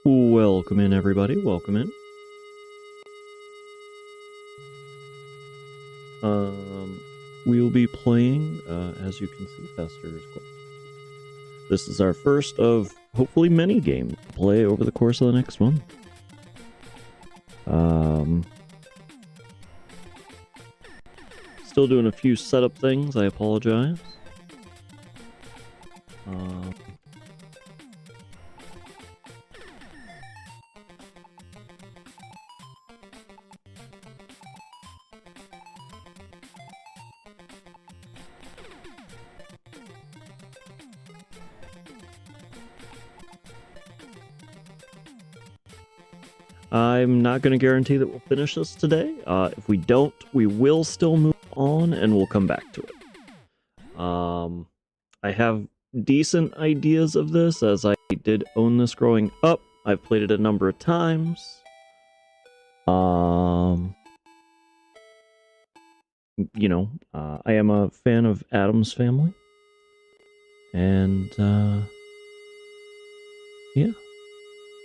Welcome in, everybody. Welcome in. We will be playing, as you can see, Fester's Quest. This is our first of, hopefully, many games to play over the course of the next month. Still doing a few setup things. I apologize. I'm not going to guarantee that we'll finish this today. If we don't, we will still move on and we'll come back to it. I have decent ideas of this, as I did own this growing up. I've played it a number of times. You know, I am a fan of Addams Family. And, yeah.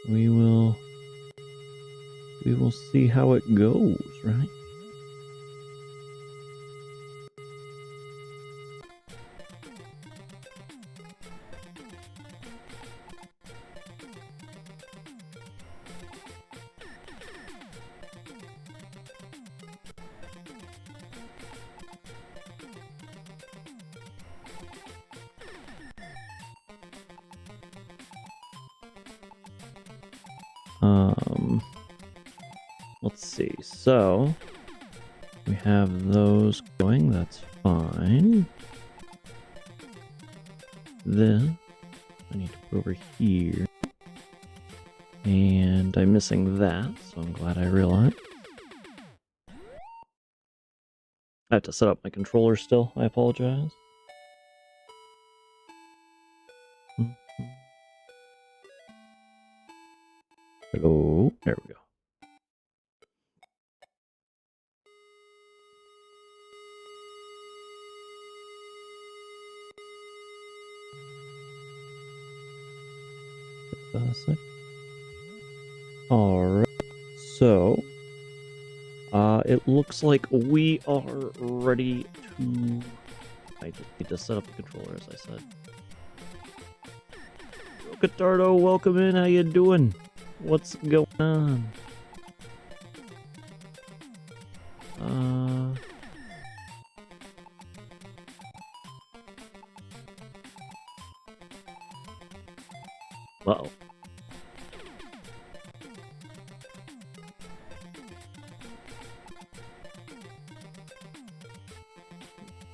We will see how it goes, right? Let's see. So we have those going. That's fine. Then I need to go over here, and I'm missing that, so I'm glad I realized. I have to set up my controller still. I apologize. Oh, there we go. Alright, so it looks like we are ready to... I just need to set up the controller, as I said. Catardo, welcome in. How you doing? What's going on? Uh-oh.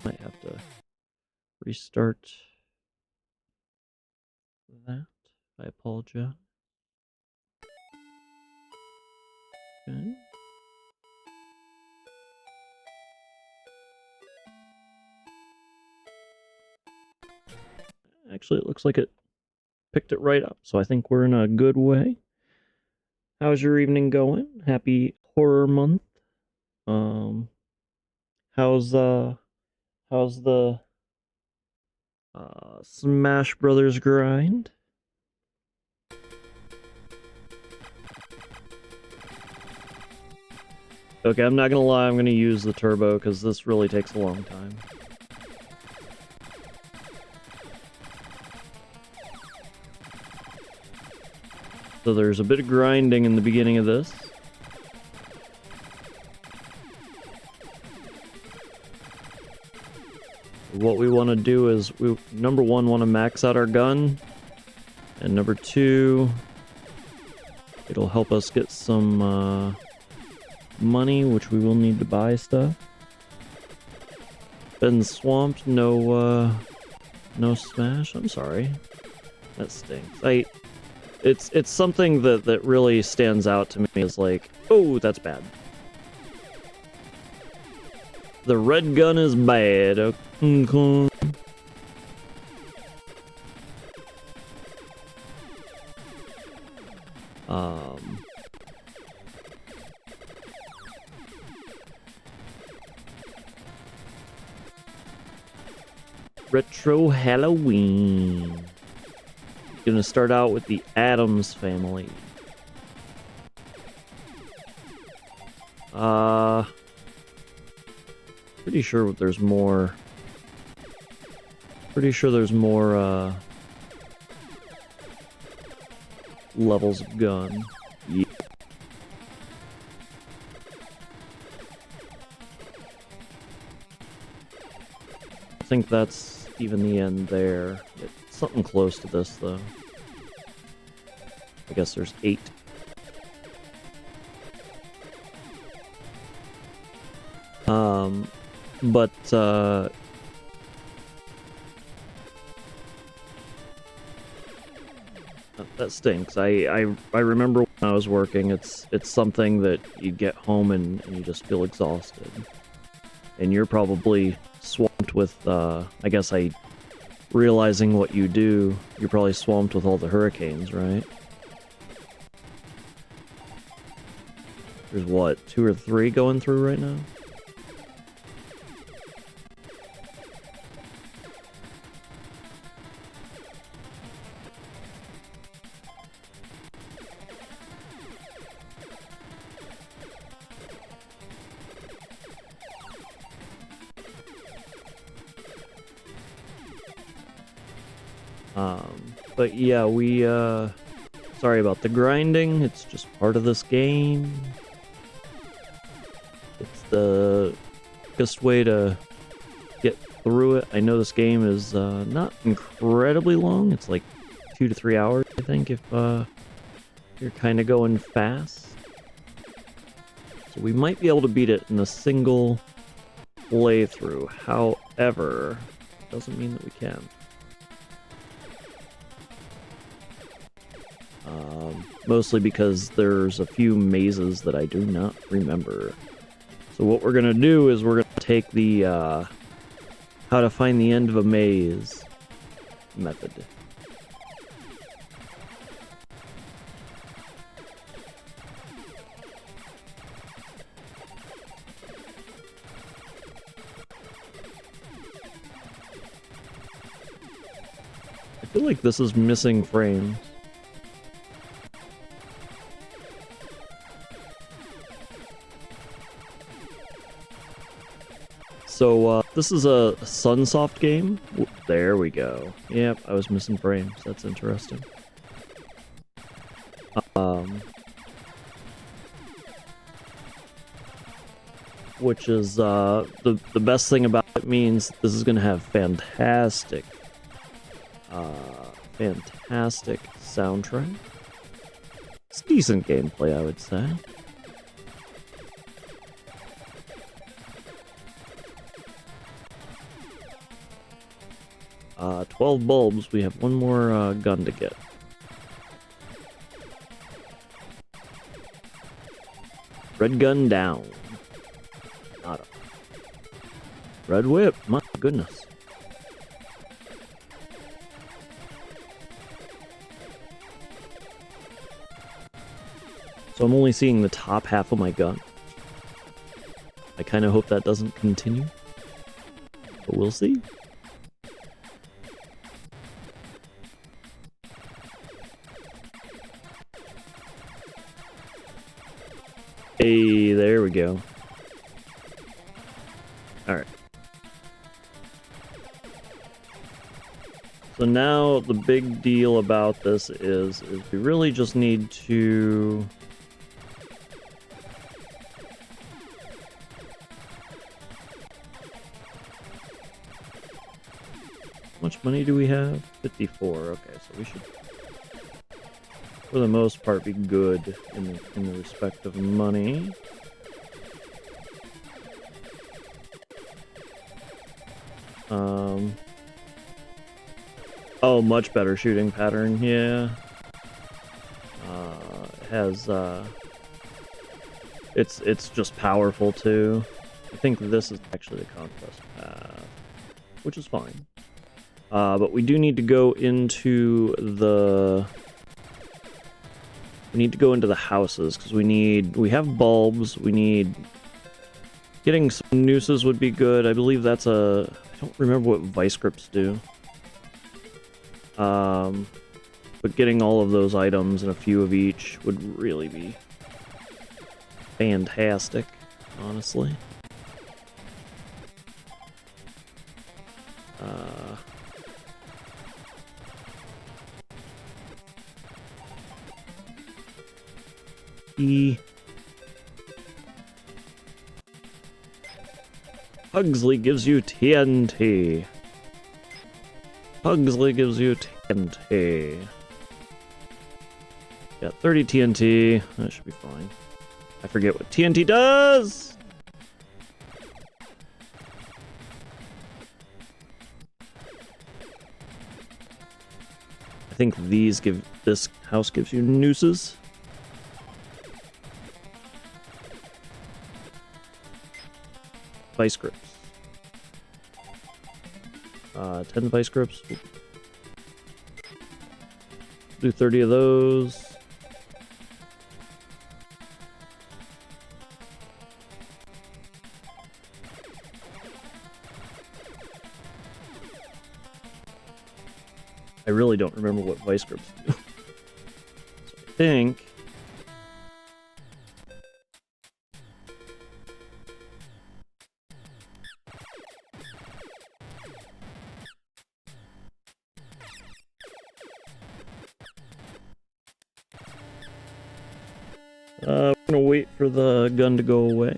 Might have to restart that. I apologize. Okay. Actually, it looks like it picked it right up, so I think we're in a good way. How's your evening going? Happy horror month. How's the Smash Brothers grind? Okay, I'm not gonna lie, I'm gonna use the turbo because this really takes a long time. So there's a bit of grinding in the beginning of this. What we want to do is, we number one, want to max out our gun, and number two, it'll help us get some money, which we will need to buy stuff. Been swamped, no smash. I'm sorry, that stinks. It's something that really stands out to me is like, oh, that's bad. The red gun is bad. Okay. Retro Halloween. Gonna start out with the Addams Family. Pretty sure there's more. Pretty sure there's more, levels of gun. Yeah. I think that's even the end there. It's something close to this, though. I guess there's 8. But, that stinks. I remember when I was working, it's something that you get home and you just feel exhausted. And you're probably swamped with, I guess realizing what you do, you're probably swamped with all the hurricanes, right? There's what, 2 or 3 going through right now? But yeah, sorry about the grinding, it's just part of this game. It's the quickest way to get through it. I know this game is not incredibly long, it's like 2 to 3 hours, I think, if you're kind of going fast. So we might be able to beat it in a single playthrough, however, doesn't mean that we can. Mostly because there's a few mazes that I do not remember. So what we're gonna do is we're gonna take the how to find the end of a maze method. I feel like this is missing frames. So, this is a Sunsoft game. There we go. Yep, I was missing frames. That's interesting. Which is, the best thing about it means this is gonna have fantastic soundtrack. It's decent gameplay, I would say. 12 bulbs. We have one more gun to get. Red gun down. Not up. Red whip. My goodness. So I'm only seeing the top half of my gun. I kind of hope that doesn't continue. But we'll see. Hey, there we go. Alright. So now the big deal about this is we really just need to... How much money do we have? 54. Okay, so we should, for the most part, be good in the respect of money. Oh, much better shooting pattern, yeah. It has, it's just powerful too. I think this is actually the conquest path, which is fine. But we do need to go into the... We need to go into the houses, because we have bulbs, we need... Getting some nooses would be good. I believe that's a... I don't remember what vice grips do. But getting all of those items and a few of each would really be fantastic. honestly. Pugsley gives you TNT. Pugsley gives you TNT. Got 30 TNT. That should be fine. I forget what TNT does! I think this house gives you nooses. Vice grips. 10 vice grips. Do 30 of those. I really don't remember what vice grips do. So I think... we're gonna wait for the gun to go away.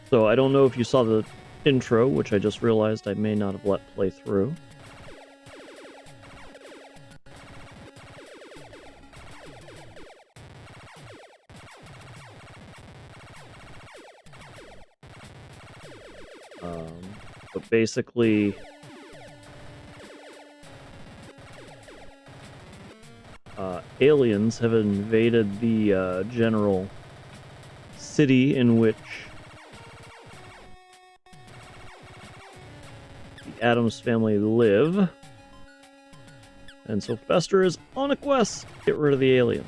So I don't know if you saw the intro, which I just realized I may not have let play through. But basically... aliens have invaded the general city in which the Addams family live. And so Fester is on a quest to get rid of the alien.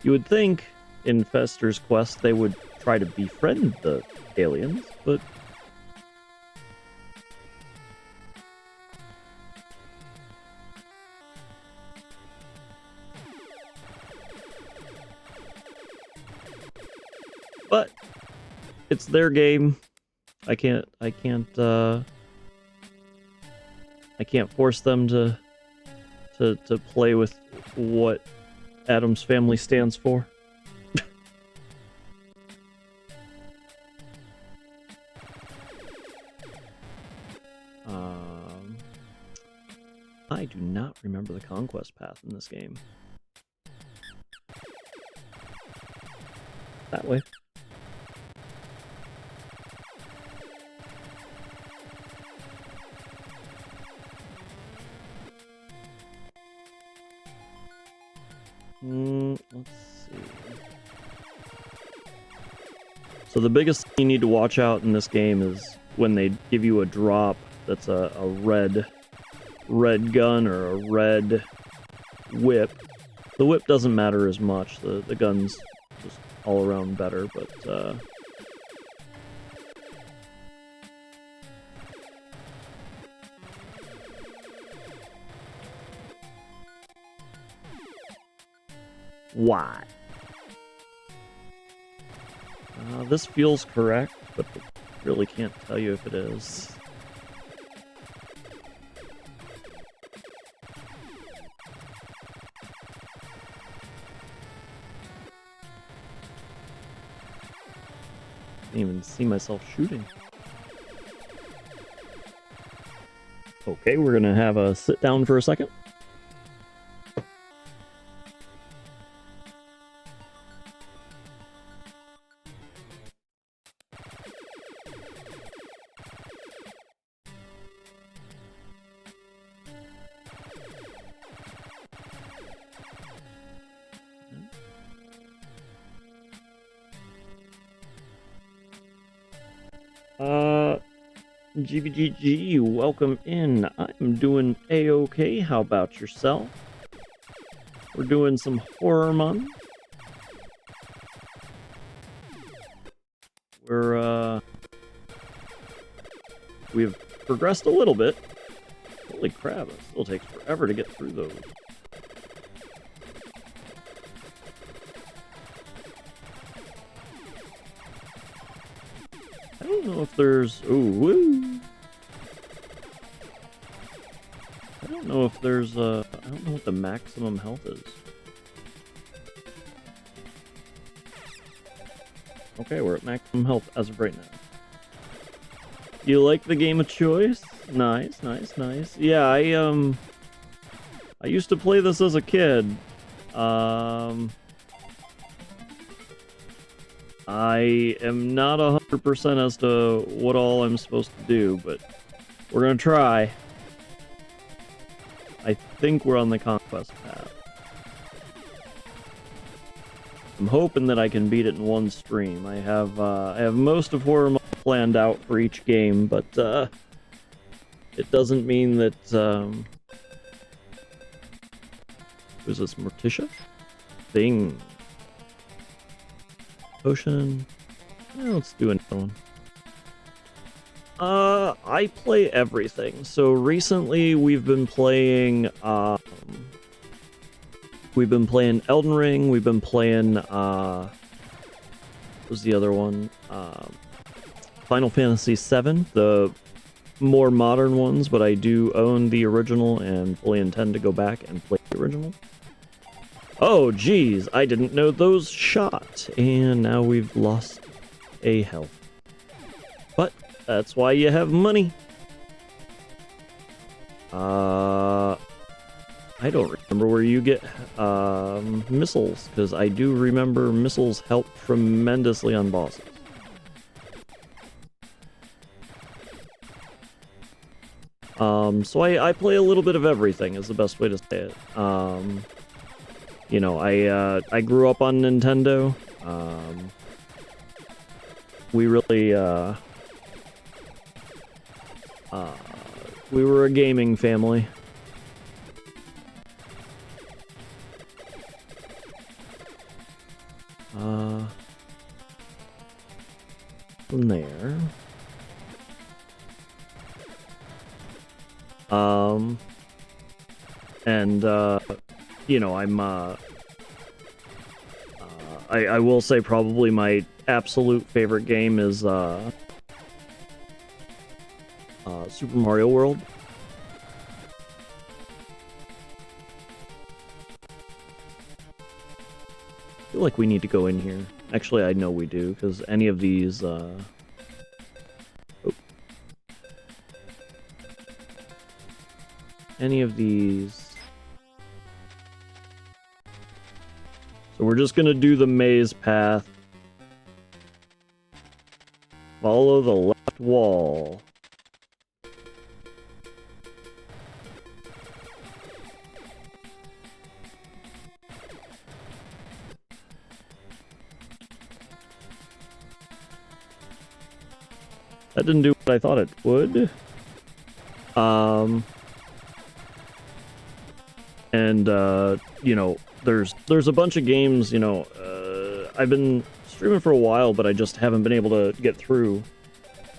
You would think in Fester's quest they would try to befriend the aliens, but it's their game. I can't force them to play with what Addams family stands for. I do not remember the conquest path in this game. That way. Let's see. So the biggest thing you need to watch out in this game is when they give you a drop that's a red gun or a red whip. The whip doesn't matter as much. The gun's just all around better, but why? This feels correct, but I really can't tell you if it is. I can't even see myself shooting. Okay, we're gonna have a sit down for a second. GBGG, welcome in. I'm doing A-OK. How about yourself? We're doing some horror month. We have progressed a little bit. Holy crap, it still takes forever to get through those. I don't know if there's... Ooh, woo! I don't know if there's I don't know what the maximum health is. Okay, we're at maximum health as of right now. You like the game of choice? Nice, nice, nice. Yeah, I used to play this as a kid. I am not 100% as to what all I'm supposed to do, but we're gonna try. I think we're on the conquest path. I'm hoping that I can beat it in one stream. I have most of Horror Month planned out for each game, but it doesn't mean that who's this, Morticia? Thing. Potion. Let's do another one. I play everything. So recently we've been playing Elden Ring, we've been playing what was the other one? Final Fantasy VII, the more modern ones, but I do own the original and fully intend to go back and play the original. Oh geez, I didn't know those shot, and now we've lost a health. But that's why you have money. I don't remember where you get missiles, because I do remember missiles help tremendously on bosses. So I play a little bit of everything is the best way to say it. You know, I grew up on Nintendo. We really we were a gaming family. From there. And you know, I'm I will say probably my absolute favorite game is Super Mario World. I feel like we need to go in here. Actually, I know we do, because any of these any of these. So we're just gonna do the maze path. Follow the left wall. That didn't do what I thought it would. And you know, there's a bunch of games, you know, I've been streaming for a while, but I just haven't been able to get through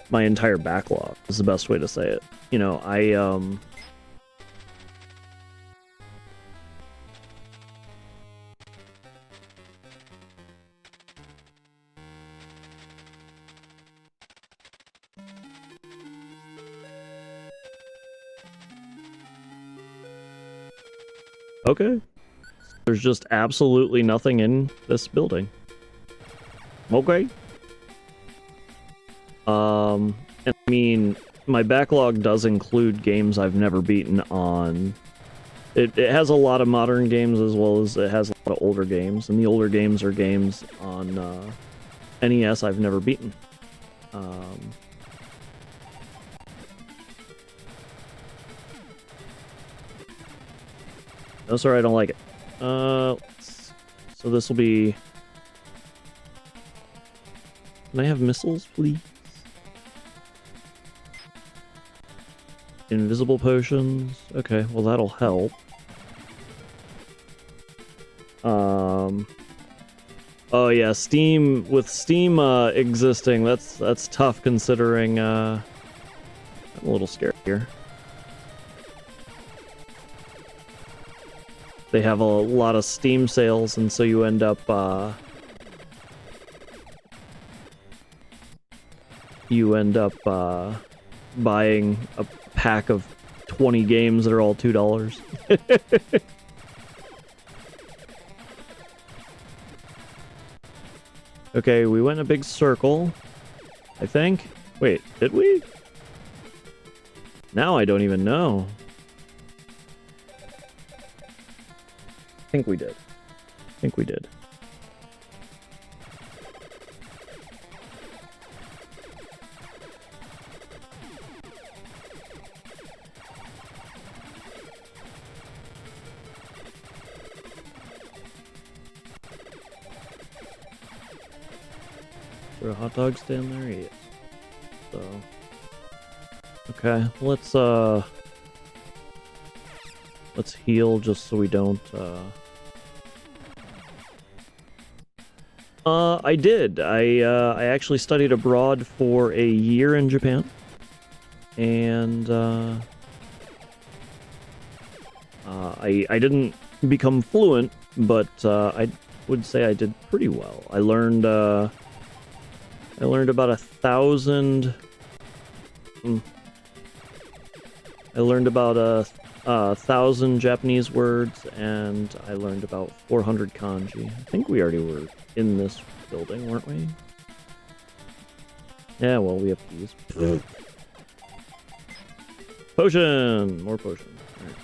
my entire backlog, is the best way to say it. You know, okay. There's just absolutely nothing in this building. Okay. And I mean, my backlog does include games I've never beaten on. It has a lot of modern games as well as it has a lot of older games, and the older games are games on NES I've never beaten. Oh, sorry, I don't like it. So this will be... Can I have missiles, please? Invisible potions. Okay, well that'll help. Oh yeah, Steam, with Steam existing, that's tough considering I'm a little scared here. They have a lot of Steam sales, and so you end up, buying a pack of 20 games that are all $2. Okay, we went in a big circle, I think. Wait, did we? Now I don't even know. I think we did. I think we did. Is there a hot dog stand there? Yes. So, okay, let's heal just so we don't, I did. I actually studied abroad for a year in Japan. And, I didn't become fluent, but, I would say I did pretty well. I learned about 1,000... I learned about 1,000 Japanese words, and I learned about 400 kanji. I think we already were in this building, weren't we? Yeah, well, we have keys. Potion! More potion. All right.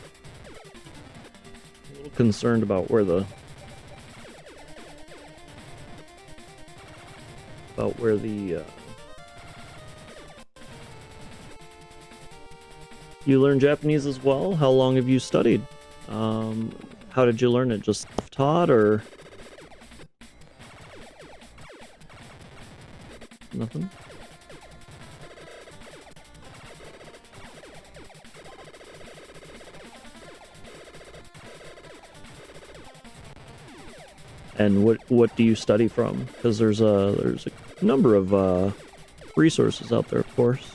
A little concerned about where the... You learn Japanese as well? How long have you studied? How did you learn it? Just self-taught, or... Nothing? And what do you study from? Because there's a number of resources out there, of course.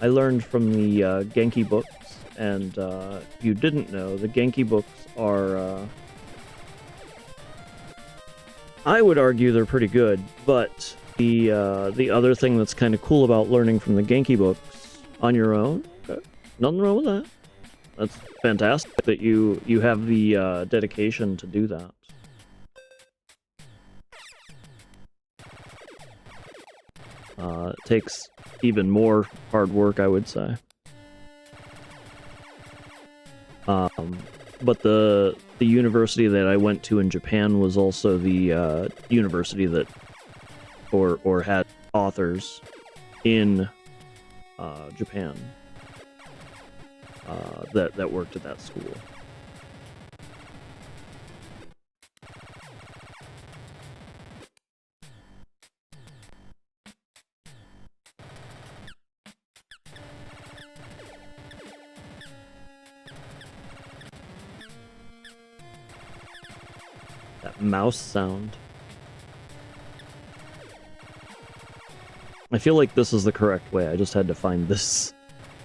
I learned from the Genki books, and if you didn't know, the Genki books are, I would argue they're pretty good, but the other thing that's kind of cool about learning from the Genki books on your own, okay, nothing wrong with that. That's fantastic that you have the dedication to do that. It takes even more hard work, I would say. But the university that I went to in Japan was also the university that or had authors in Japan that worked at that school. Mouse sound. I feel like this is the correct way. I just had to find this.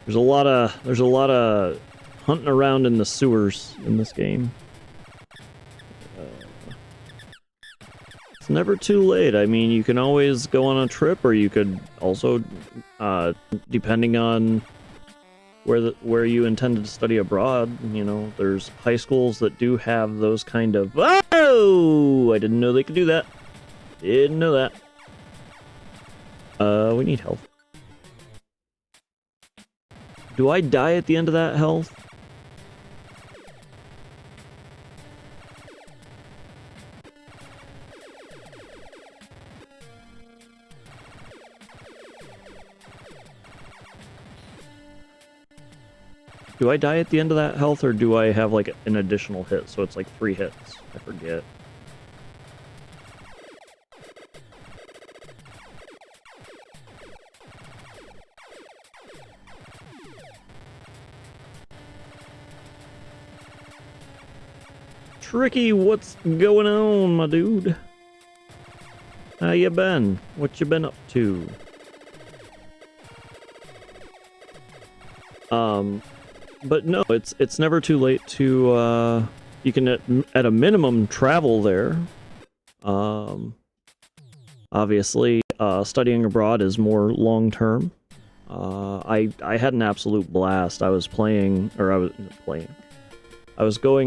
There's a lot of hunting around in the sewers in this game. It's never too late. I mean, you can always go on a trip, or you could also, depending on where you intended to study abroad, you know, there's high schools that do have those kind of... Oh! I didn't know they could do that. Didn't know that. We need health. Do I die at the end of that health? Do I die at the end of that health, or do I have, like, an additional hit? So it's like 3 hits. I forget. Tricky, what's going on, my dude? How you been? What you been up to? But no, it's never too late to, you can at a minimum travel there. Obviously, studying abroad is more long-term. I had an absolute blast. I was going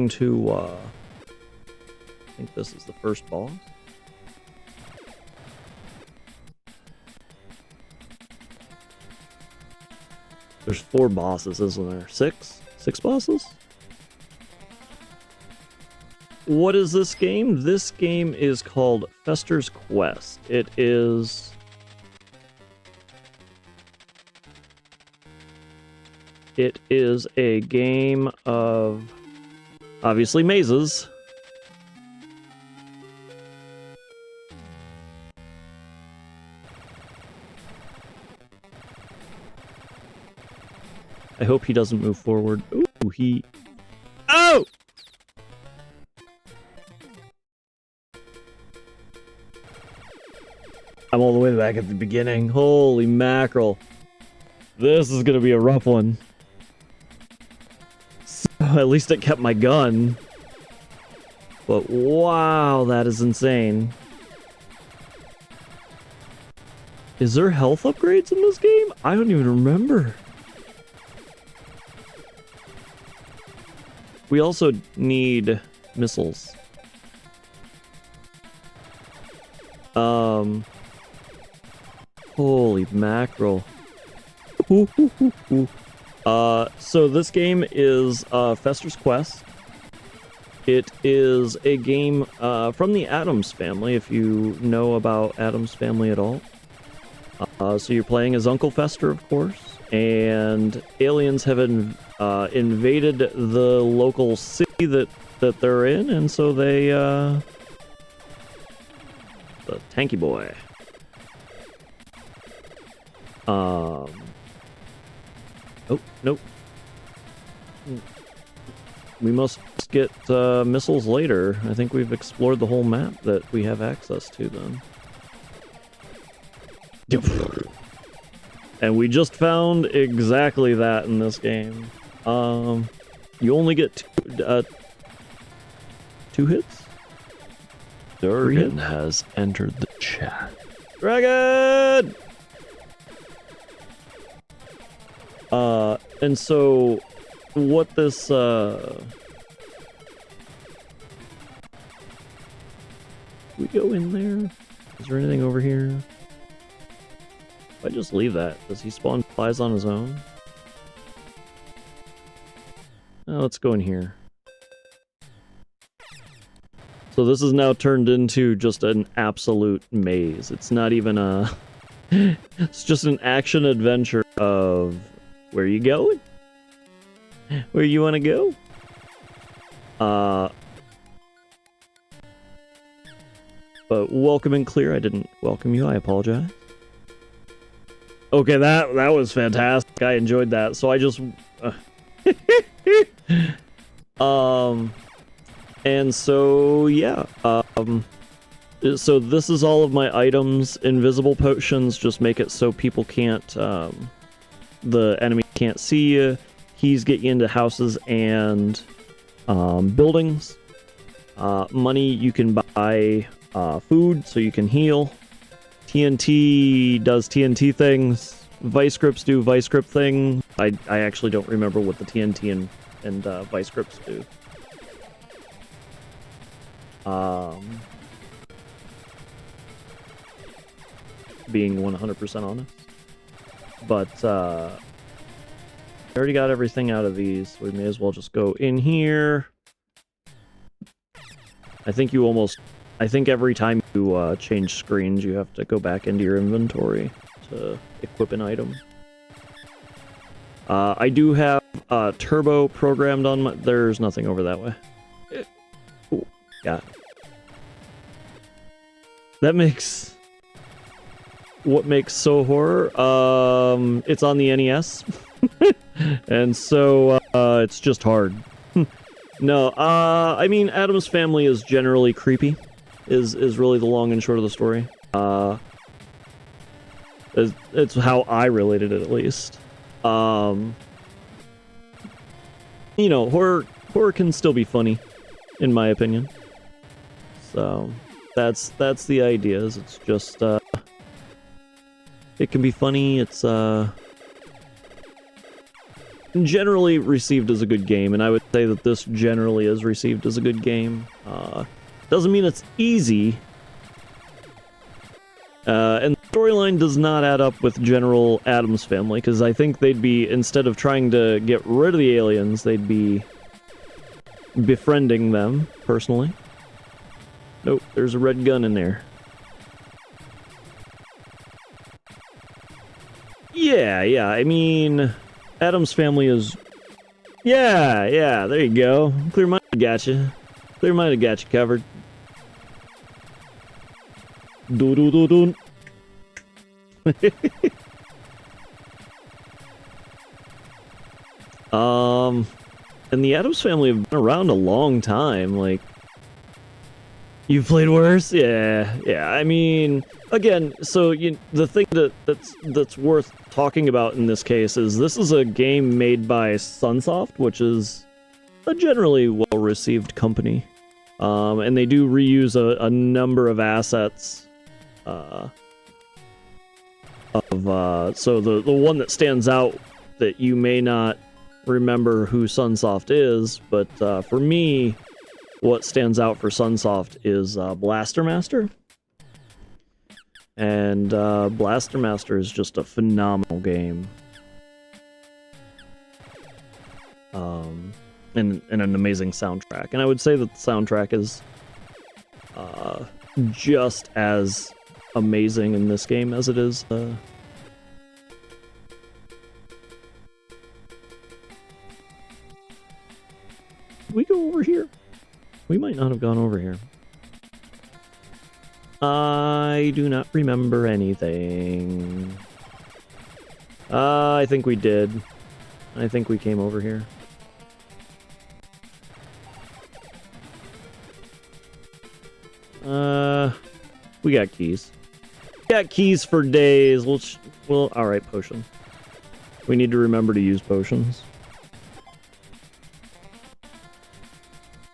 to, I think this is the first boss. There's 4 bosses, isn't there? 6? 6 bosses? What is this game? This game is called Fester's Quest. It is... It is a game of, obviously, mazes. I hope he doesn't move forward. Ooh, he... Oh! I'm all the way back at the beginning. Holy mackerel. This is gonna be a rough one. So, at least it kept my gun. But wow, that is insane. Is there health upgrades in this game? I don't even remember. We also need missiles. Holy mackerel. So this game is Fester's Quest. It is a game from the Addams Family, if you know about Addams Family at all. So you're playing as Uncle Fester, of course, and aliens have invaded the local city that they're in, and so they the tanky boy. Oh, nope. We must get missiles later. I think we've explored the whole map that we have access to then. And we just found exactly that in this game. You only get 2 hits? Dragon has entered the chat. Dragon! And so, what this, we go in there? Is there anything over here? If I just leave that, does he spawn flies on his own? Let's go in here. So this is now turned into just an absolute maze. It's not even a... It's just an action adventure of... Where you going? Where you want to go? But welcome and clear. I didn't welcome you. I apologize. Okay, that was fantastic. I enjoyed that. So I just... And so, yeah. So this is all of my items. Invisible potions just make it so people can't... the enemy can't see you. Keys get you into houses and buildings. Money, you can buy food so you can heal. TNT does TNT things. Vice grips do vice grip thing. I actually don't remember what the TNT and vice grips do. Being 100% honest. But I already got everything out of these, so we may as well just go in here. I think every time you change screens, you have to go back into your inventory to equip an item. I do have turbo programmed on my... There's nothing over that way. Ooh, got it. That makes... What makes So Horror? It's on the NES. And so, it's just hard. No, I mean, Adam's Family is generally creepy, is really the long and short of the story. It's how I related it, at least. You know, horror can still be funny, in my opinion. So, that's the idea, is it's just, it can be funny, it's, generally received as a good game, and I would say that this generally is received as a good game. Doesn't mean it's easy, and the storyline does not add up with general Addams Family, because I think they'd be, instead of trying to get rid of the aliens, they'd be befriending them, personally. Nope, there's a red gun in there. Yeah, I mean, Addams Family is... Yeah, there you go. Clear Minded got you. Clear Minded got you covered. Do-do-do-do. And the Addams Family have been around a long time, like... You've played worse? Yeah. I mean, again, so the thing that's worth talking about in this case is this is a game made by Sunsoft, which is a generally well-received company, and they do reuse a number of assets. So the one that stands out that you may not remember who Sunsoft is, but for me, what stands out for Sunsoft is Blaster Master. And Blaster Master is just a phenomenal game. And an amazing soundtrack. And I would say that the soundtrack is just as amazing in this game as it is... we go over here? We might not have gone over here. I do not remember anything. I think we did. I think we came over here. We got keys. We got keys for days. Well, alright, potion. We need to remember to use potions.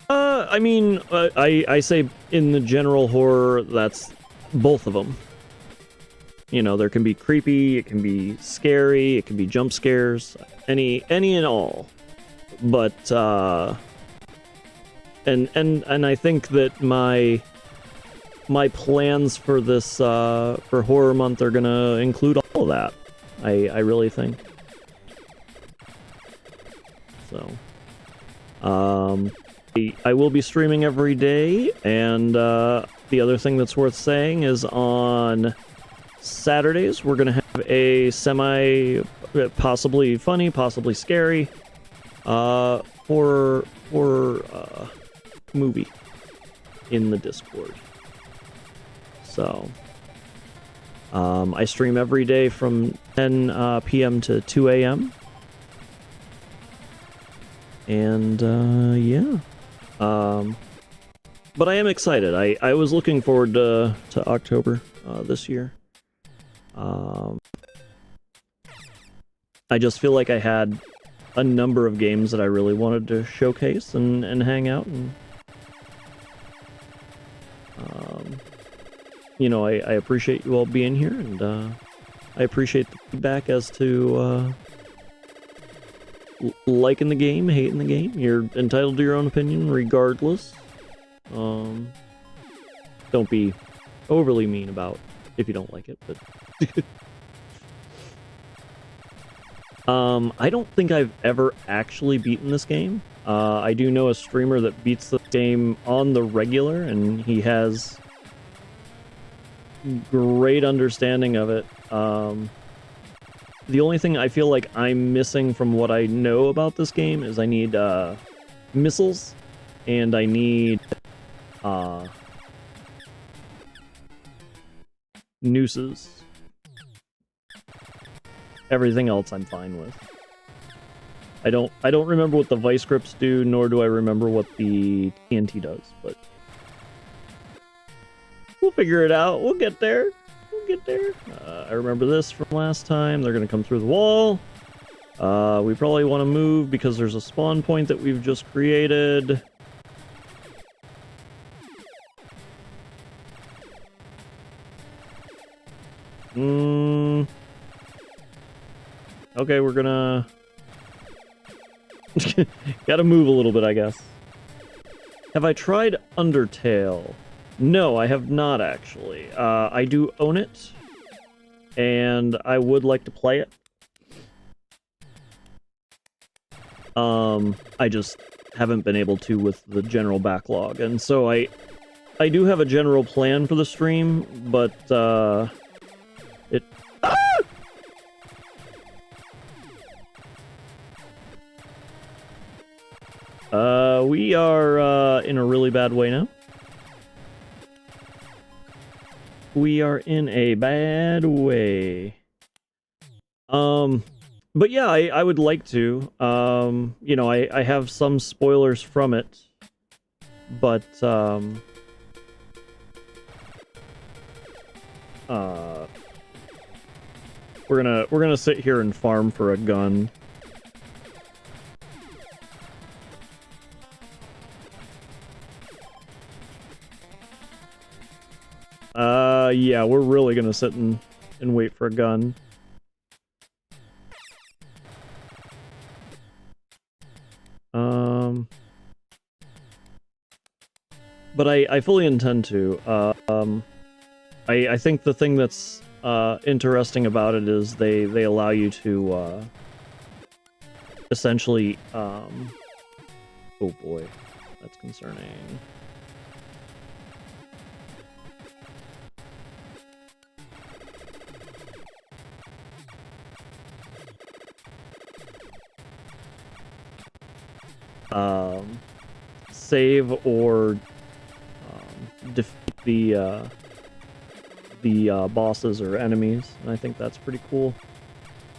I mean, I say in the general horror, that's both of them. You know, there can be creepy, it can be scary, it can be jump scares, any and all. But and I think that my plans for this for Horror Month are gonna include all of that. I really think. So, I will be streaming every day, and the other thing that's worth saying is on Saturdays we're gonna have a possibly funny, possibly scary horror movie in the Discord. So I stream every day from 10 p.m. to 2 a.m. And yeah. But I am excited. I was looking forward to October this year. I just feel like I had a number of games that I really wanted to showcase and hang out and you know, I appreciate you all being here, and I appreciate the feedback as to liking the game, hating the game. You're entitled to your own opinion regardless. Don't be overly mean about if you don't like it, but I don't think I've ever actually beaten this game. I do know a streamer that beats this game on the regular, and he has great understanding of it. The only thing I feel like I'm missing from what I know about this game is I need missiles, and I need nooses. Everything else I'm fine with. I don't remember what the vice grips do, nor do I remember what the TNT does, but we'll figure it out. We'll get there. We'll get there. I remember this from last time. They're gonna come through the wall. We probably want to move because there's a spawn point that we've just created. Okay, we're gonna... Gotta move a little bit, I guess. Have I tried Undertale? No, I have not, actually. I do own it, and I would like to play it. I just haven't been able to with the general backlog, and so I do have a general plan for the stream, but, it... Ah! We are, in a really bad way now. We are in a bad way. But yeah, I would like to. You know, I have some spoilers from it, but, we're gonna sit here and farm for a gun. Yeah, we're really gonna sit and wait for a gun. But I fully intend to. I think the thing that's interesting about it is they allow you to essentially oh boy, that's concerning. Save or defeat the bosses or enemies, and I think that's pretty cool.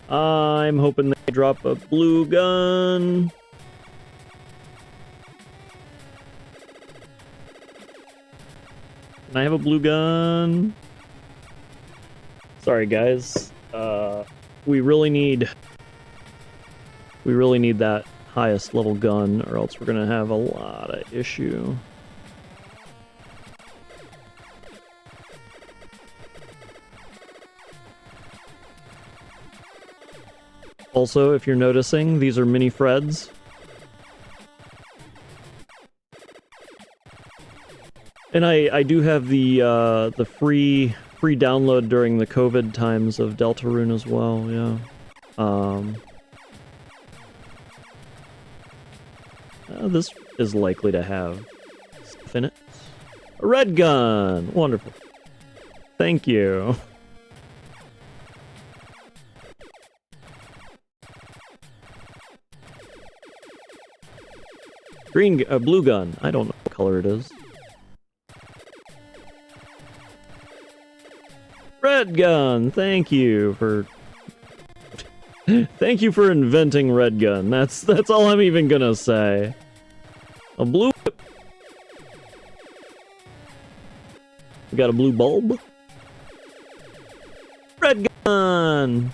I'm hoping they drop a blue gun. Can I have a blue gun? Sorry, guys. We really need that highest level gun, or else we're gonna have a lot of issue. Also, if you're noticing, these are mini Freds. And I do have the free download during the COVID times of Deltarune as well, yeah. This is likely to have stuff in it. A red gun! Wonderful. Thank you. Blue gun. I don't know what color it is. Red gun! Thank you for... Thank you for inventing red gun. That's all I'm even gonna say. A blue... We got a blue bulb. Red gun!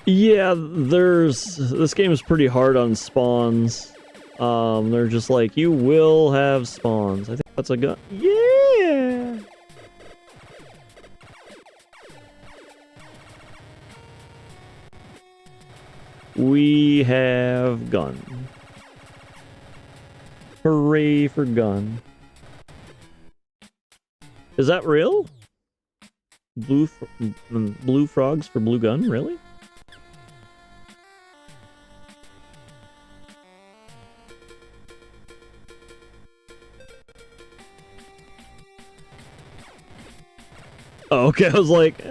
Yeah, this game is pretty hard on spawns. They're just like, you will have spawns. I think that's a gun. Yeah! We have gun. Hooray for gun. Is that real? Blue frogs for blue gun? Really? Oh, okay, I was like...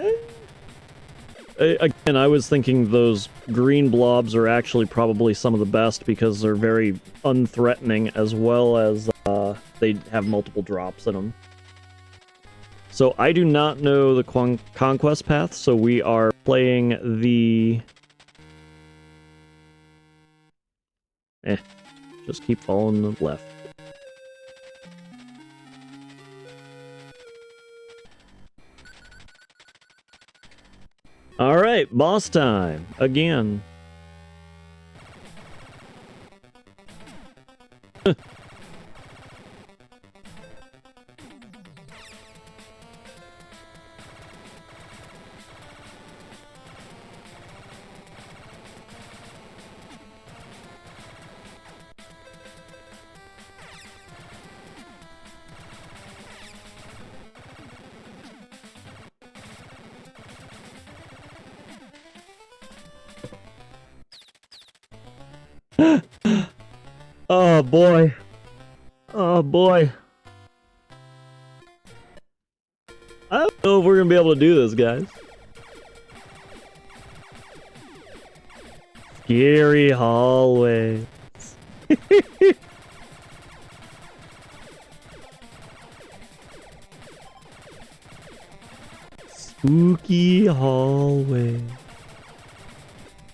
Again, I was thinking those green blobs are actually probably some of the best because they're very unthreatening as well as they have multiple drops in them. So I do not know the conquest path, so we are playing the... just keep following the left. Alright, boss time. Again. Oh boy. Oh boy. I don't know if we're gonna be able to do this, guys. Scary hallway. Spooky hallway.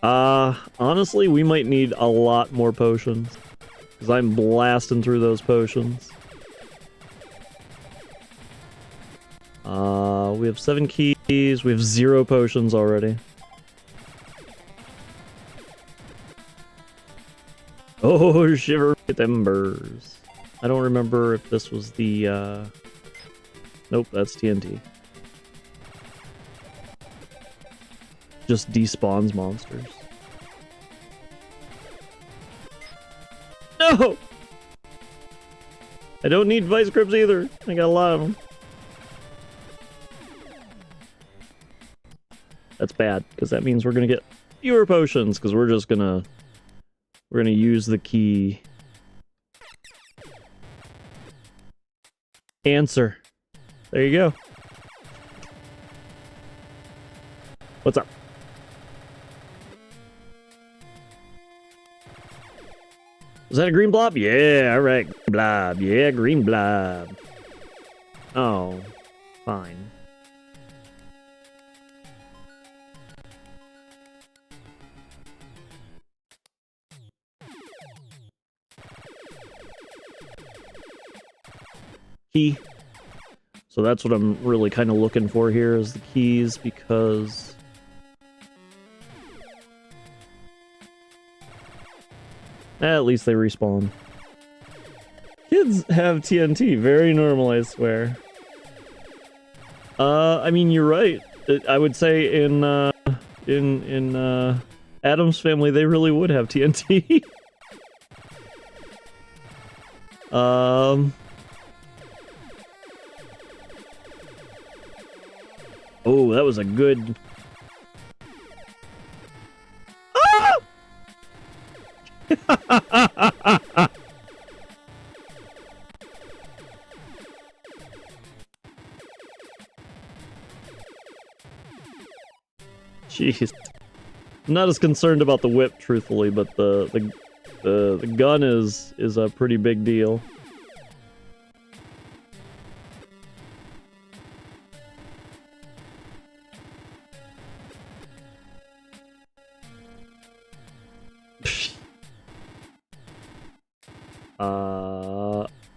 Honestly, we might need a lot more potions. Because I'm blasting through those potions. We have 7 keys. We have 0 potions already. Oh, shiver with embers. I don't remember if this was the, Nope, that's TNT. Just despawns monsters. No! I don't need vice grips either. I got a lot of them. That's bad, because that means we're gonna get fewer potions, because we're just gonna... We're gonna use the key. Answer. There you go. What's up? Was that a green blob? Yeah, alright. Green blob. Yeah, green blob. Oh, fine. Key. So that's what I'm really kind of looking for here is the keys, because... At least they respawn. Kids have TNT. Very normal, I swear. I mean, you're right. I would say in Adam's family, they really would have TNT. Oh, that was a good... Jeez. I'm not as concerned about the whip, truthfully, but the gun is a pretty big deal.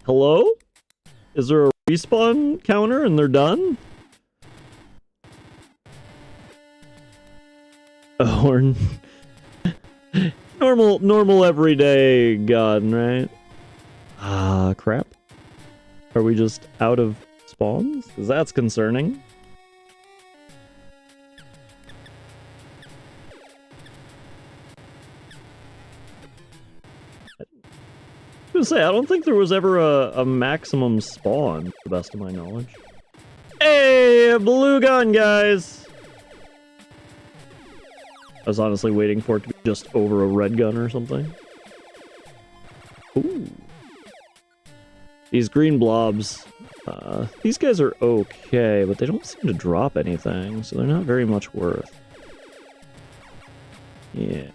Hello? Is there a respawn counter and they're done? Or normal everyday gun, right? Crap. Are we just out of spawns? 'Cause that's concerning. I was gonna say, I don't think there was ever a maximum spawn, to the best of my knowledge. Hey, a blue gun, guys! I was honestly waiting for it to be just over a red gun or something. Ooh. These green blobs, these guys are okay, but they don't seem to drop anything, so they're not very much worth. Yeah.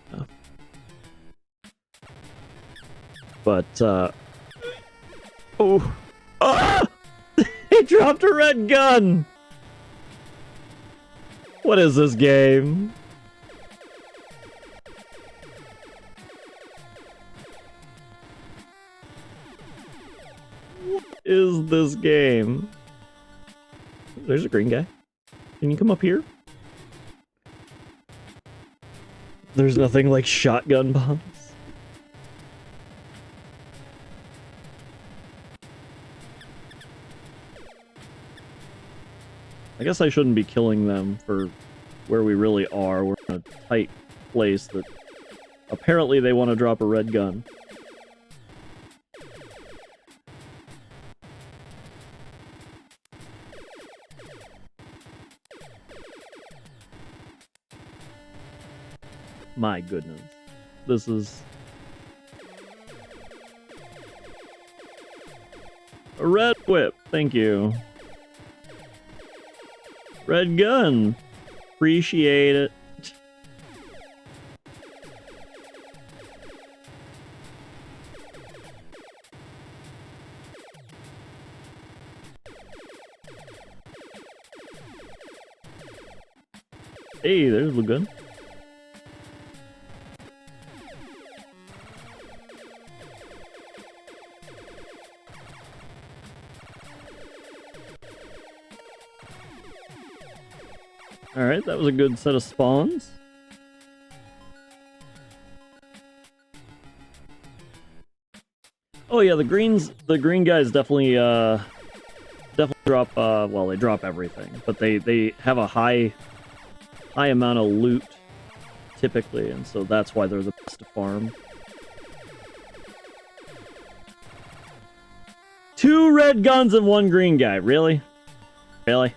But, oh! Ah! It dropped a red gun! What is this game? What is this game? There's a green guy. Can you come up here? There's nothing like shotgun bombs. I guess I shouldn't be killing them for where we really are. We're in a tight place that apparently they want to drop a red gun. My goodness. This is... a red whip, thank you. Red gun. Appreciate it. Hey, there's the gun. Alright, that was a good set of spawns. Oh yeah, the green guys definitely drop well, they drop everything, but they have a high amount of loot typically, and so that's why they're the best to farm. 2 red guns and 1 green guy, really? Really?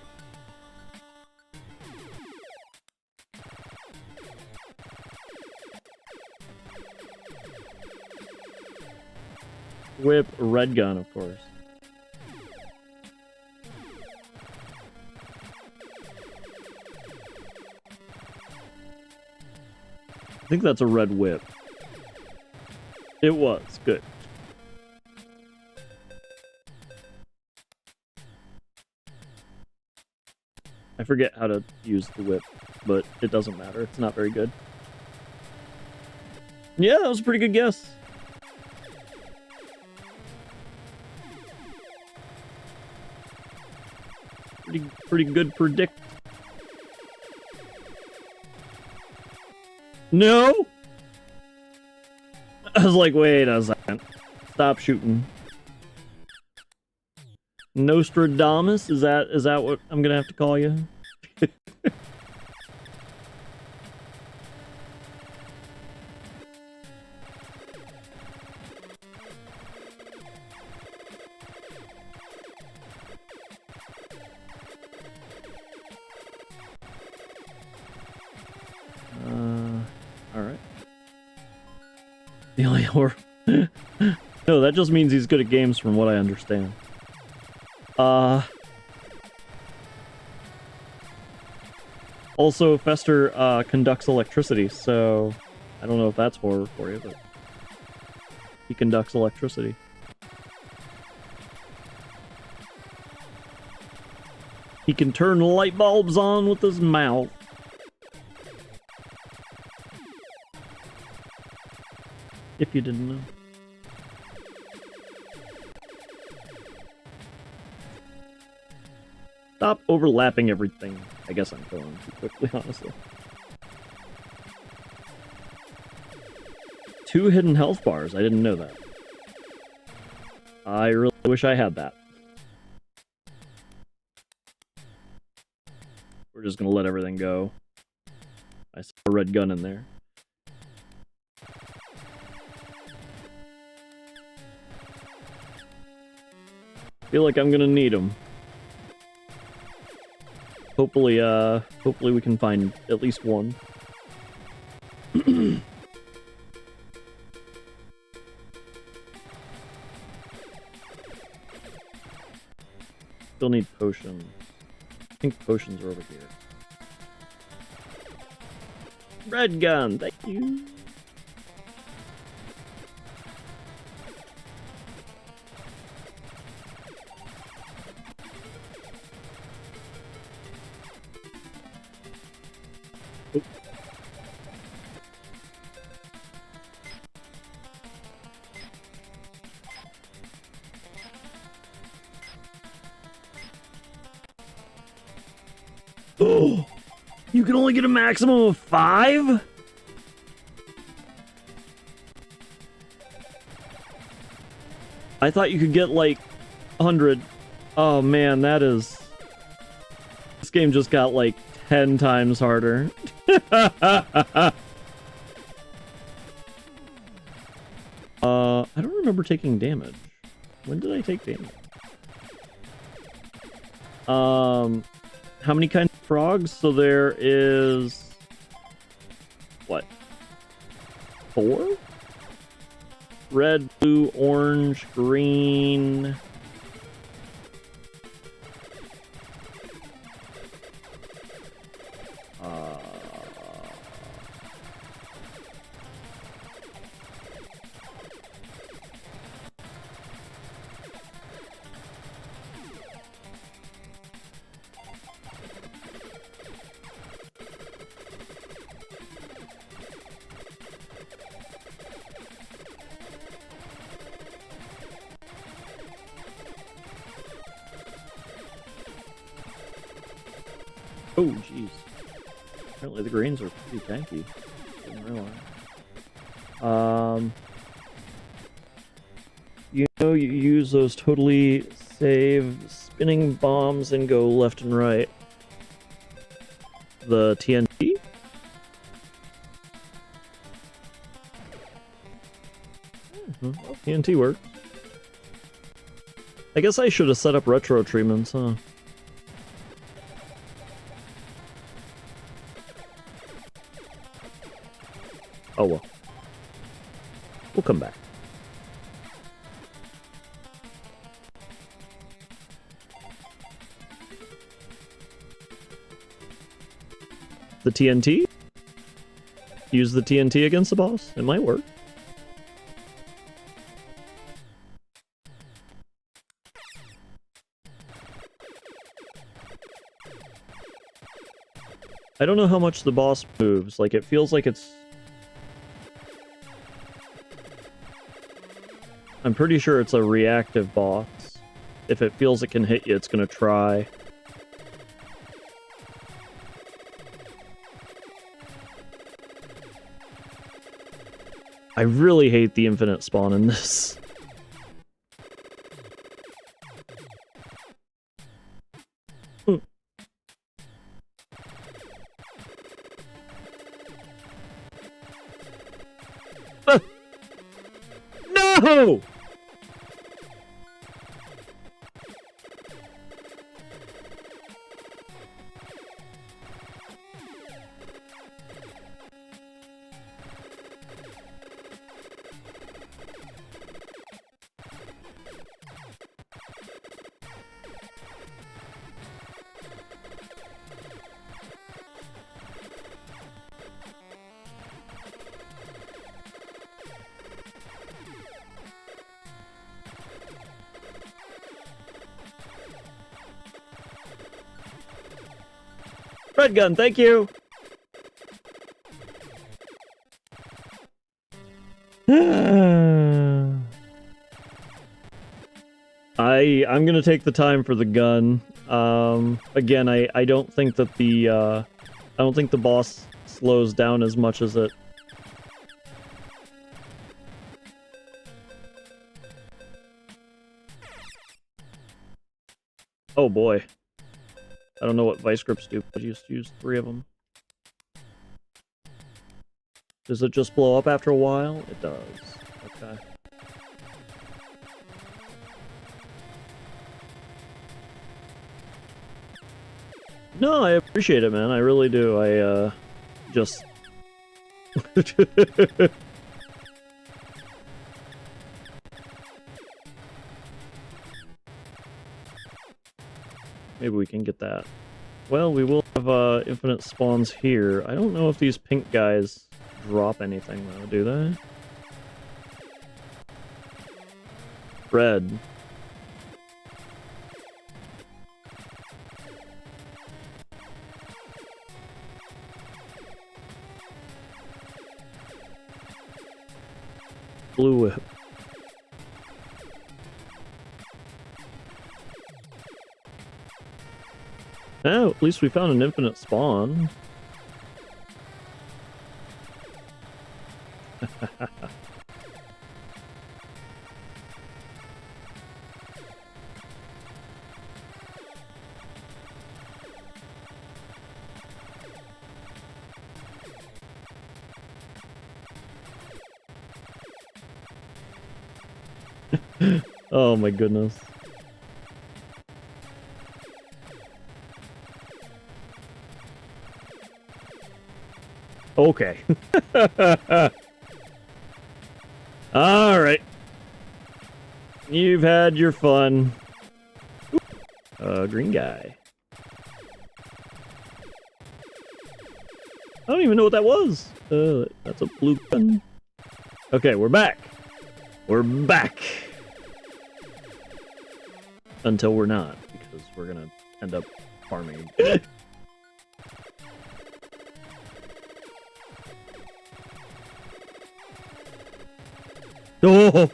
Whip, red gun, of course. I think that's a red whip. It was. Good. I forget how to use the whip, but it doesn't matter. It's not very good. Yeah, that was a pretty good guess. Pretty good predict. No? I was like, wait a second. Stop shooting. Nostradamus? Is that what I'm gonna have to call you? Alright. The only horror. No, that just means he's good at games from what I understand. Also, Fester conducts electricity, so I don't know if that's horror for you, but he conducts electricity. He can turn light bulbs on with his mouth. If you didn't know. Stop overlapping everything. I guess I'm going too quickly, honestly. 2 hidden health bars. I didn't know that. I really wish I had that. We're just gonna let everything go. I saw a red gun in there. Feel like I'm gonna need them. Hopefully we can find at least one. Still need potions. I think potions are over here. Red gun, thank you. Oh, you can only get a maximum of 5? I thought you could get like 100. Oh man, that is... This game just got like 10 times harder. I don't remember taking damage. When did I take damage? How many kinds of frogs? So there is... What? 4? Red, blue, orange, green... Oh, jeez. Apparently the greens are pretty tanky. Didn't realize. You know, you use those totally save spinning bombs and go left and right. The TNT? Well, TNT works. I guess I should have set up retro treatments, huh? Oh well. We'll come back. The TNT? Use the TNT against the boss? It might work. I don't know how much the boss moves. Like, it feels like it's... I'm pretty sure it's a reactive boss. If it feels it can hit you, it's gonna try. I really hate the infinite spawn in this. No! Red gun, thank you! I'm gonna take the time for the gun. Again, I don't think that I don't think the boss slows down as much as it... Oh boy. I don't know what vice grips do, but I just used 3 of them. Does it just blow up after a while? It does. Okay. No, I appreciate it, man. I really do. I, just... Maybe we can get that. Well, we will have infinite spawns here. I don't know if these pink guys drop anything, though, do they? Red. Blue whip. Oh, at least we found an infinite spawn. Oh my goodness. Okay. All right. You've had your fun. Green guy. I don't even know what that was. That's a blue gun. Okay, we're back. We're back. Until we're not, because we're gonna end up farming. Oh!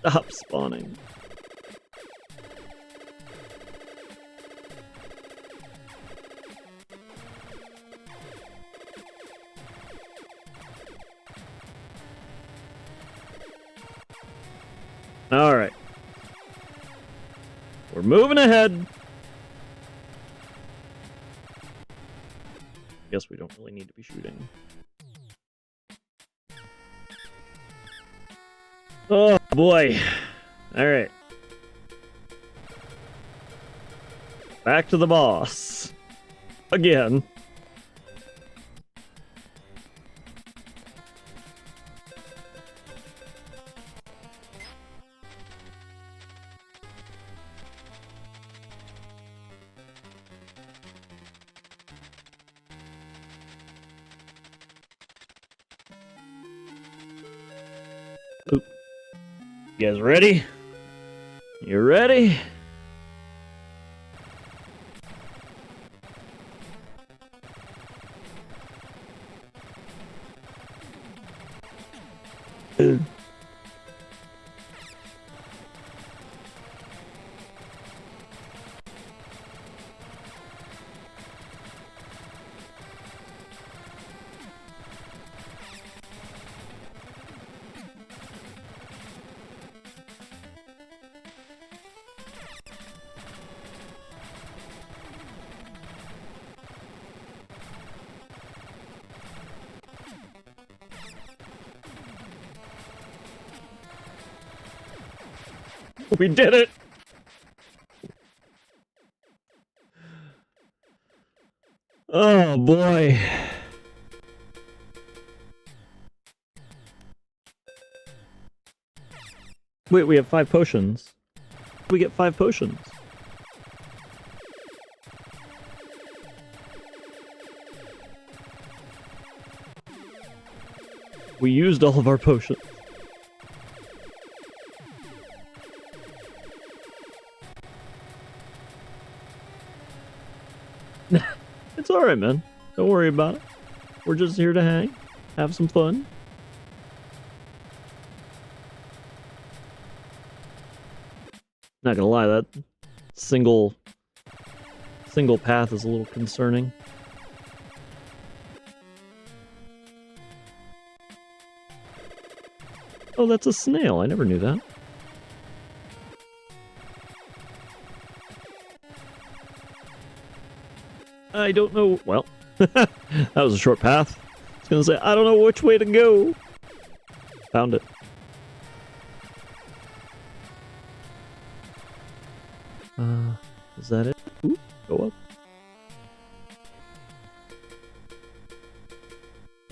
Stop spawning. All right. We're moving ahead. Guess we don't really need to be shooting. Oh boy. All right. Back to the boss. Again. Oop. You guys ready? You ready? We did it! Oh boy. Wait, we have 5 potions. We get 5 potions. We used all of our potions. It's alright, man. Don't worry about it. We're just here to hang, have some fun. Not gonna lie, that single path is a little concerning. Oh, that's a snail. I never knew that. I don't know. Well, that was a short path. I was gonna say, I don't know which way to go. Found it. Is that it? Ooh, go up.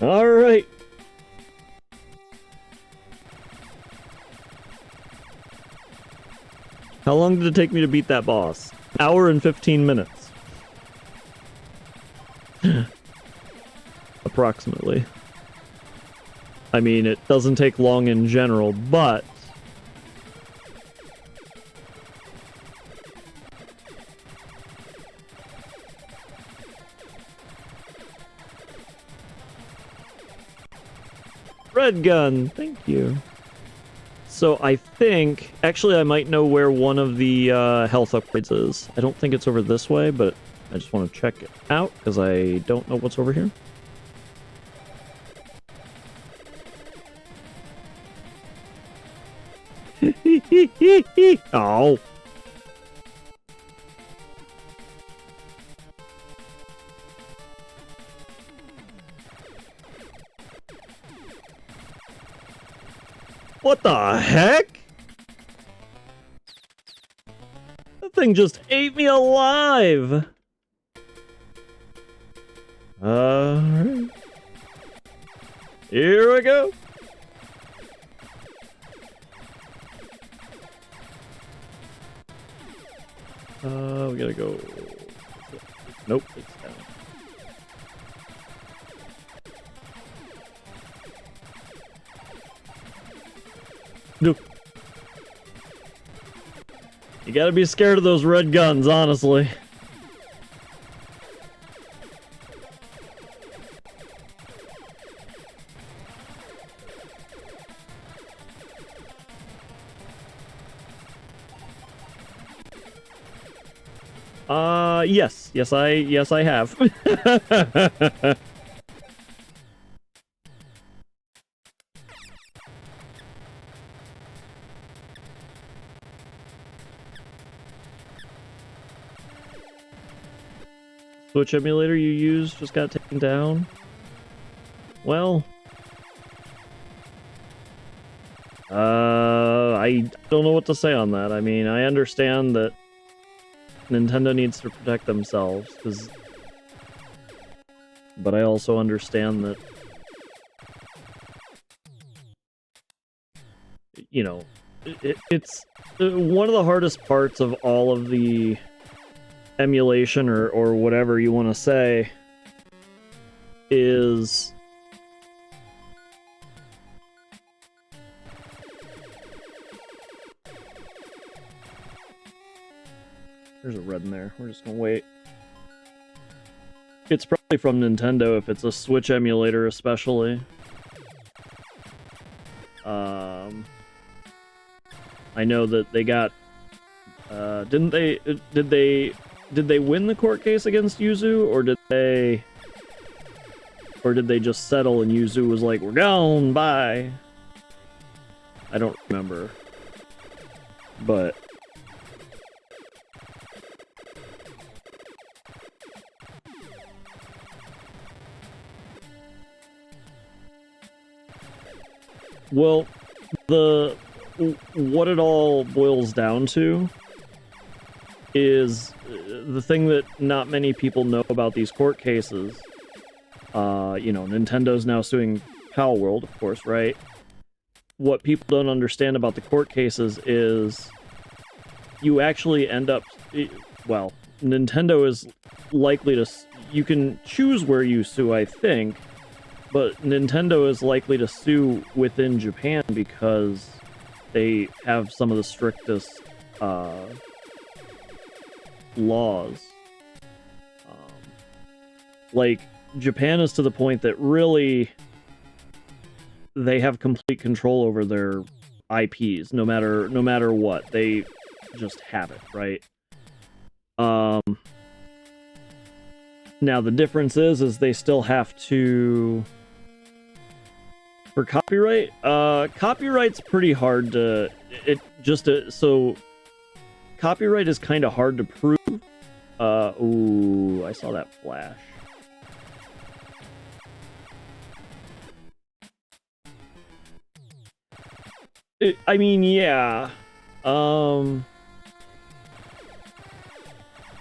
All right. How long did it take me to beat that boss? Hour and 15 minutes. Approximately. I mean, it doesn't take long in general, but Red gun, thank you. So I think, actually I might know where one of the health upgrades is. I don't think it's over this way, but I just want to check it out because I don't know what's over here. Oh. What the heck? That thing just ate me alive. Alright. Here we go. We gotta go. Nope, it's down. Nope. You gotta be scared of those red guns, honestly. Yes. Yes, I have. Switch emulator you used just got taken down? Well... I don't know what to say on that. I mean, I understand that Nintendo needs to protect themselves, but I also understand that, you know, it's one of the hardest parts of all of the emulation or whatever you want to say is there's a red in there. We're just gonna wait. It's probably from Nintendo if it's a Switch emulator especially. I know that they got did they win the court case against Yuzu, or did they just settle and Yuzu was like, we're gone, bye? I don't remember. But well, what it all boils down to is the thing that not many people know about these court cases. You know, Nintendo's now suing Pal World, of course, right? What people don't understand about the court cases is you actually end up... Well, Nintendo is likely to... You can choose where you sue, I think, but Nintendo is likely to sue within Japan because they have some of the strictest laws. Like, Japan is to the point that really they have complete control over their IPs, no matter what. They just have it, right? Now the difference is they still have to... For copyright, copyright's pretty hard to... So, copyright is kind of hard to prove. Ooh, I saw that flash. I mean, yeah.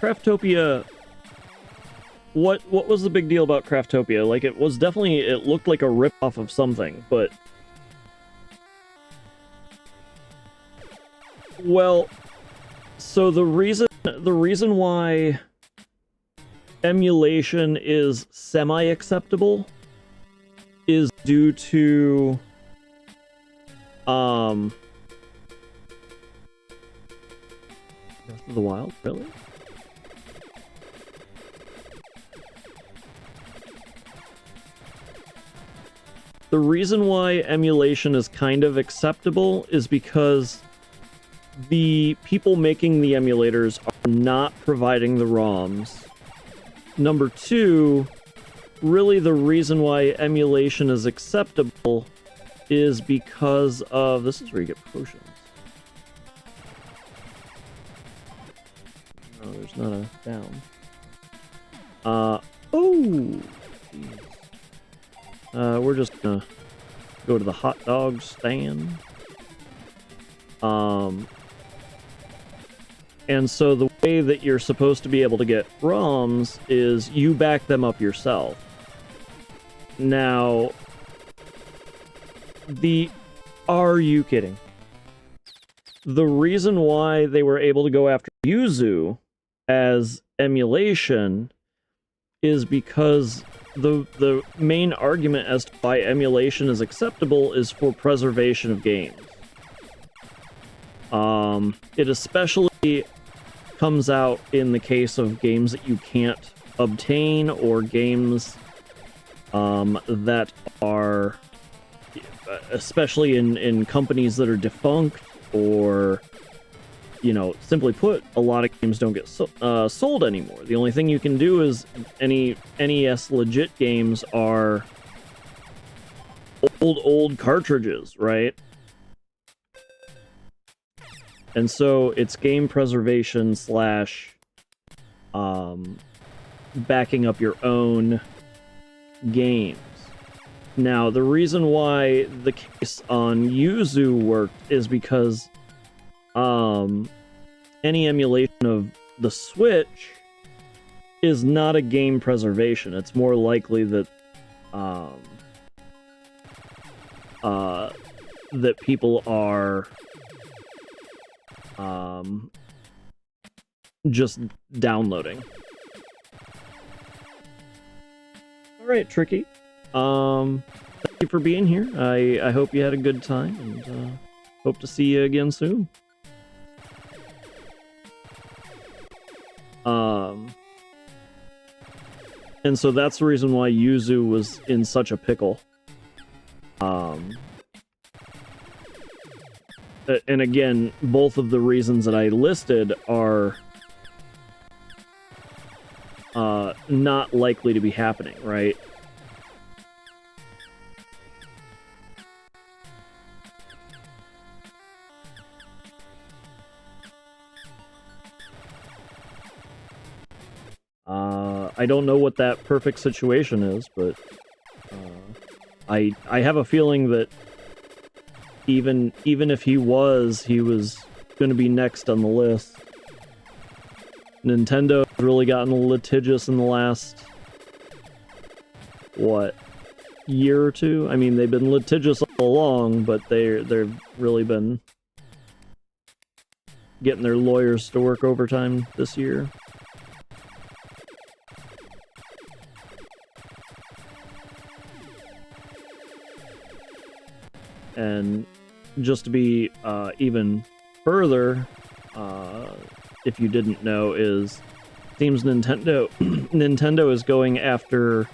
Craftopia... What was the big deal about Craftopia? Like, it was definitely... It looked like a rip-off of something, but... Well, so the reason why emulation is semi-acceptable is due to... Breath of the Wild? Really? The reason why emulation is kind of acceptable is because the people making the emulators are not providing the ROMs. Number two, really the reason why emulation is acceptable is because of... This is where you get potions. No, there's not a down. Oh! We're just gonna go to the hot dog stand. And so the way that you're supposed to be able to get ROMs is you back them up yourself. Now, are you kidding? The reason why they were able to go after Yuzu as emulation is because the main argument as to why emulation is acceptable is for preservation of games. It especially comes out in the case of games that you can't obtain, or games that are, especially in companies that are defunct, or, you know, simply put, a lot of games don't get sold anymore. The only thing you can do is any NES legit games are old cartridges, right? And so it's game preservation slash backing up your own games. Now, the reason why the case on Yuzu worked is because any emulation of the Switch is not a game preservation. It's more likely that that people are just downloading. All right, Tricky. Thank you for being here. I hope you had a good time, and hope to see you again soon. And so that's the reason why Yuzu was in such a pickle. And again, both of the reasons that I listed are not likely to be happening, right? I don't know what that perfect situation is, but I have a feeling that even if he was going to be next on the list. Nintendo has really gotten litigious in the last, what, year or two? I mean, they've been litigious all along, but they've really been getting their lawyers to work overtime this year. And just to be even further, if you didn't know, seems Nintendo is going after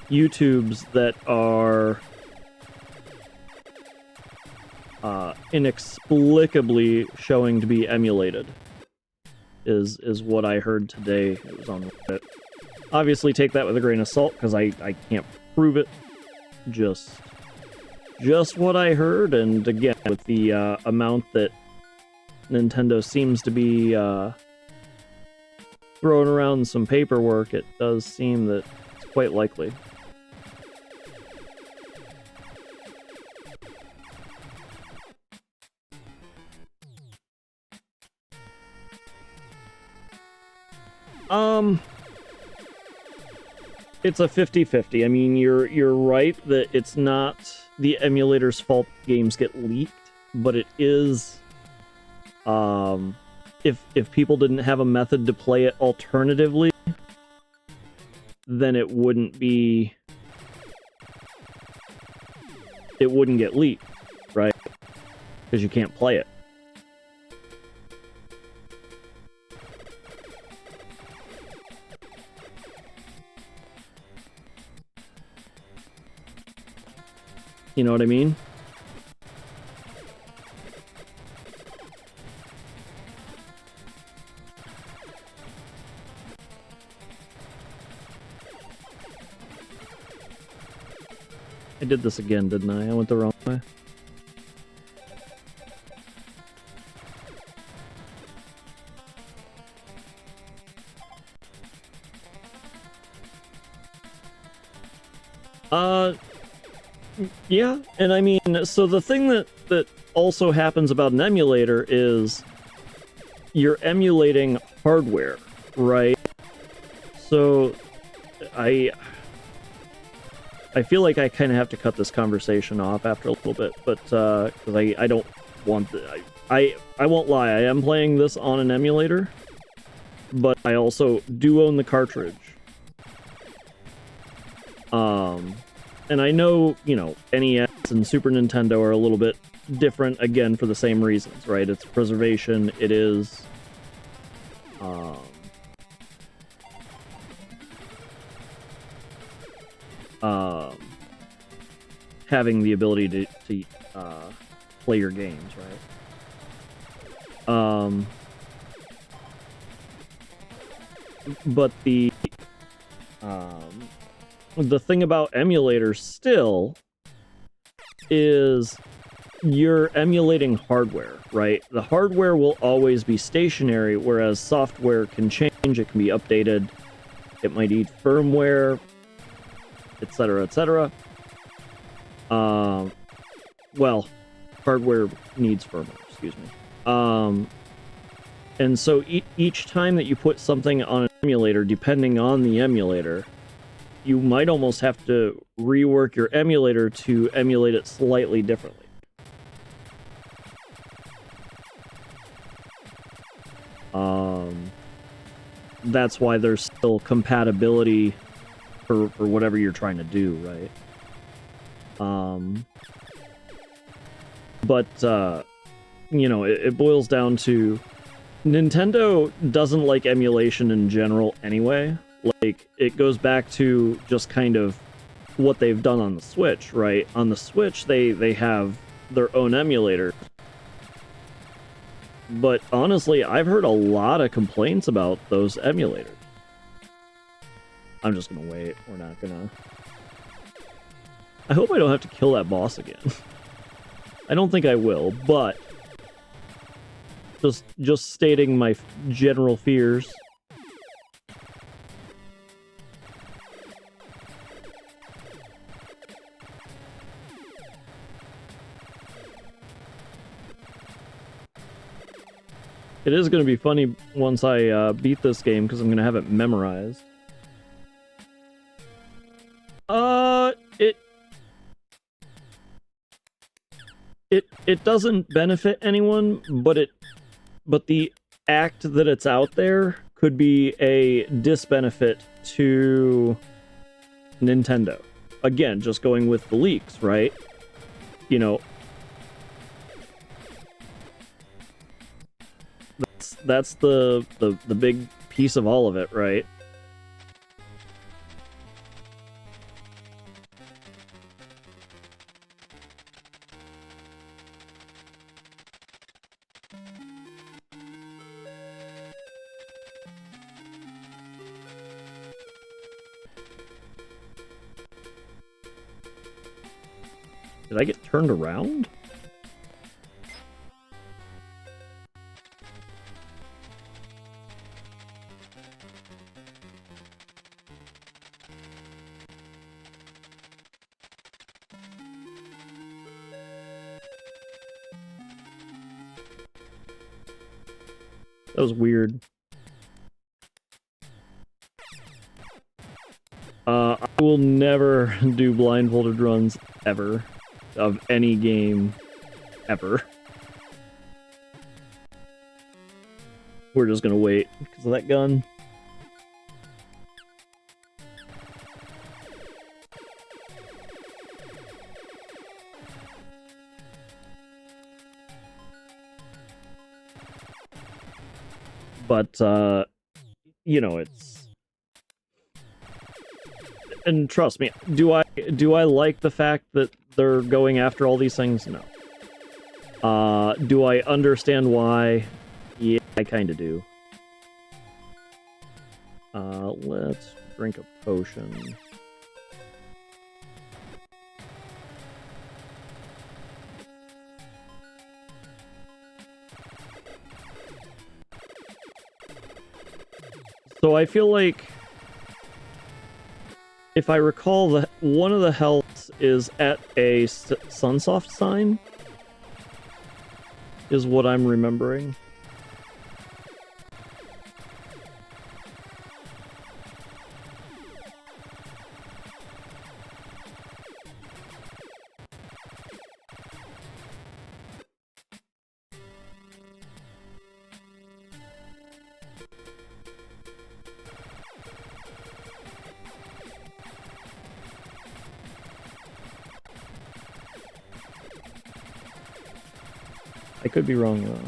YouTubes that are inexplicably showing to be emulated. Is what I heard today. It was on Reddit. Obviously, take that with a grain of salt because I can't prove it. Just what I heard, and again, with the amount that Nintendo seems to be throwing around some paperwork, it does seem that it's quite likely. It's a 50-50. I mean, you're right that it's not the emulator's fault games get leaked, but it is, if people didn't have a method to play it alternatively, then it wouldn't get leaked, right? Because you can't play it. You know what I mean? I did this again, didn't I? I went the wrong way. Yeah, and I mean, so the thing that also happens about an emulator is you're emulating hardware, right? So I feel like I kind of have to cut this conversation off after a little bit, but because I don't want I won't lie, I am playing this on an emulator, but I also do own the cartridge. And I know, you know, NES and Super Nintendo are a little bit different, again, for the same reasons, right? It's preservation, it is... having the ability to play your games, right? But the thing about emulators still is you're emulating hardware, right? The hardware will always be stationary, whereas software can change, it can be updated, it might need firmware, etc., etc. Well, hardware needs firmware, excuse me. And so each time that you put something on an emulator, depending on the emulator, you might almost have to rework your emulator to emulate it slightly differently. That's why there's still compatibility for whatever you're trying to do, right? But you know, it boils down to Nintendo doesn't like emulation in general anyway. Like, it goes back to just kind of what they've done on the Switch, right? On the Switch, they have their own emulator. But honestly, I've heard a lot of complaints about those emulators. I'm just gonna wait. We're not gonna... I hope I don't have to kill that boss again. I don't think I will, but... Just stating my general fears. It is going to be funny once I beat this game, because I'm going to have it memorized. It doesn't benefit anyone, but the act that it's out there could be a disbenefit to Nintendo. Again, just going with the leaks, right? You know, that's the big piece of all of it, right? Did I get turned around? That was weird. I will never do blindfolded runs ever. Of any game ever. We're just gonna wait because of that gun. But you know, it's... And trust me, do I like the fact that they're going after all these things? No. Do I understand why? Yeah, I kind of do. Let's drink a potion. So I feel like, if I recall, that one of the healths is at a Sunsoft sign, is what I'm remembering. I could be wrong, though.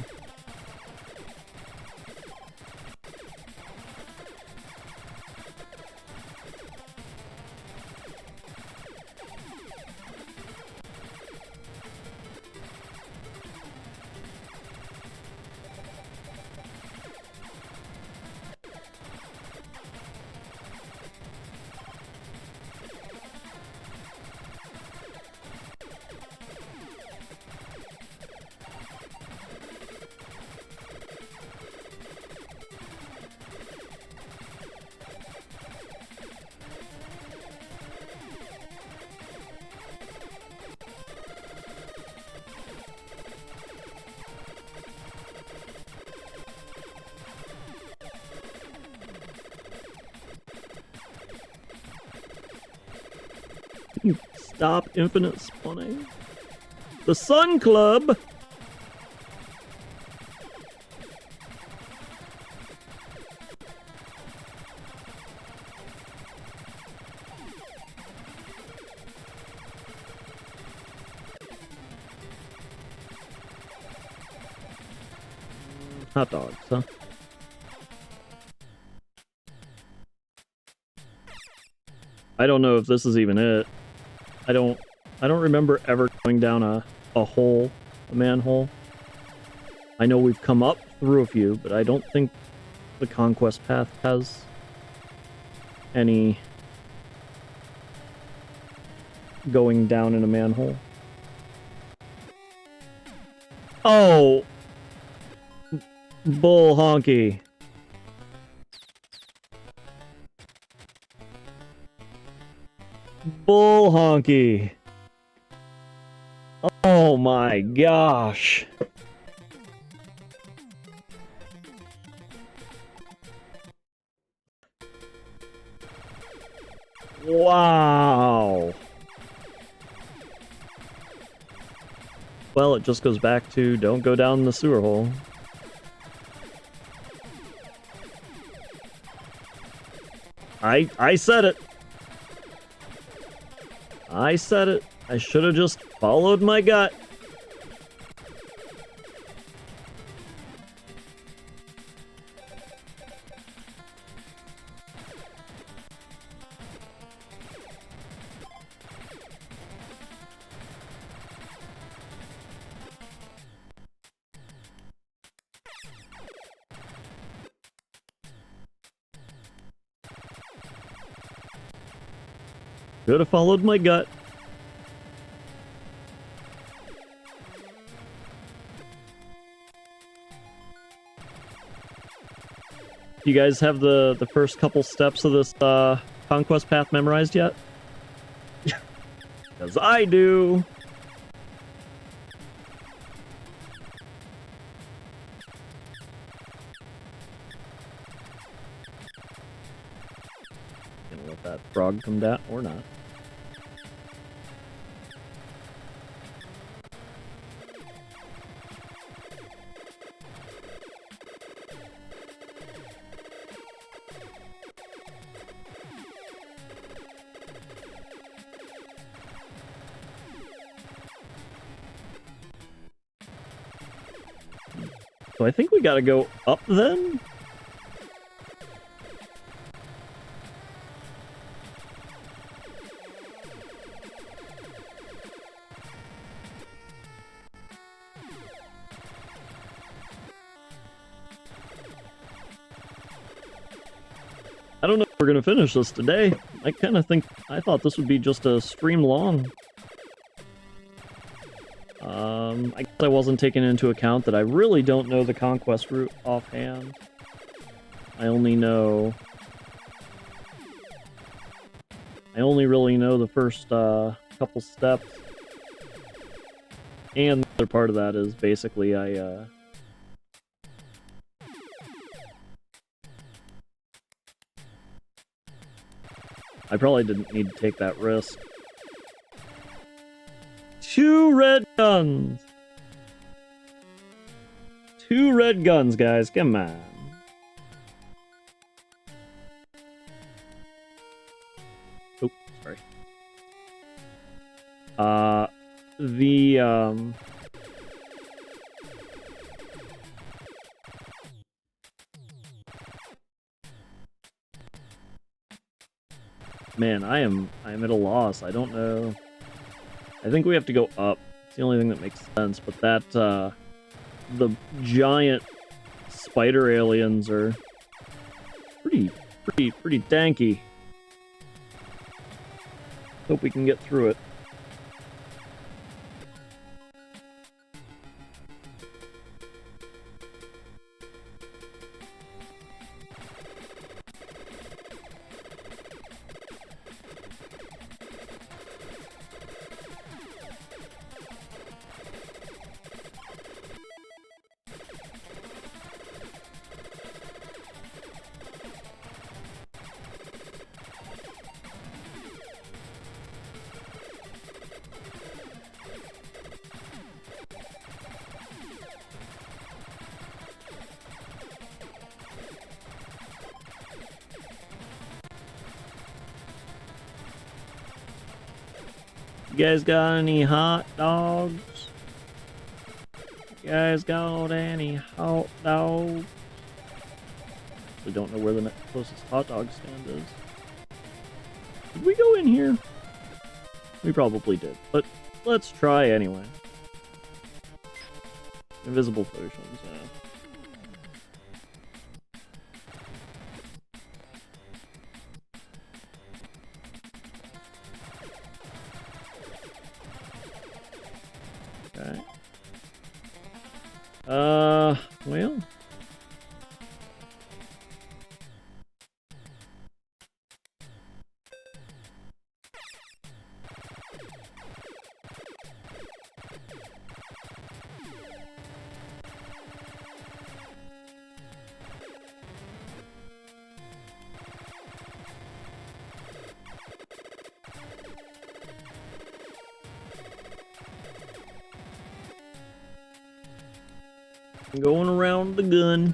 Stop infinite spawning. The Sun Club! Hot dogs, huh? I don't know if this is even it. I don't remember ever going down a hole, a manhole. I know we've come up through a few, but I don't think the conquest path has any going down in a manhole. Oh! Bull honky. Bull honky. Oh my gosh. Wow. Well, it just goes back to don't go down the sewer hole. I said it. I said it. I should have just followed my gut. Should have followed my gut. You guys have the first couple steps of this conquest path memorized yet? Because I do. Gonna let that frog come down or not. So I think we gotta go up then? we're gonna finish this today. I thought this would be just a stream long. I guess I wasn't taking into account that I really don't know the conquest route offhand. I only really know the first couple steps. And the other part of that is basically I probably didn't need to take that risk. 2 red guns! 2 red guns, guys, come on. Oh, sorry. Man, I am at a loss. I don't know. I think we have to go up. It's the only thing that makes sense, but that, the giant spider aliens are pretty danky. Hope we can get through it. You guys got any hot dogs? You guys got any hot dogs? We don't know where the closest hot dog stand is. Did we go in here? We probably did, but let's try anyway. Invisible potions, yeah. Okay. Well. Going around the gun.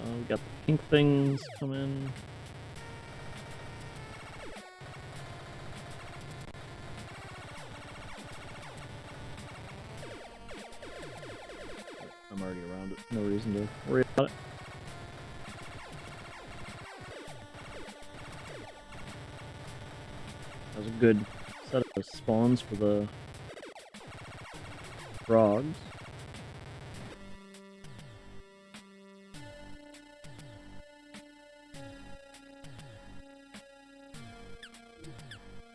We got the pink things come in. I'm already around it. No reason to worry about it. That was a good set of spawns for the frogs.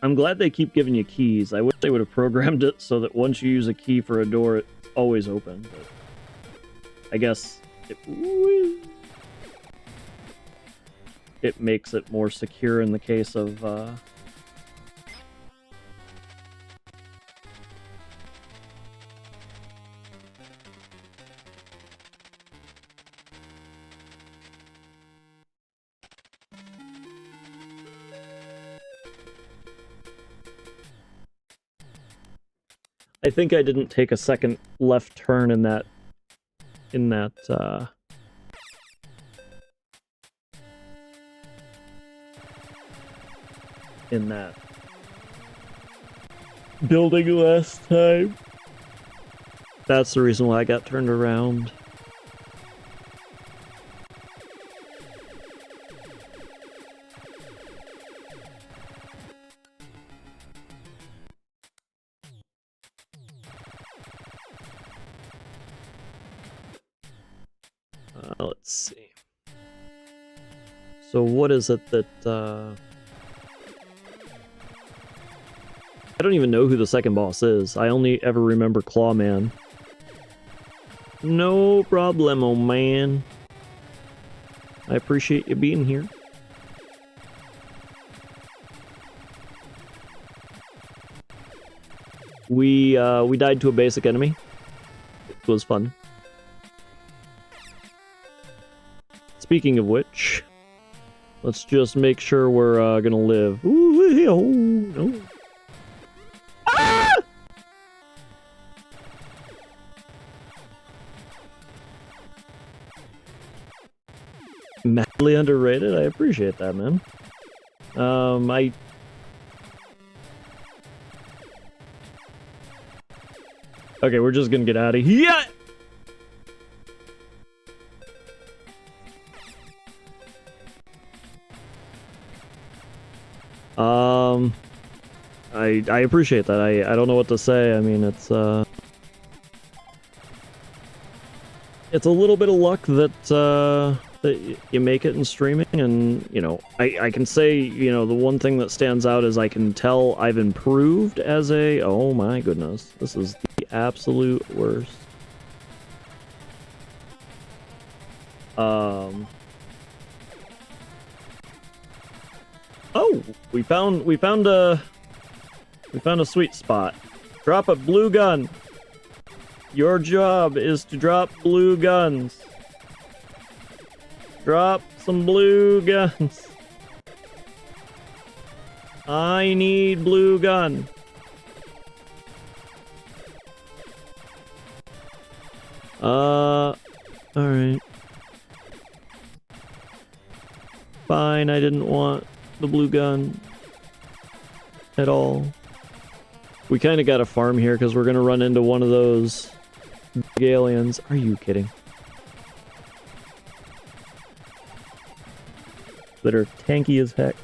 I'm glad they keep giving you keys. I wish they would have programmed it so that once you use a key for a door, it's always open. But I guess it makes it more secure in the case of I think I didn't take a second left turn in that in that building last time. That's the reason why I got turned around. Let's see. So what is it that, I don't even know who the second boss is. I only ever remember Clawman. No problemo, man. I appreciate you being here. We died to a basic enemy. It was fun. Speaking of which, let's just make sure we're gonna live. Ooh, oh, no. Ah! Madly underrated. I appreciate that, man. Okay, we're just gonna get out of here. I appreciate that. I don't know what to say. I mean, it's a little bit of luck that that you make it in streaming, and you know, I can say, you know, the one thing that stands out is I can tell I've improved as a, oh my goodness, this is the absolute worst. Oh, we found a sweet spot. Drop a blue gun. Your job is to drop blue guns. Drop some blue guns. I need blue gun. Alright. Fine, I didn't want the blue gun at all. We kind of got to farm here because we're going to run into one of those big aliens. Are you kidding? That are tanky as heck.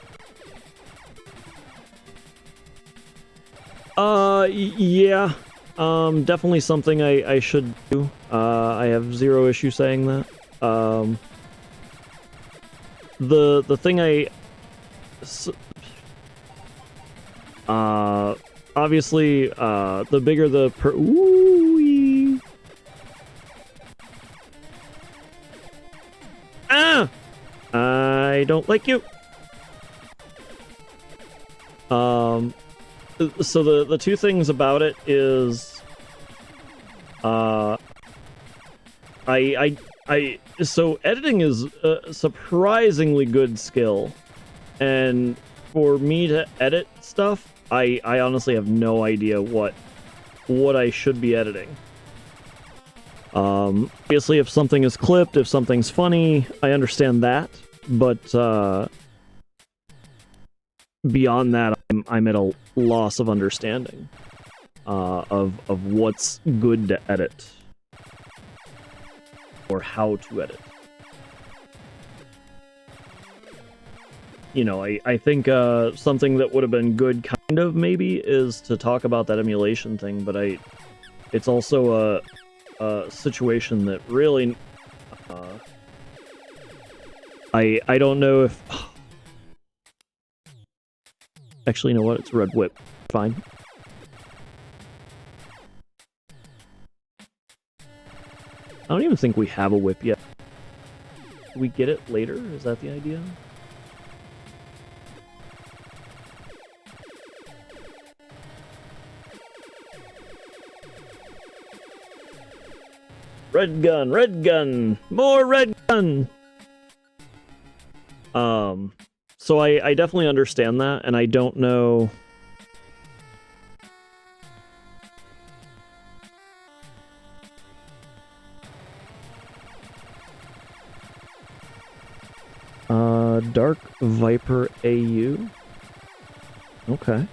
Yeah. Definitely something I should do. I have zero issue saying that. The thing obviously, the bigger the ooh-wee. Ah! I don't like you. So the two things about it is, so editing is a surprisingly good skill, and for me to edit stuff, I honestly have no idea what I should be editing. Obviously, if something is clipped, if something's funny, I understand that, but beyond that, I'm at a loss of understanding of what's good to edit or how to edit. You know, I think something that would have been good, kind of, maybe, is to talk about that emulation thing, but it's also a situation that really, I don't know if... Actually, you know what? It's a red whip. Fine. I don't even think we have a whip yet. Do we get it later? Is that the idea? Red gun, more red gun. So I definitely understand that, and I don't know. Dark Viper AU. Okay.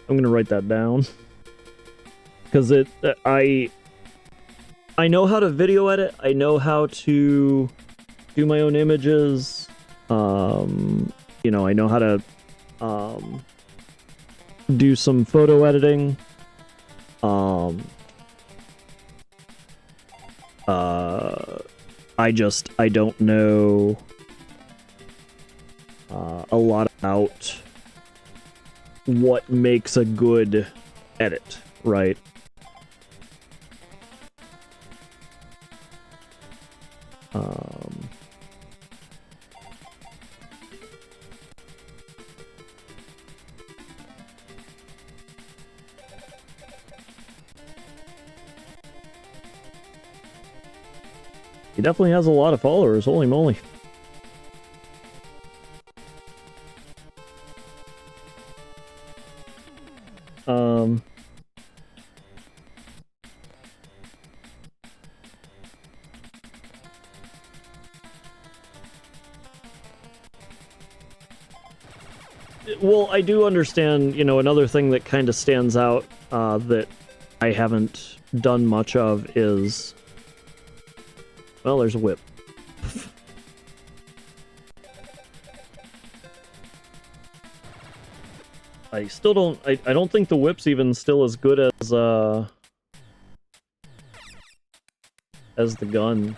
I'm gonna write that down. Because I know how to video edit. I know how to do my own images. You know, I know how to do some photo editing. I don't know a lot about what makes a good edit, right? He definitely has a lot of followers, holy moly. Well, I do understand, you know, another thing that kind of stands out that I haven't done much of is... Well, there's a whip. I still don't... I don't think the whip's even still as good as the gun.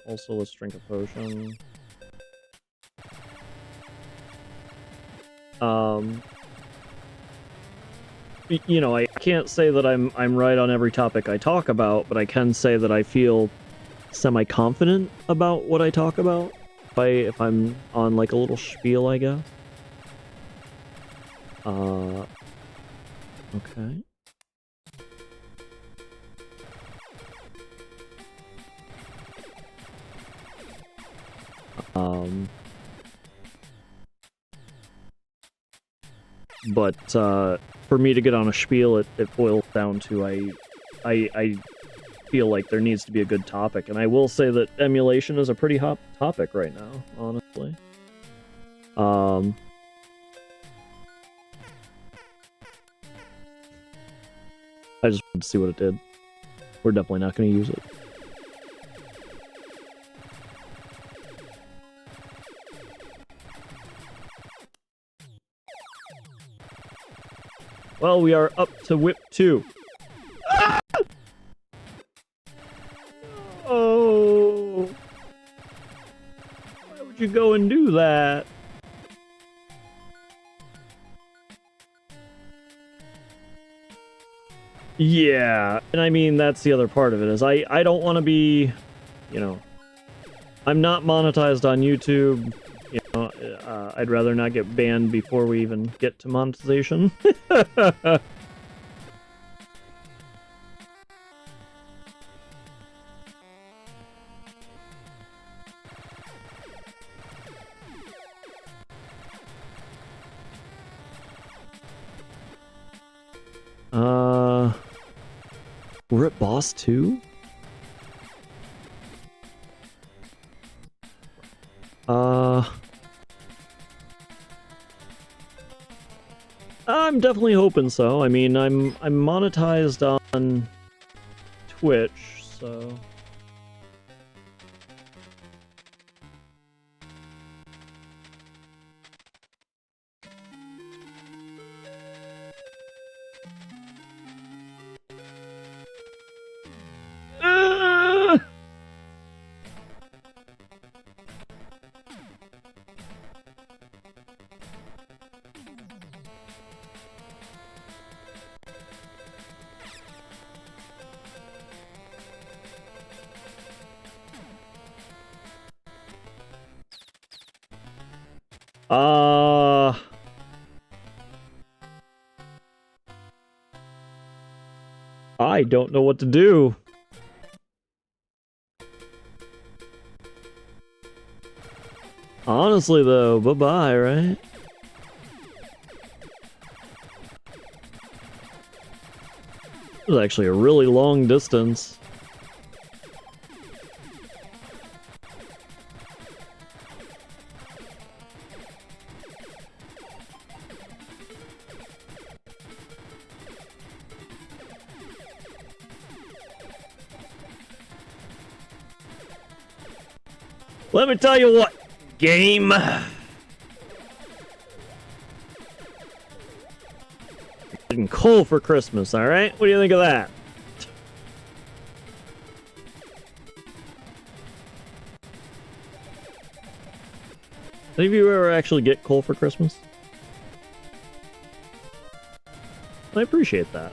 Also, let's drink a potion. You know, I can't say that I'm right on every topic I talk about, but I can say that I feel semi-confident about what I talk about if I'm on like a little spiel, I guess. Okay. But for me to get on a spiel, it boils down to I feel like there needs to be a good topic, and I will say that emulation is a pretty hot topic right now, honestly. I just wanted to see what it did. We're definitely not going to use it. Well, we are up to whip 2. Ah! Oh! Why would you go and do that? Yeah, and I mean, that's the other part of it, is I don't want to be, you know, I'm not monetized on YouTube, you know, I'd rather not get banned before we even get to monetization. We're at boss 2? I'm definitely hoping so. I mean, I'm monetized on Twitch, so... I don't know what to do. Honestly, though, bye-bye, right? This is actually a really long distance. Let me tell you what, game. Getting coal for Christmas, all right? What do you think of that? Any of you ever actually get coal for Christmas? I appreciate that.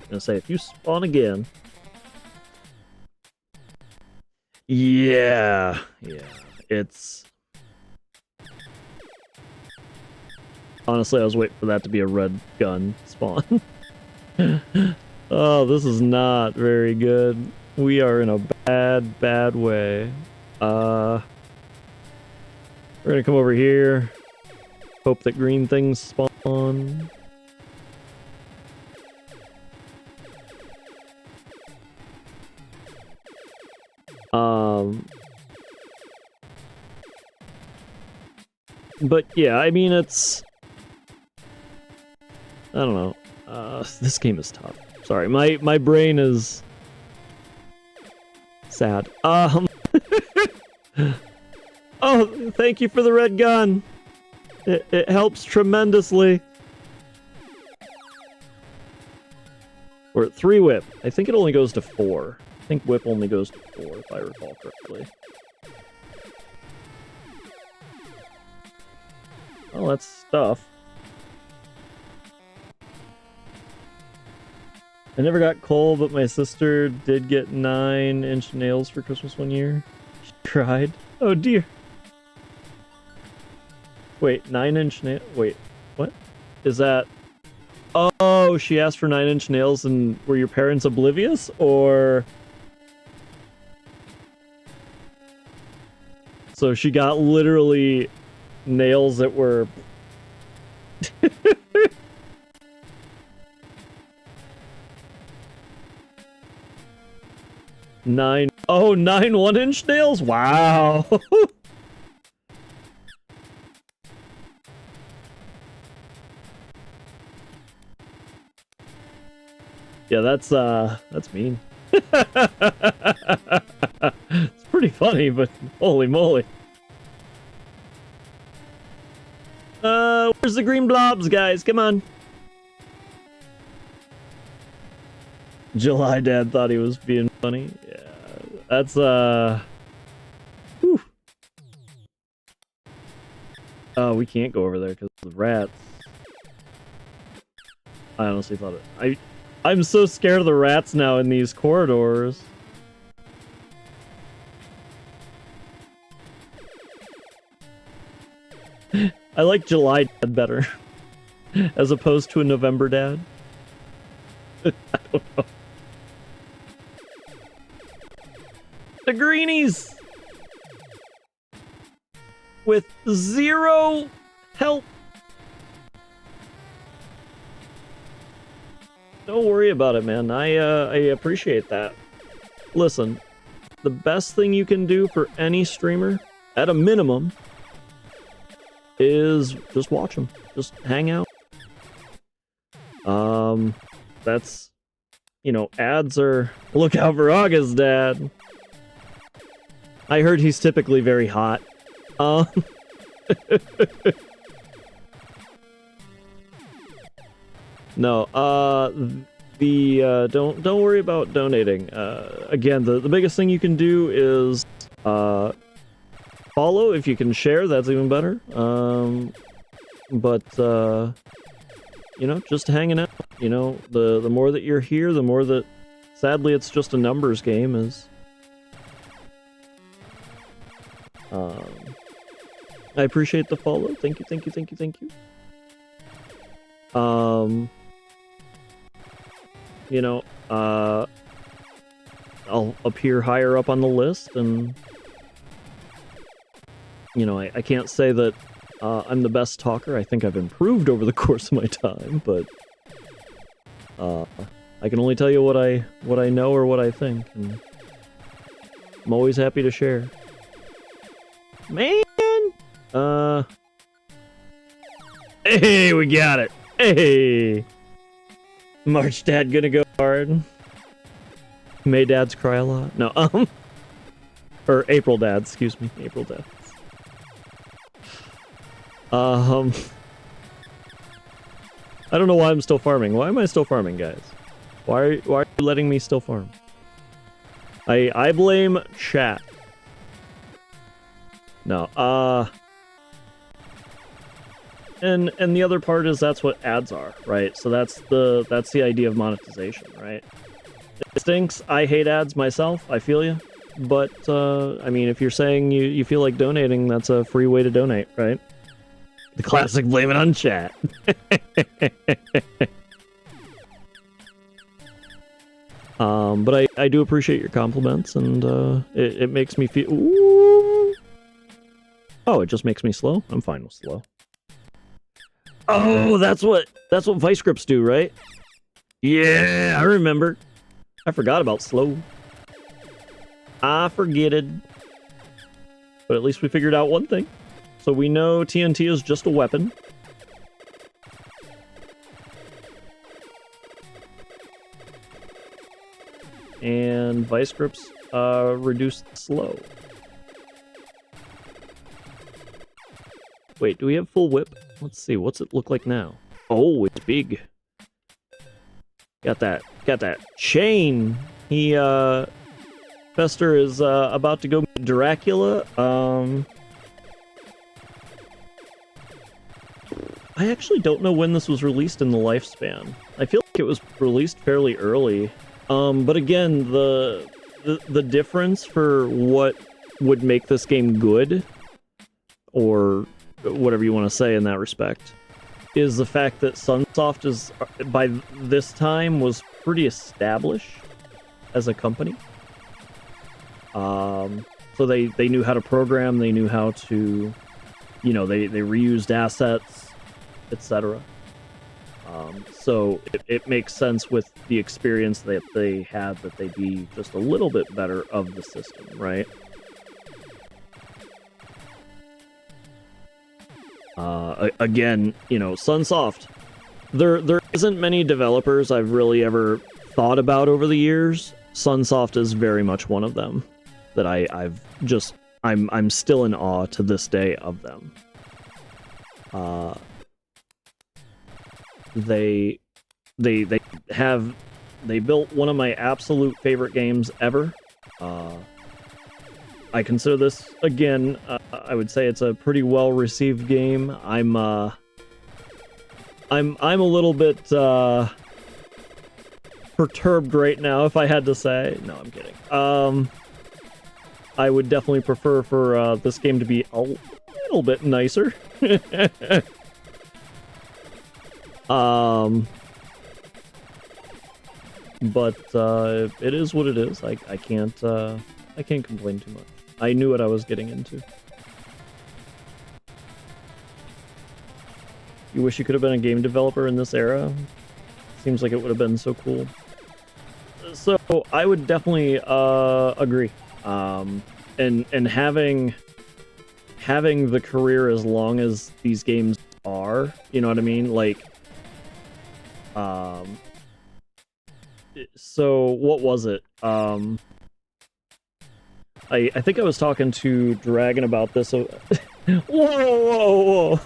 I'm gonna say, if you spawn again... Yeah, it's... Honestly, I was waiting for that to be a red gun spawn. Oh, this is not very good. We are in a bad way. We're gonna come over here. Hope that green things spawn. But yeah, I mean, it's... I don't know. This game is tough. Sorry, my brain is... sad. Oh, thank you for the red gun. It helps tremendously. We're at 3 whip. I think it only goes to 4. I think whip only goes to 4, if I recall correctly. Well, that's stuff. I never got coal, but my sister did get 9-inch nails for Christmas one year. She tried. Oh dear. Wait, 9-inch nail? Wait, what? Is that... Oh, she asked for 9-inch nails and were your parents oblivious? Or... So she got literally nails that were... nine 1-inch nails? Wow. Yeah, that's mean. It's pretty funny, but holy moly. Where's the green blobs, guys? Come on. July Dad thought he was being funny. Yeah, that's, whew. Oh, we can't go over there because of the rats. I honestly thought it... I'm so scared of the rats now in these corridors. I like July Dad better. As opposed to a November Dad. I don't know. The greenies! With 0 help. Don't worry about it, man. I appreciate that. Listen, the best thing you can do for any streamer, at a minimum, is just watch them. Just hang out. That's, you know, ads are... Look out for August, Dad. I heard he's typically very hot. No, don't worry about donating. Again, the biggest thing you can do is follow. If you can share, that's even better. But you know, just hanging out. You know, the more that you're here, the more that, sadly, it's just a numbers game. I appreciate the follow. Thank you. You know, I'll appear higher up on the list, and you know, I can't say that I'm the best talker. I think I've improved over the course of my time, but I can only tell you what I know or what I think. And I'm always happy to share. Man! Hey, we got it! Hey! March Dad gonna go hard. May Dads cry a lot. No, or April Dads, excuse me. April Dads. I don't know why I'm still farming. Why am I still farming, guys? Why are you letting me still farm? I blame chat. No, and the other part is that's what ads are, right? So that's the idea of monetization, right? It stinks. I hate ads myself. I feel you. But I mean, if you're saying you feel like donating, that's a free way to donate, right? The classic blame it on chat. But I do appreciate your compliments, and it makes me feel. Ooh. Oh, it just makes me slow. I'm fine with slow. Oh, that's what vice grips do, right? Yeah, I remember. I forgot about slow. I forgetted. But at least we figured out one thing. So we know TNT is just a weapon. And vice grips reduce slow. Wait, do we have full whip? Let's see, what's it look like now? Oh, it's big. Got that chain. He Fester is about to go meet Dracula. I actually don't know when this was released in the lifespan. I feel like it was released fairly early. But again, the difference for what would make this game good, or whatever you want to say in that respect, is the fact that Sunsoft is, by this time, was pretty established as a company. So they knew how to program, they knew how to, you know, they reused assets, etc. So it makes sense with the experience that they had that they'd be just a little bit better of the system, right? Again, you know, Sunsoft, there isn't many developers I've really ever thought about over the years. Sunsoft is very much one of them that I'm still in awe to this day of them. They built one of my absolute favorite games ever. I consider this, again, I would say it's a pretty well received game. I'm a little bit perturbed right now, if I had to say. No, I'm kidding. I would definitely prefer for this game to be a little bit nicer. But it is what it is. I can't complain too much. I knew what I was getting into. You wish you could have been a game developer in this era? Seems like it would have been so cool. So I would definitely agree. And having the career as long as these games are, you know what I mean? Like, so what was it? I think I was talking to Dragon about this. Whoa, whoa, whoa.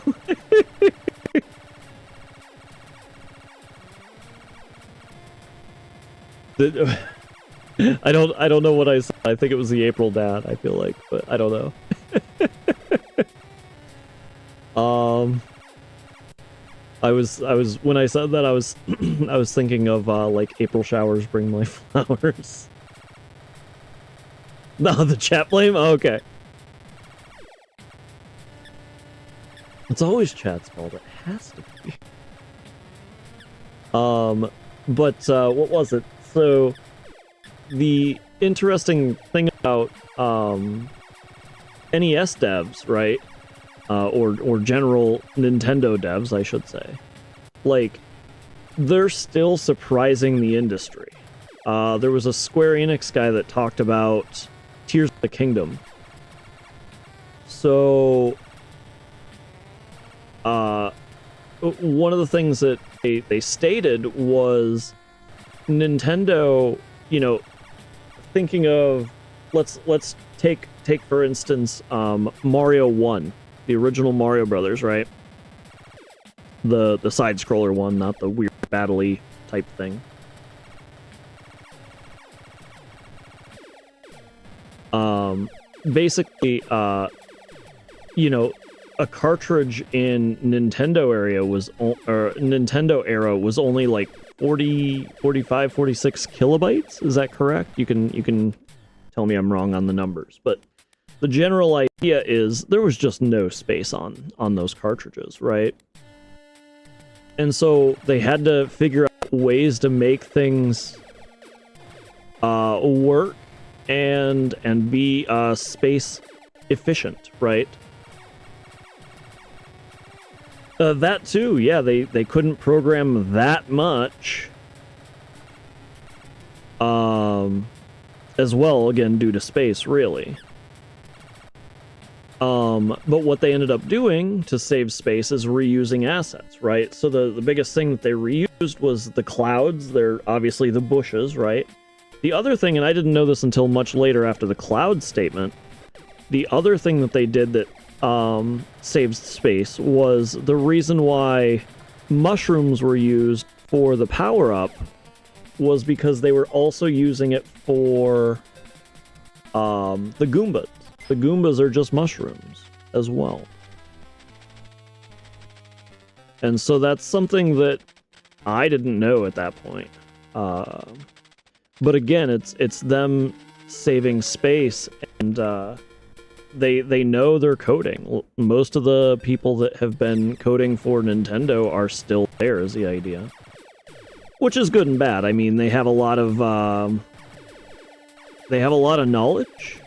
I don't know what I said. I think it was the April Dad, I feel like, but I don't know. I was when I said that, I was I was thinking of like April showers bring my flowers. No, the chat blame? Oh, okay. It's always chat's fault. It has to be. But what was it? So the interesting thing about NES devs, right? Or general Nintendo devs, I should say. Like, they're still surprising the industry. There was a Square Enix guy that talked about Tears of the Kingdom. So, one of the things that they stated was Nintendo, you know, thinking of, let's take for instance Mario 1, the original Mario Brothers, right? The side scroller one, not the weird battle-y type thing. Basically, you know, a cartridge in Nintendo era was only like 40, 45, 46 kilobytes. Is that correct? You can tell me I'm wrong on the numbers, but the general idea is there was just no space on those cartridges, right? And so they had to figure out ways to make things work and be space efficient, right? That too, yeah, they couldn't program that much as well, again, due to space, really. But what they ended up doing to save space is reusing assets, right? So the biggest thing that they reused was the clouds. They're obviously the bushes, right? The other thing, and I didn't know this until much later after the cloud statement, the other thing that they did that saved space was the reason why mushrooms were used for the power-up was because they were also using it for the Goombas. The Goombas are just mushrooms as well. And so that's something that I didn't know at that point. But again, it's them saving space, and they know they're coding. Most of the people that have been coding for Nintendo are still there, is the idea. Which is good and bad. I mean, they have a lot of knowledge.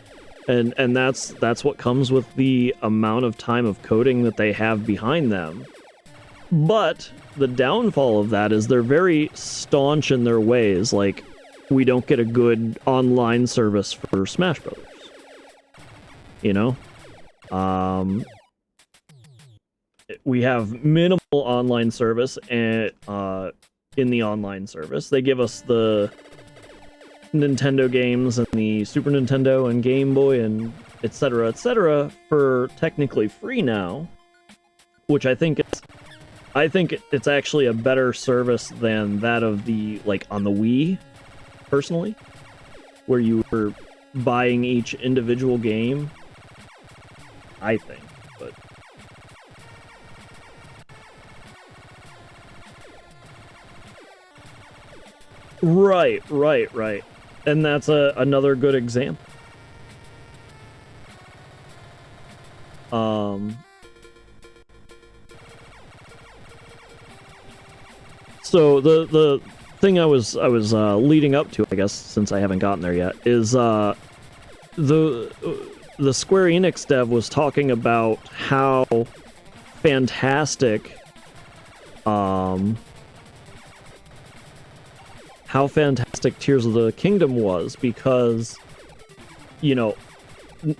And that's what comes with the amount of time of coding that they have behind them. But the downfall of that is they're very staunch in their ways. Like, we don't get a good online service for Smash Brothers. You know? We have minimal online service and in the online service. They give us the Nintendo games and the Super Nintendo and Game Boy and etc. for technically free now, which I think it's actually a better service than that of the, like, on the Wii, personally, where you were buying each individual game, I think, but right. And that's another good example. So the thing I was leading up to, I guess, since I haven't gotten there yet, is the Square Enix dev was talking about how fantastic Tears of the Kingdom was, because, you know,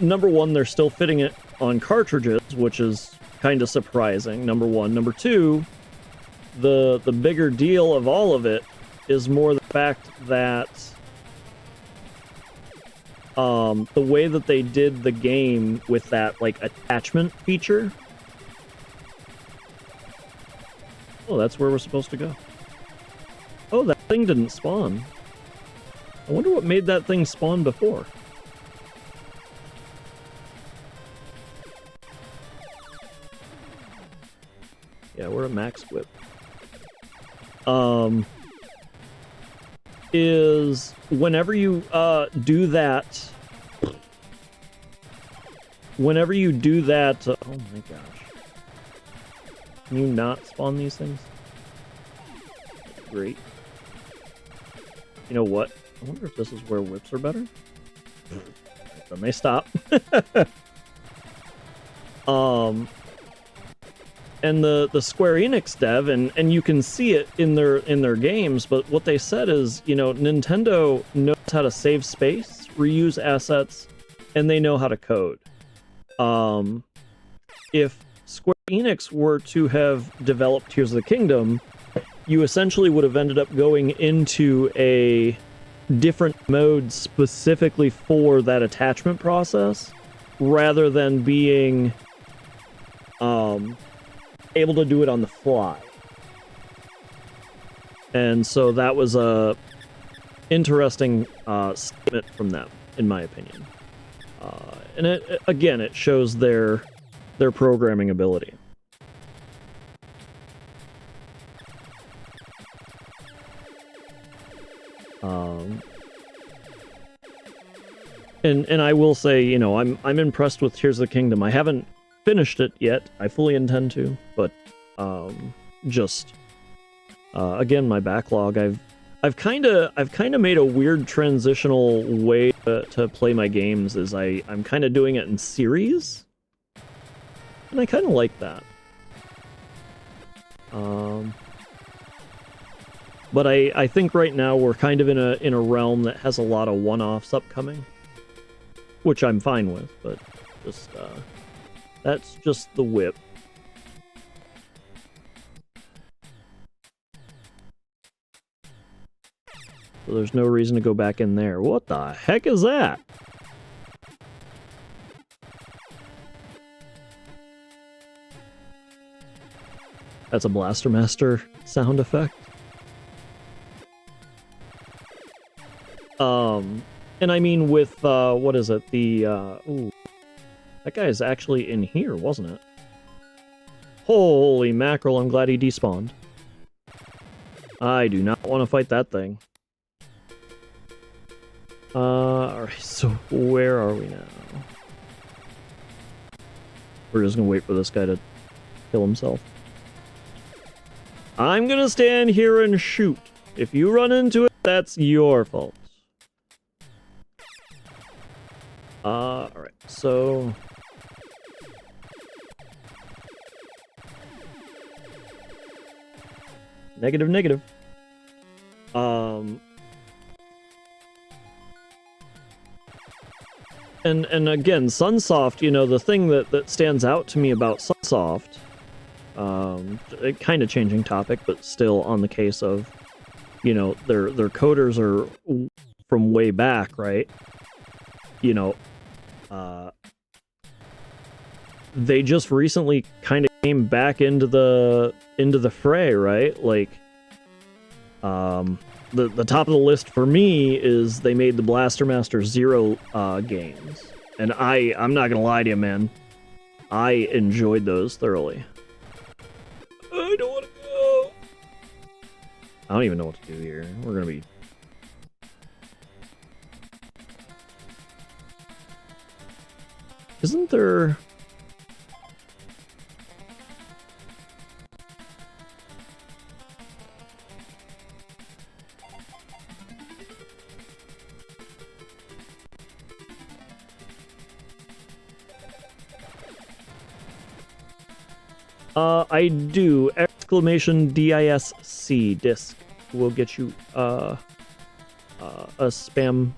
number one, they're still fitting it on cartridges, which is kind of surprising, number one. Number two, the bigger deal of all of it is more the fact that the way that they did the game with that, like, attachment feature. Oh, that's where we're supposed to go. Oh, that thing didn't spawn. I wonder what made that thing spawn before. Yeah, we're a max whip. Is whenever you do that, oh my gosh. Can you not spawn these things? Great. You know what? I wonder if this is where whips are better. Then they stop. And the Square Enix dev, and you can see it in their games, but what they said is, you know, Nintendo knows how to save space, reuse assets, and they know how to code. If Square Enix were to have developed Tears of the Kingdom, you essentially would have ended up going into a different mode specifically for that attachment process, rather than being able to do it on the fly. And so that was a interesting statement from them, in my opinion. And it shows their programming ability. And I will say, you know, I'm impressed with Tears of the Kingdom. I haven't finished it yet. I fully intend to, but again, my backlog. I've kind of made a weird transitional way to play my games. Is I'm kind of doing it in series, and I kind of like that. But I think right now we're kind of in a realm that has a lot of one-offs upcoming, which I'm fine with. But just that's just the whip. So there's no reason to go back in there. What the heck is that? That's a Blaster Master sound effect. And I mean with, what is it? Ooh. That guy is actually in here, wasn't it? Holy mackerel, I'm glad he despawned. I do not want to fight that thing. Alright, so where are we now? We're just gonna wait for this guy to kill himself. I'm gonna stand here and shoot. If you run into it, that's your fault. Alright, so... Negative. And again, Sunsoft, you know, the thing that stands out to me about Sunsoft, kind of changing topic, but still on the case of, you know, their coders are from way back, right? You know, they just recently kind of came back into the fray, right? Like, the top of the list for me is they made the Blaster Master Zero games, and I'm not gonna lie to you, man, I enjoyed those thoroughly. I don't want to go. I don't even know what to do here. We're gonna be. Isn't there? I do. Exclamation DISC disc will get you a spam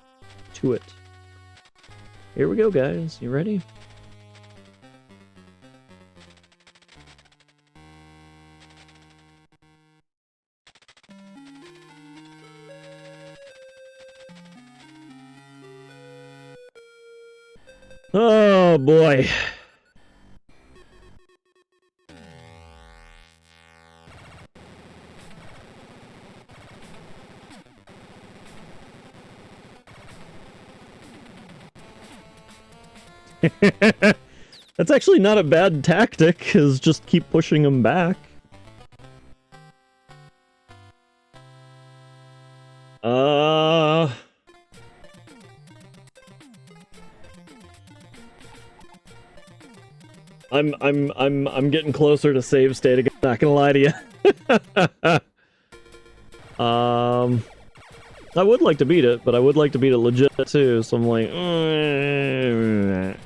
to it. Here we go, guys. You ready? Oh boy. That's actually not a bad tactic, is just keep pushing them back. I'm getting closer to save state again, not gonna lie to you. I would like to beat it, but I would like to beat it legit too, so I'm like,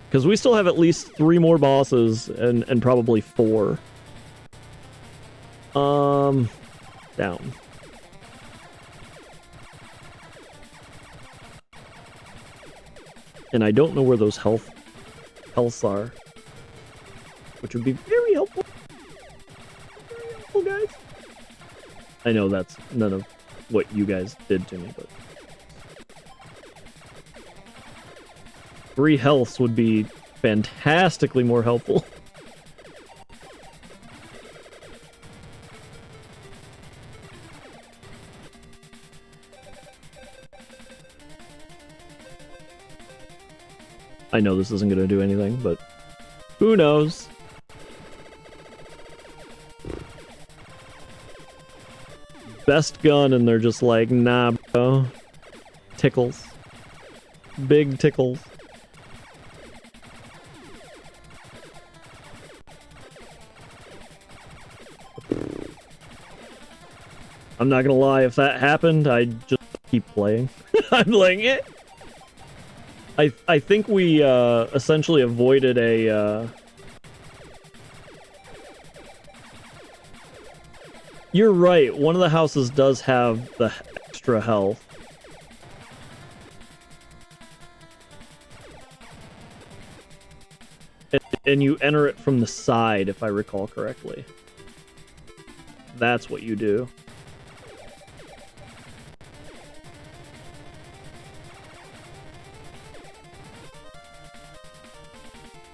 because we still have at least 3 more bosses, and probably 4. Down. And I don't know where those healths are. Which would be very helpful. Very helpful, guys. I know that's none of what you guys did to me, but 3 healths would be fantastically more helpful. I know this isn't going to do anything, but who knows? Best gun, and they're just like, nah, bro. Tickles. Big tickles. I'm not gonna lie, if that happened, I'd just keep playing. I'm like, eh. I think we essentially avoided a You're right, one of the houses does have the extra health. And you enter it from the side, if I recall correctly. That's what you do.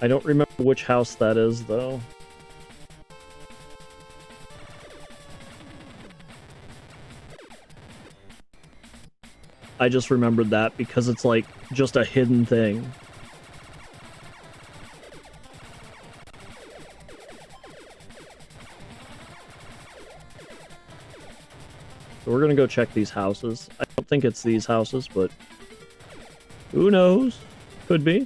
I don't remember which house that is, though. I just remembered that because it's like just a hidden thing. So we're gonna go check these houses. I don't think it's these houses, but who knows? Could be.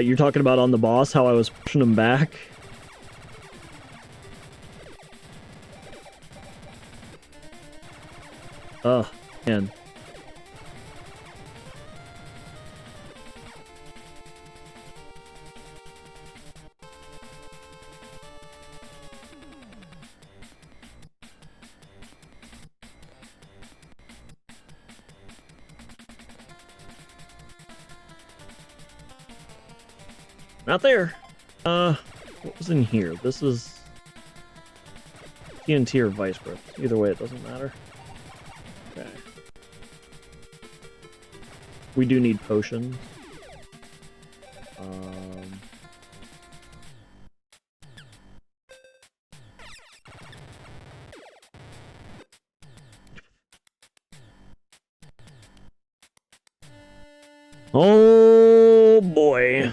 You're talking about on the boss, how I was pushing him back? Oh, man. Not there. What was in here? This is TNT or Vice Grip. Either way, it doesn't matter. Okay. We do need potions. Oh boy.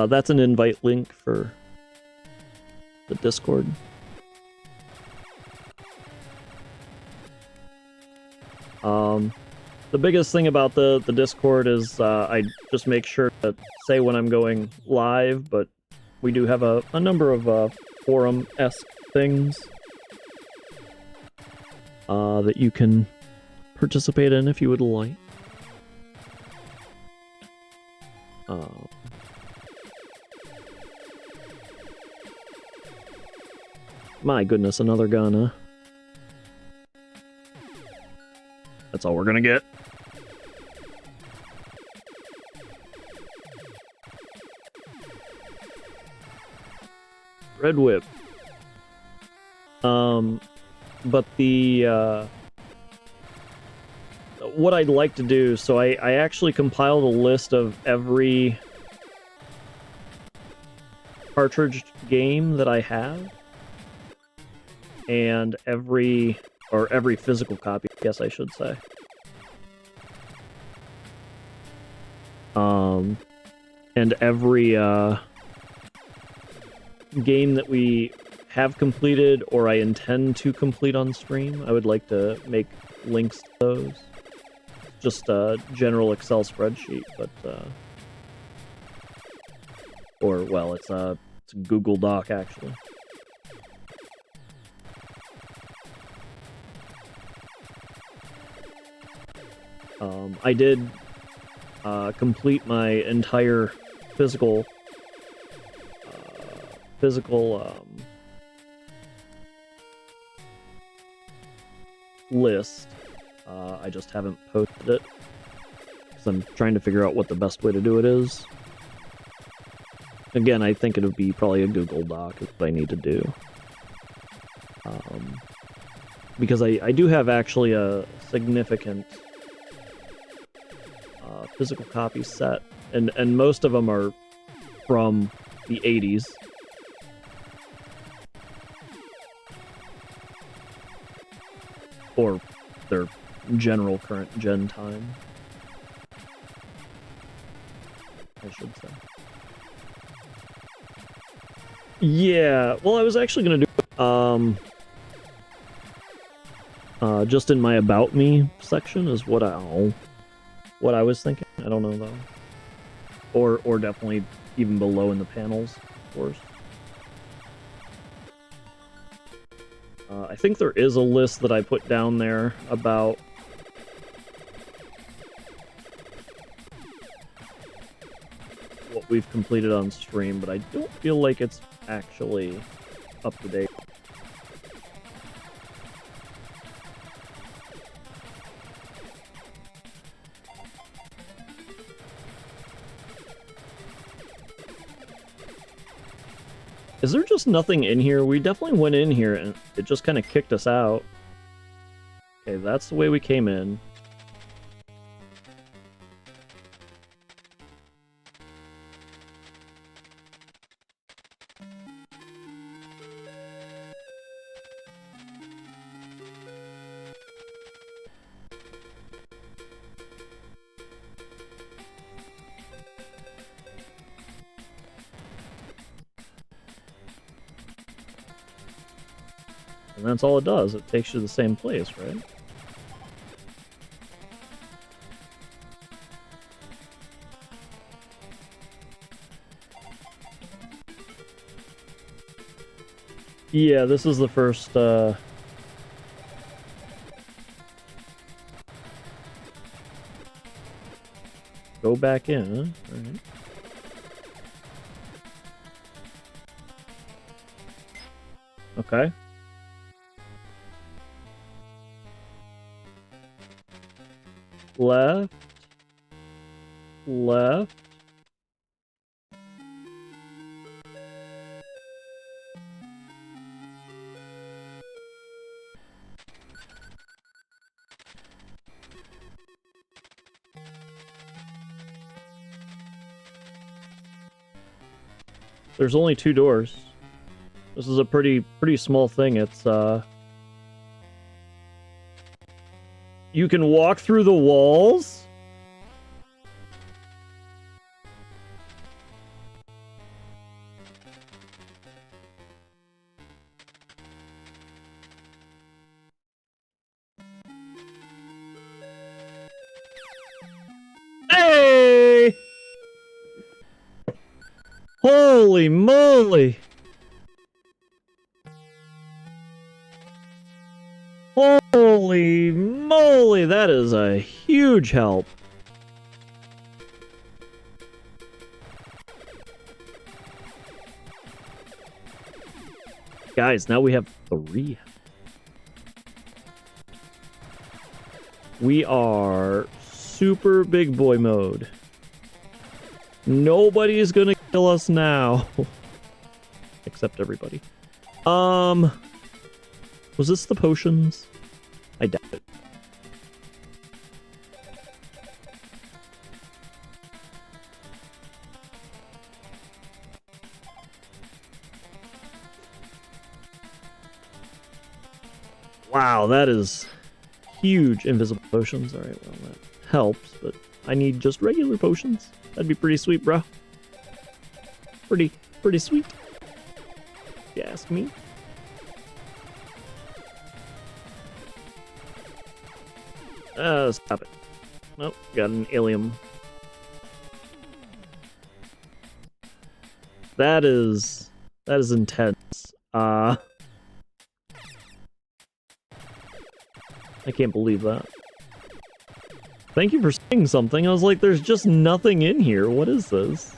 That's an invite link for the Discord. The biggest thing about the Discord is I just make sure to say when I'm going live, but we do have a number of forum-esque things that you can participate in if you would like. My goodness, another gun, huh? That's all we're gonna get. Red whip. But the, what I'd like to do, so I actually compiled a list of every cartridge game that I have. And every physical copy, I guess I should say. And every game that we have completed or I intend to complete on stream, I would like to make links to those. Just a general Excel spreadsheet, but or well, it's a Google Doc actually. I did complete my entire physical list. I just haven't posted it because I'm trying to figure out what the best way to do it is. Again, I think it would be probably a Google Doc is what I need to do. Because I do have actually a significant physical copy set, and most of them are from the 80s. Or their general current gen time, I should say. Yeah, well, I was actually gonna do just in my About Me section is what I was thinking. I don't know though. Or definitely even below in the panels, of course. I think there is a list that I put down there about what we've completed on stream, but I don't feel like it's actually up to date. Is there just nothing in here? We definitely went in here and it just kind of kicked us out. Okay, that's the way we came in. And that's all it does. It takes you to the same place, right? Yeah, this is the first, Go back in, huh? Alright. Okay. Left. Left. There's only 2 doors. This is a pretty small thing. It's, you can walk through the walls? Hey! Holy moly! Holy moly, that is a huge help. Guys, now we have 3. We are super big boy mode. Nobody is gonna kill us now. Except everybody. Was this the potions? I doubt it. Wow, that is huge. Invisible potions. Alright, well, that helps, but I need just regular potions. That'd be pretty sweet, bro. Pretty sweet. If you ask me. Stop it. Nope, got an alien. That is intense. I can't believe that. Thank you for saying something. I was like, there's just nothing in here. What is this?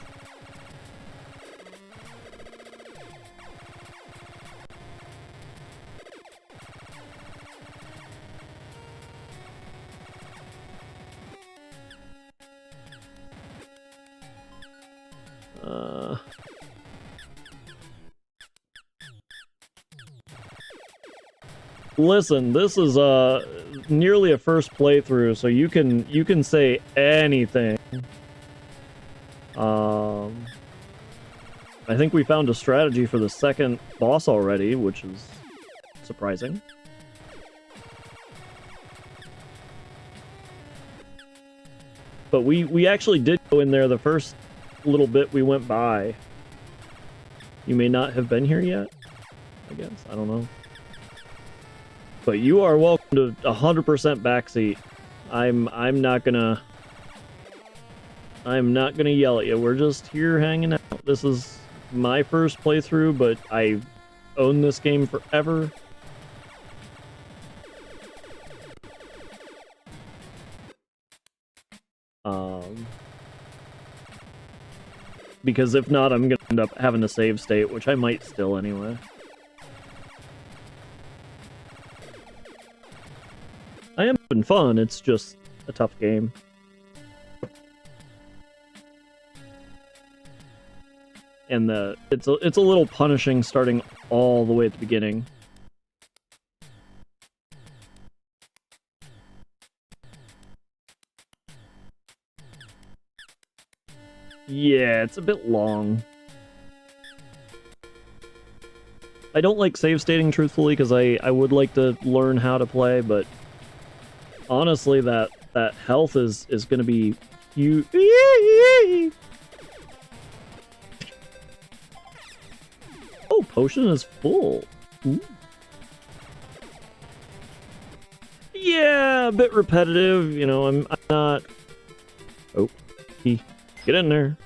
Listen, this is nearly a first playthrough, so you can say anything. I think we found a strategy for the second boss already, which is surprising. But we actually did go in there the first little bit we went by. You may not have been here yet, I guess. I don't know. But you are welcome to 100% backseat. I'm not gonna yell at you. We're just here hanging out. This is my first playthrough, but I've owned this game forever. Because if not, I'm gonna end up having to save state, which I might still anyway. I am having fun, it's just a tough game. And it's a little punishing starting all the way at the beginning. Yeah, it's a bit long. I don't like save stating truthfully because I would like to learn how to play, but honestly that health is going to be huge. Oh, potion is full. Ooh. Yeah, a bit repetitive, you know, I'm not... Oh, get in there.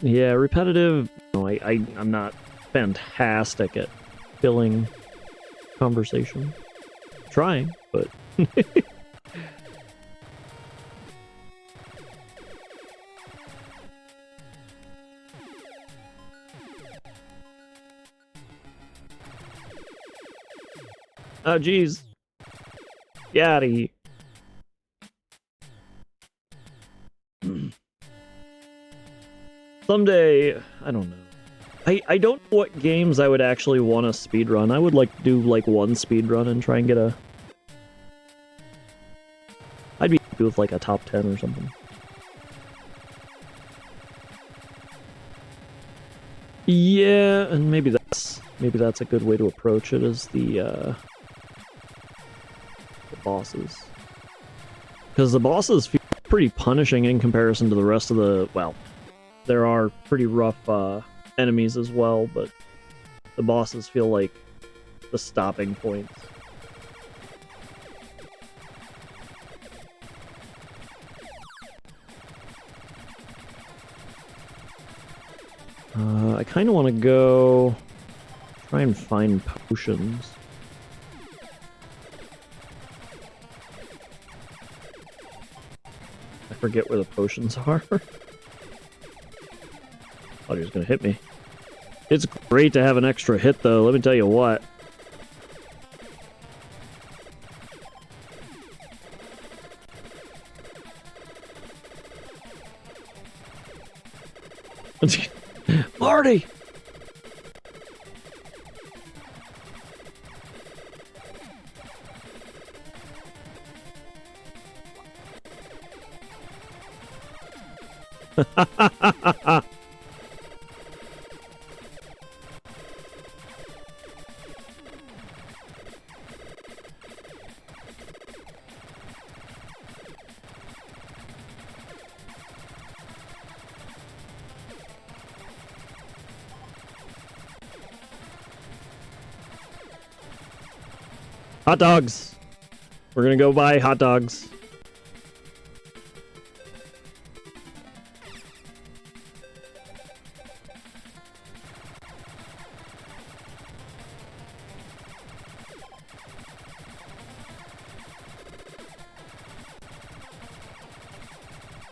Yeah, repetitive. No, I'm not fantastic at filling conversation. Trying, but oh geez. Get out of here. Someday, I don't know. I don't know what games I would actually want to speedrun. I would like to do like one speedrun and try and get a... I'd be happy with like a top 10 or something. Yeah, and maybe that's a good way to approach it, is the bosses. Because the bosses feel pretty punishing in comparison to the rest of the... Well, there are pretty rough enemies as well, but the bosses feel like the stopping points. I kind of want to go try and find potions. I forget where the potions are. Oh, he was gonna hit me. It's great to have an extra hit, though, let me tell you what. Marty! Hot dogs! We're gonna go buy hot dogs.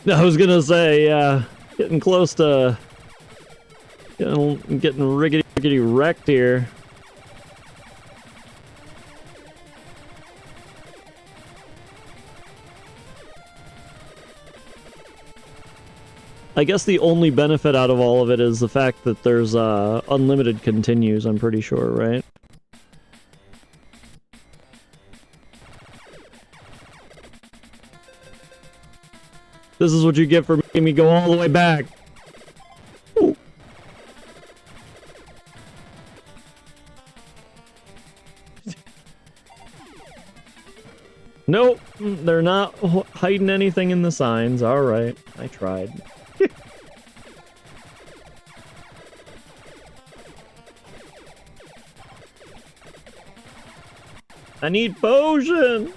I was gonna say, yeah, getting close to getting rickety wrecked here. I guess the only benefit out of all of it is the fact that there's unlimited continues, I'm pretty sure, right? This is what you get for making me go all the way back. Ooh. Nope, they're not hiding anything in the signs. Alright, I tried. I need potion!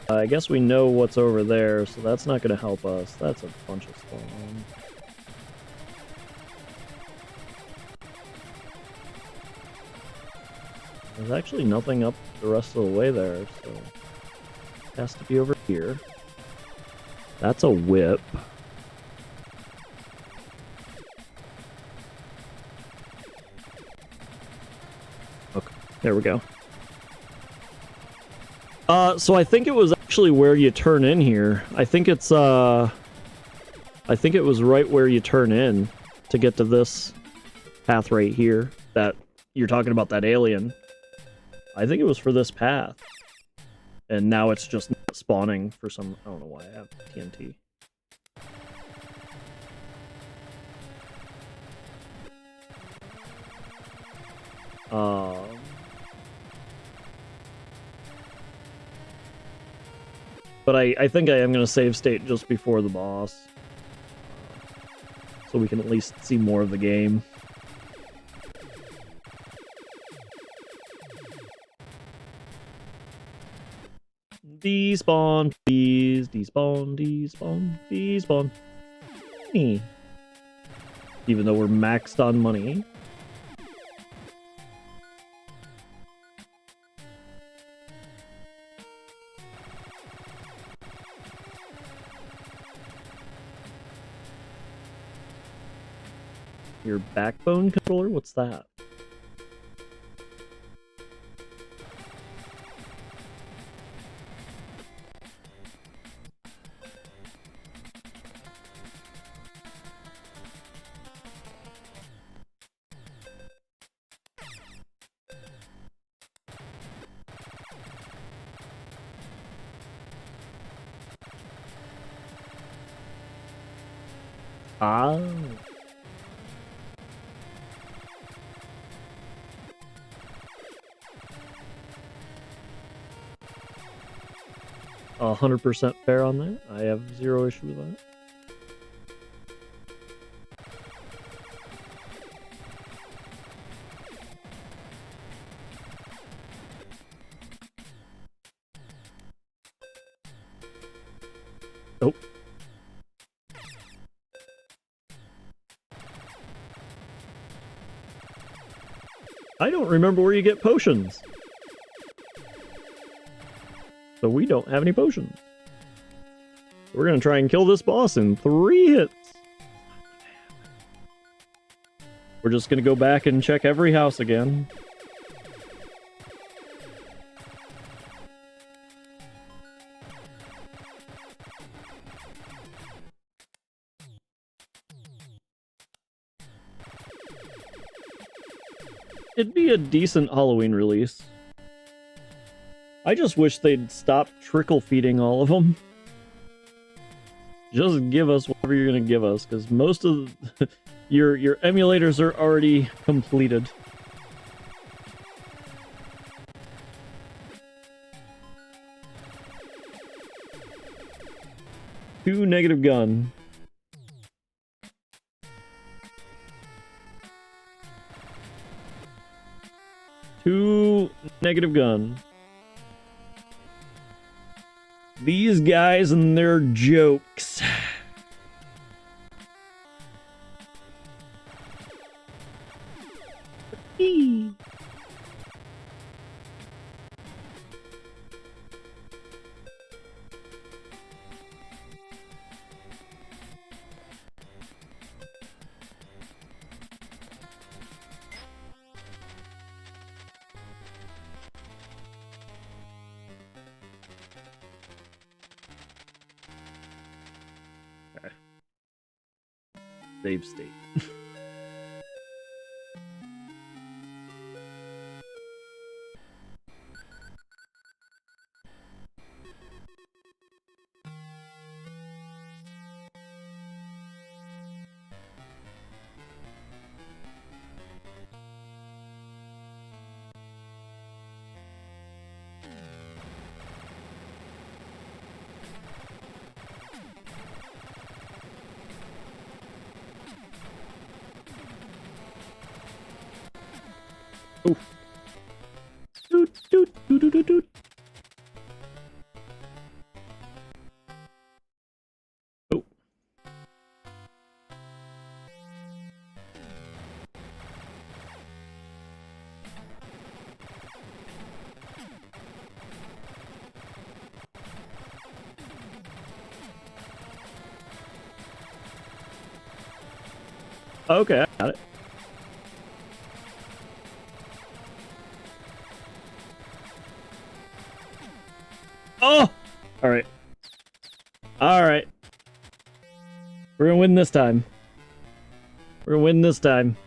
I guess we know what's over there, so that's not gonna help us. That's a bunch of spawn. There's actually nothing up the rest of the way there, so it has to be over here. That's a whip. Okay, there we go. So I think it was actually where you turn in here. I think it's, I think it was right where you turn in to get to this path right here that you're talking about, that alien. I think it was for this path. And now it's just not spawning for some, I don't know why I have TNT. But I think I am going to save state just before the boss. So we can at least see more of the game. Despawn, please. Despawn, despawn, despawn. Hey. Even though we're maxed on money. Your backbone controller? What's that? Ah. 100% fair on that. I have zero issue with that. Oh. I don't remember where you get potions. So we don't have any potions. We're gonna try and kill this boss in 3 hits. We're just gonna go back and check every house again. It'd be a decent Halloween release. I just wish they'd stop trickle feeding all of them. Just give us whatever you're gonna give us, because most of your emulators are already completed. Two negative gun. Negative gun. These guys and their jokes. Save state. Oof. Doot, doot, doot, doot, doot, doot. Oh. Okay, I got it. Oh! Alright. Alright. We're gonna win this time. We're gonna win this time.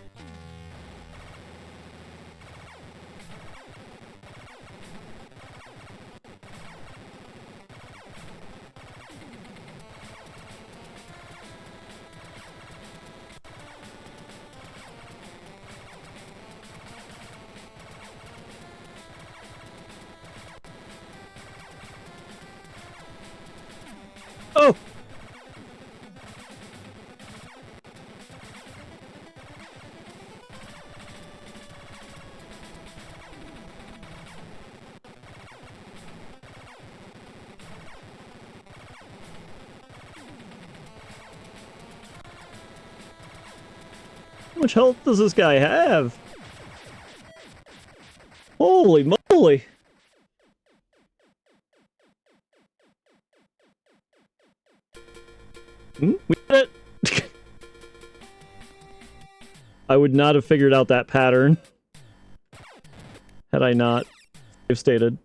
Oh! How much health does this guy have? Holy moly! We did it! I would not have figured out that pattern had I not save stated.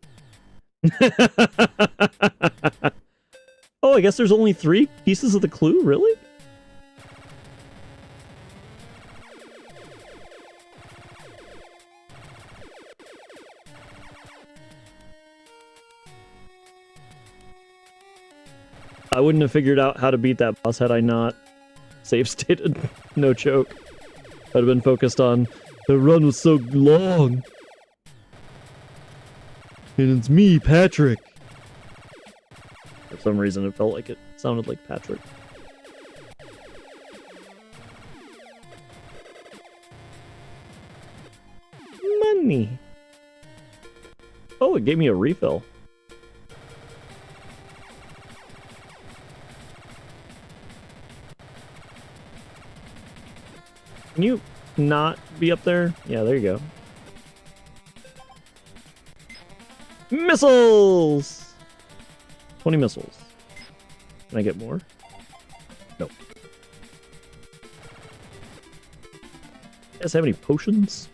Oh, I guess there's only 3 pieces of the clue? Really? I wouldn't have figured out how to beat that boss had I not save stated. No joke. I'd have been focused on the run was so long. And it's me, Patrick. For some reason it felt like it sounded like Patrick. Money. Oh, it gave me a refill. Can you not be up there? Yeah, there you go. Missiles! 20 missiles. Can I get more? No. You guys have any potions?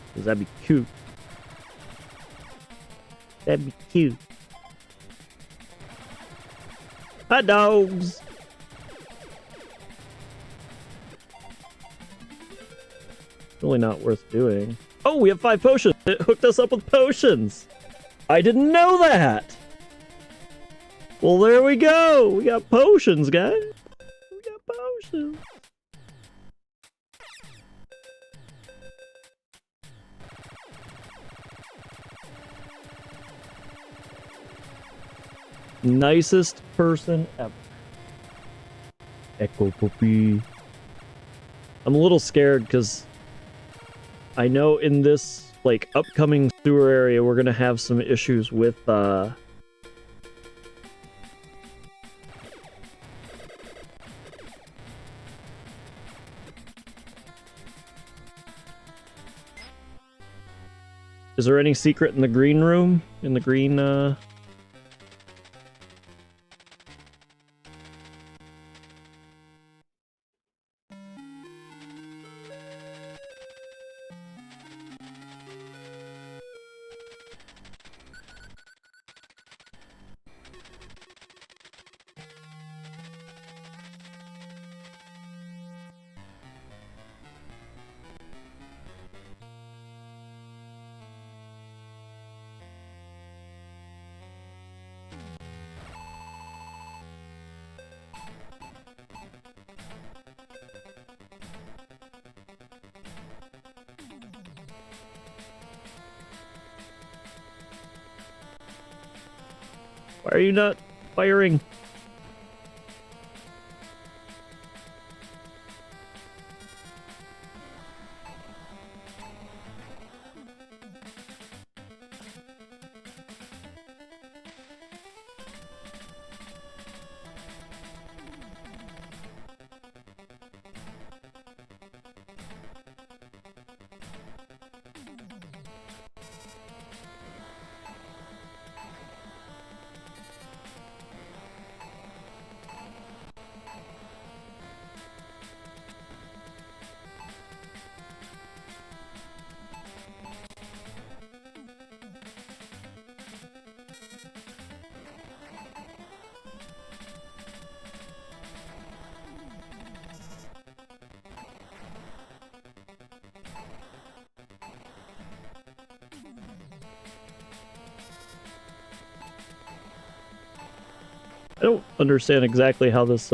Because that'd be cute. That'd be cute. Hot dogs! Really not worth doing. Oh, we have 5 potions! It hooked us up with potions! I didn't know that! Well, there we go! We got potions, guys! We got potions! Nicest person ever. Echo Puppy. I'm a little scared because I know in this like, upcoming sewer area, we're gonna have some issues with, Is there any secret in the green room? In the green, Why are you not firing? I don't understand exactly how this,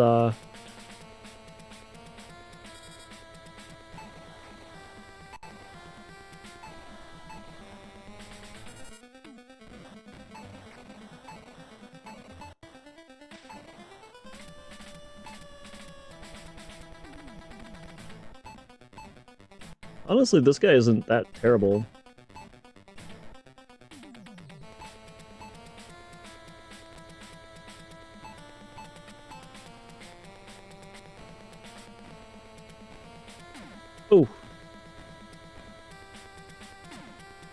Honestly, this guy isn't that terrible. Oh.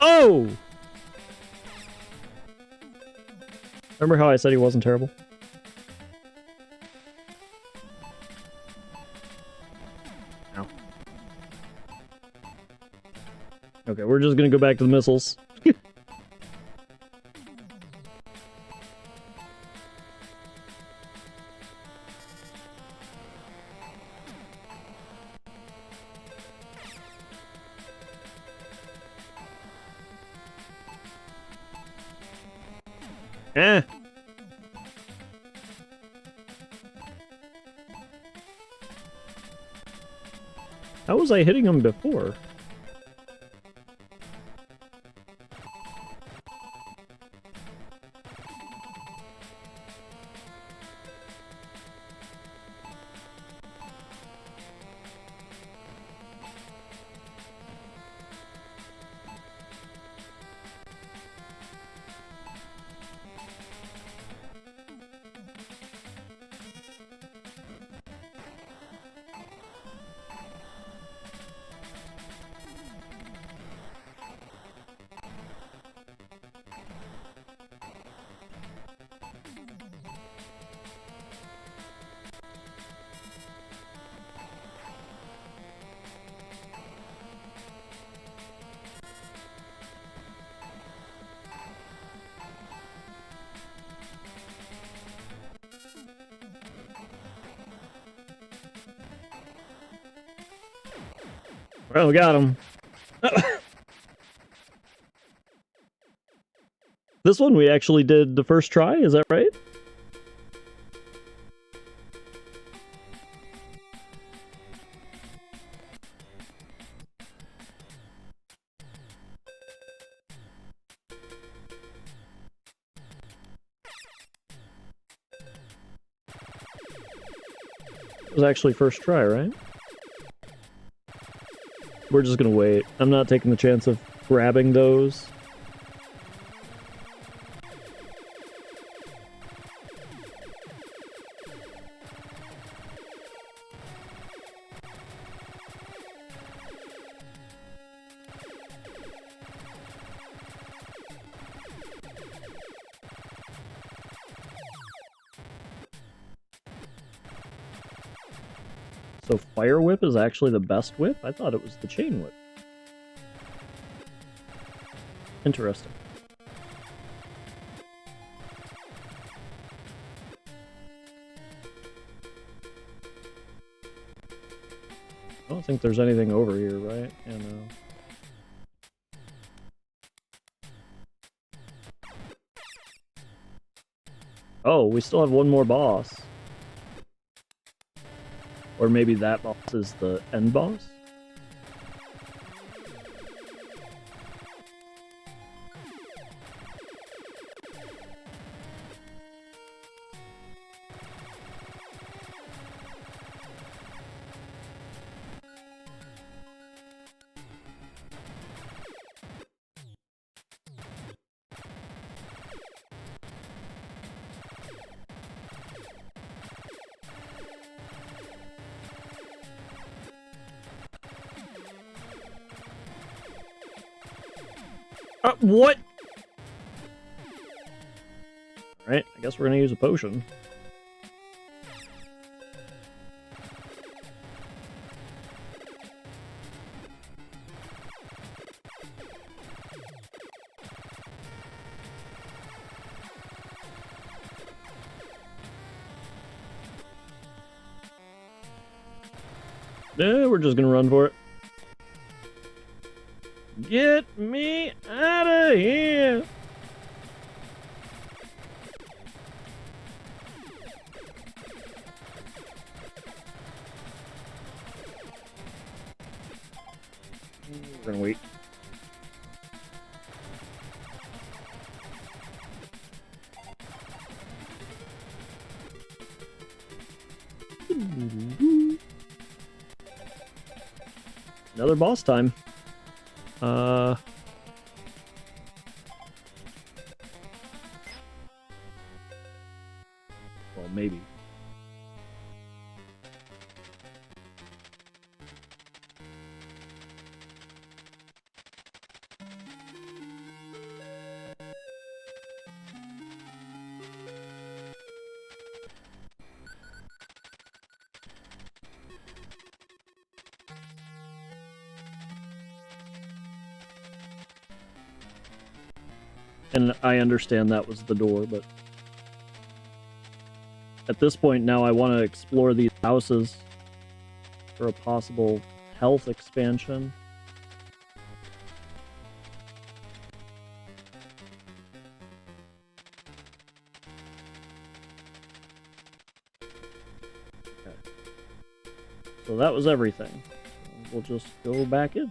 Oh! Remember how I said he wasn't terrible? Ow. Okay, we're just gonna go back to the missiles. Eh. How was I hitting him before? Well, we got him. This one we actually did the first try, is that right? It was actually first try, right? We're just gonna wait. I'm not taking the chance of grabbing those. So Fire Whip is actually the best whip? I thought it was the Chain Whip. Interesting. I don't think there's anything over here, right? Yeah, no. Oh, we still have one more boss. Or maybe that boss is the end boss? What? Alright, I guess we're gonna use a potion. We're just gonna run for it. Get me out of here! We're gonna wait. Another boss time. Well, maybe. And I understand that was the door, but at this point now I want to explore these houses for a possible health expansion. Okay. So that was everything. We'll just go back in.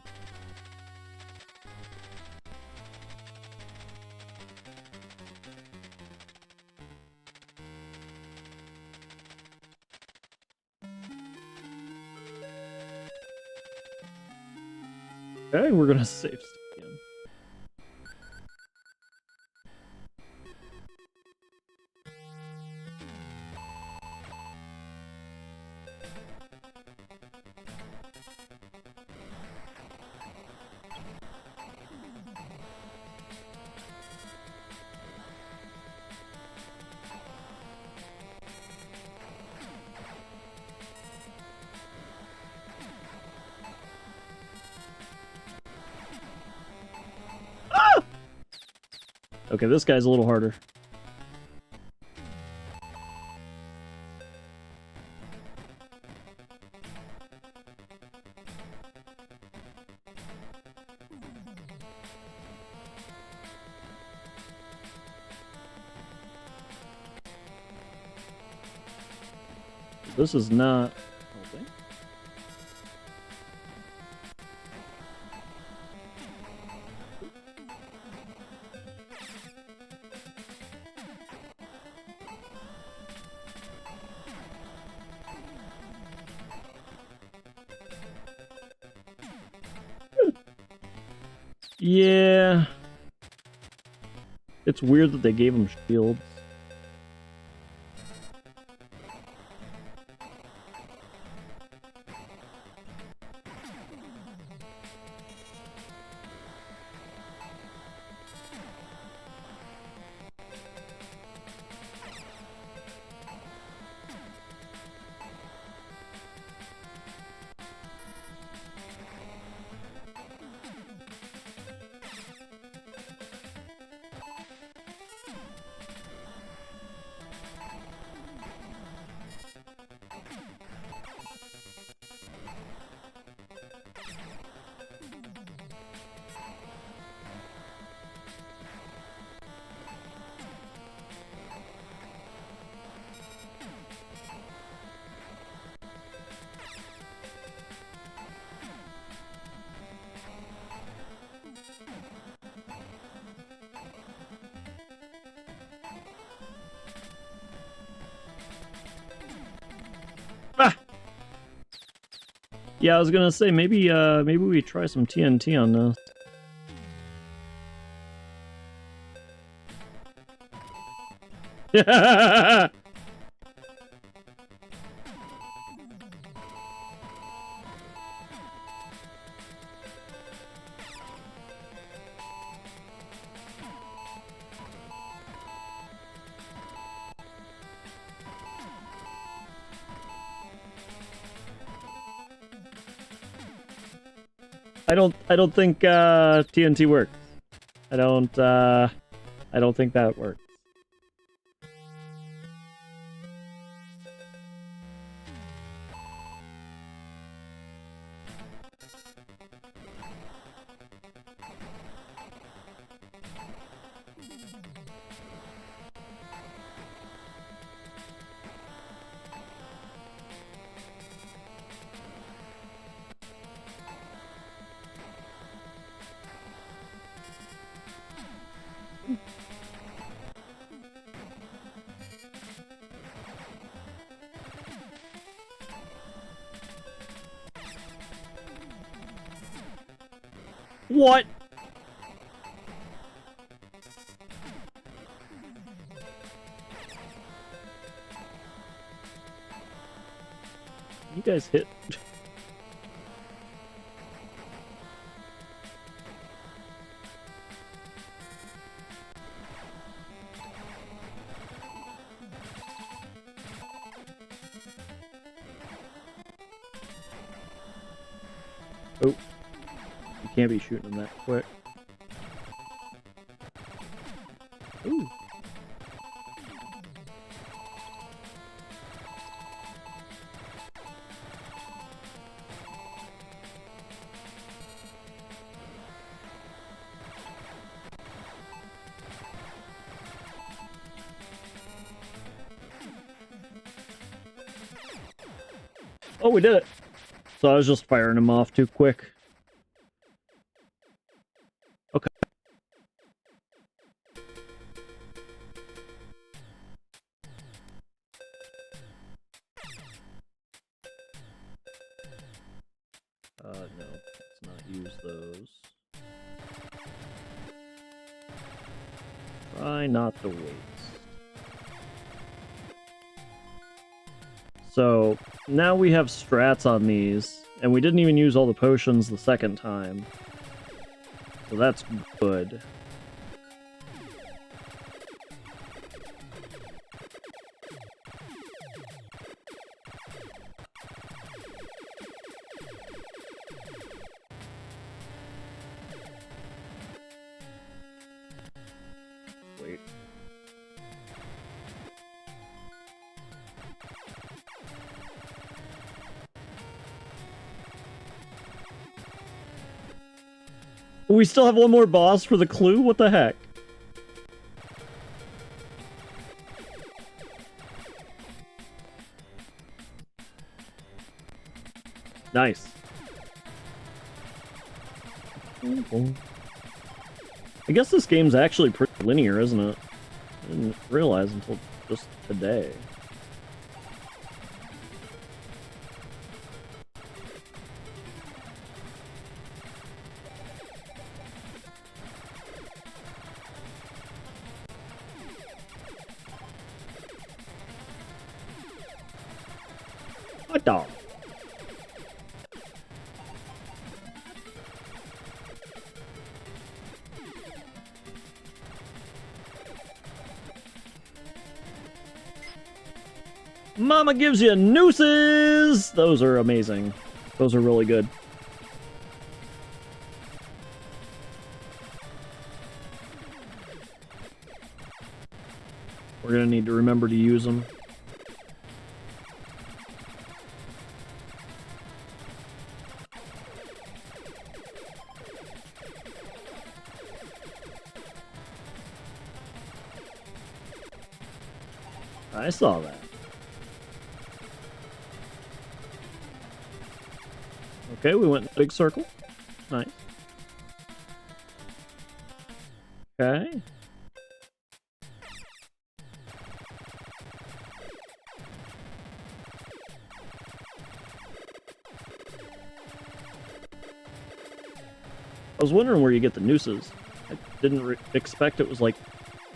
Okay, we're gonna save state again. Okay, this guy's a little harder. This is not helping. Yeah. It's weird that they gave him shields. Yeah, I was gonna say maybe we try some TNT on this. I don't think TNT works. I don't think that works. What? You guys hit. Oh. You can't be shooting them that quick. Ooh. Oh, we did it. So I was just firing him off too quick. Okay. No, let's not use those. Try not to waste. So now we have strats on these, and we didn't even use all the potions the second time. So that's good. Wait. We still have one more boss for the clue? What the heck? Nice. I guess this game's actually pretty linear, isn't it? I didn't realize until just today. What the? Mama gives you nooses! Those are amazing. Those are really good. We're gonna need to remember to use them. I saw that. Okay, we went in a big circle. Nice. Okay. I was wondering where you get the nooses. I didn't expect it was like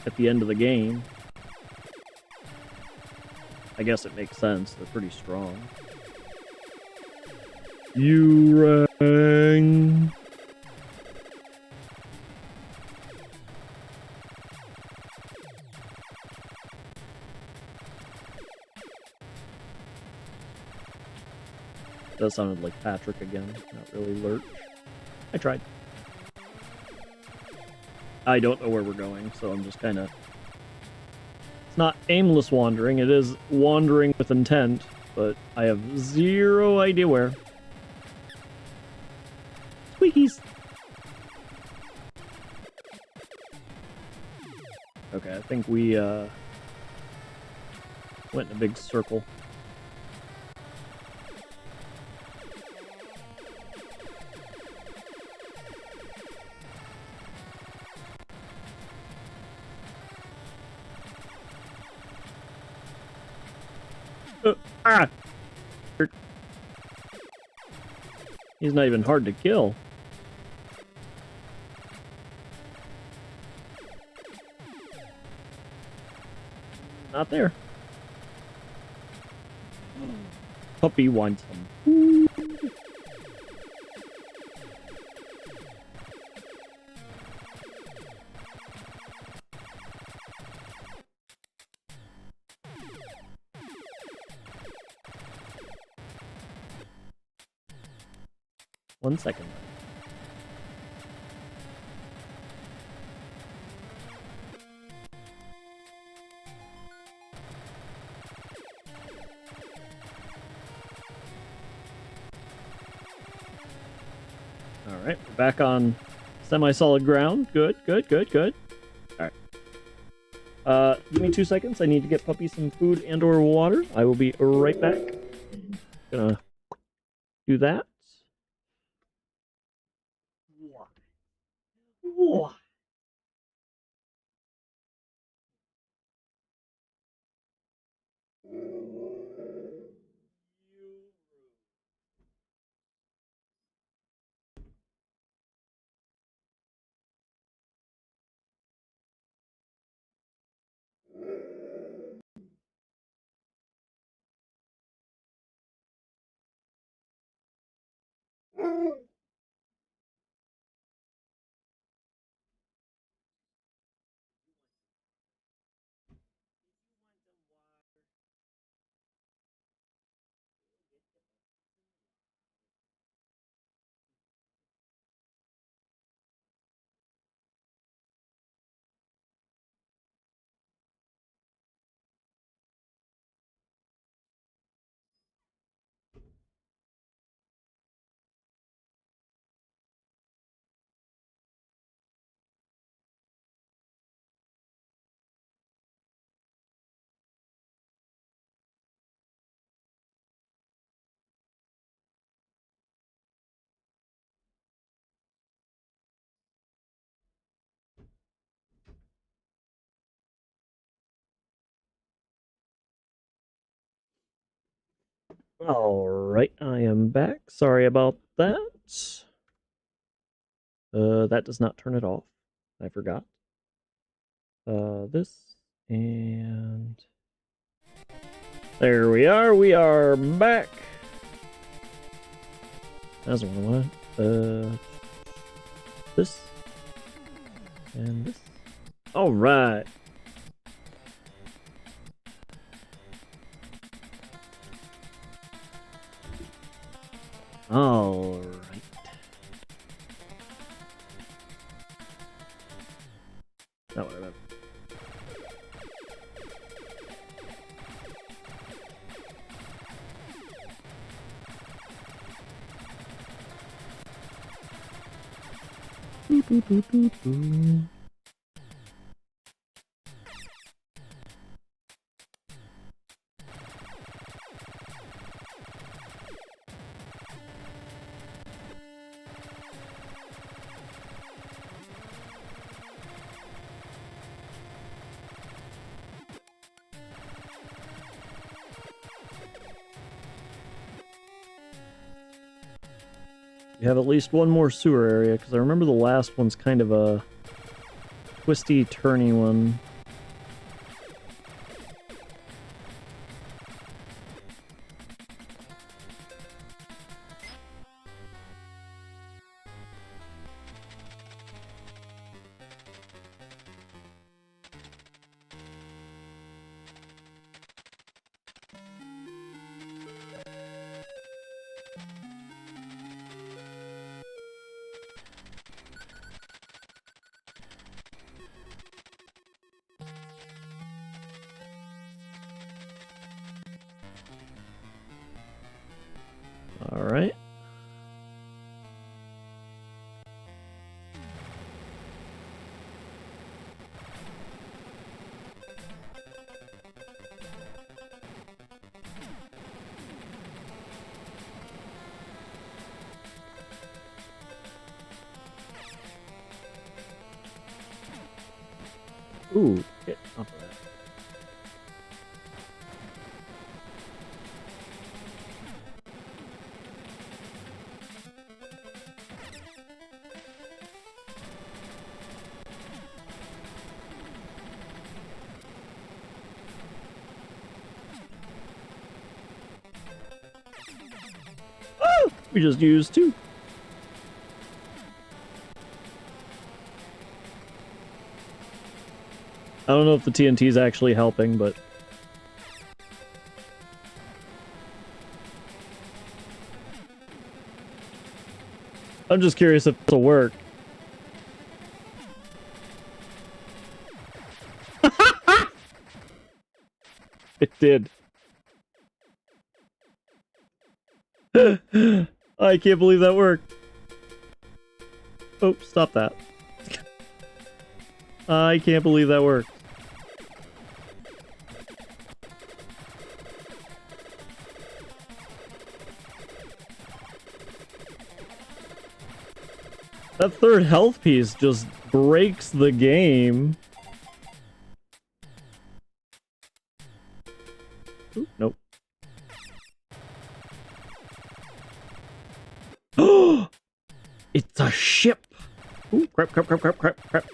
at the end of the game. I guess it makes sense. They're pretty strong. You rang. That sounded like Patrick again, not really Lurch. I tried. I don't know where we're going, so I'm just kind of... It's not aimless wandering, it is wandering with intent, but I have zero idea where. Squeakies! Okay, I think we went in a big circle. Ah! He's not even hard to kill. Not there. Puppy wants him. One second. Alright, we're back on semi-solid ground. Good, good, good, good. Alright. Give me 2 seconds. I need to get Puppy some food and or water. I will be right back. Gonna do that. Whoa. Alright, I am back. Sorry about that. That does not turn it off. I forgot. This, and... There we are back. That's what I want. This. And this. Alright. Alright. That what I meant. Boop, boop, boop, boop, boop. We have at least one more sewer area, because I remember the last one's kind of a twisty, turny one. Alright. Ooh, get off of that. Oh, we just used two. I don't know if the TNT is actually helping, but I'm just curious if it'll work. It did. I can't believe that worked. Oh, stop that. I can't believe that worked. That third health piece just breaks the game. Ooh, nope. Oh! It's a ship! Ooh, crap, crap, crap, crap, crap, crap.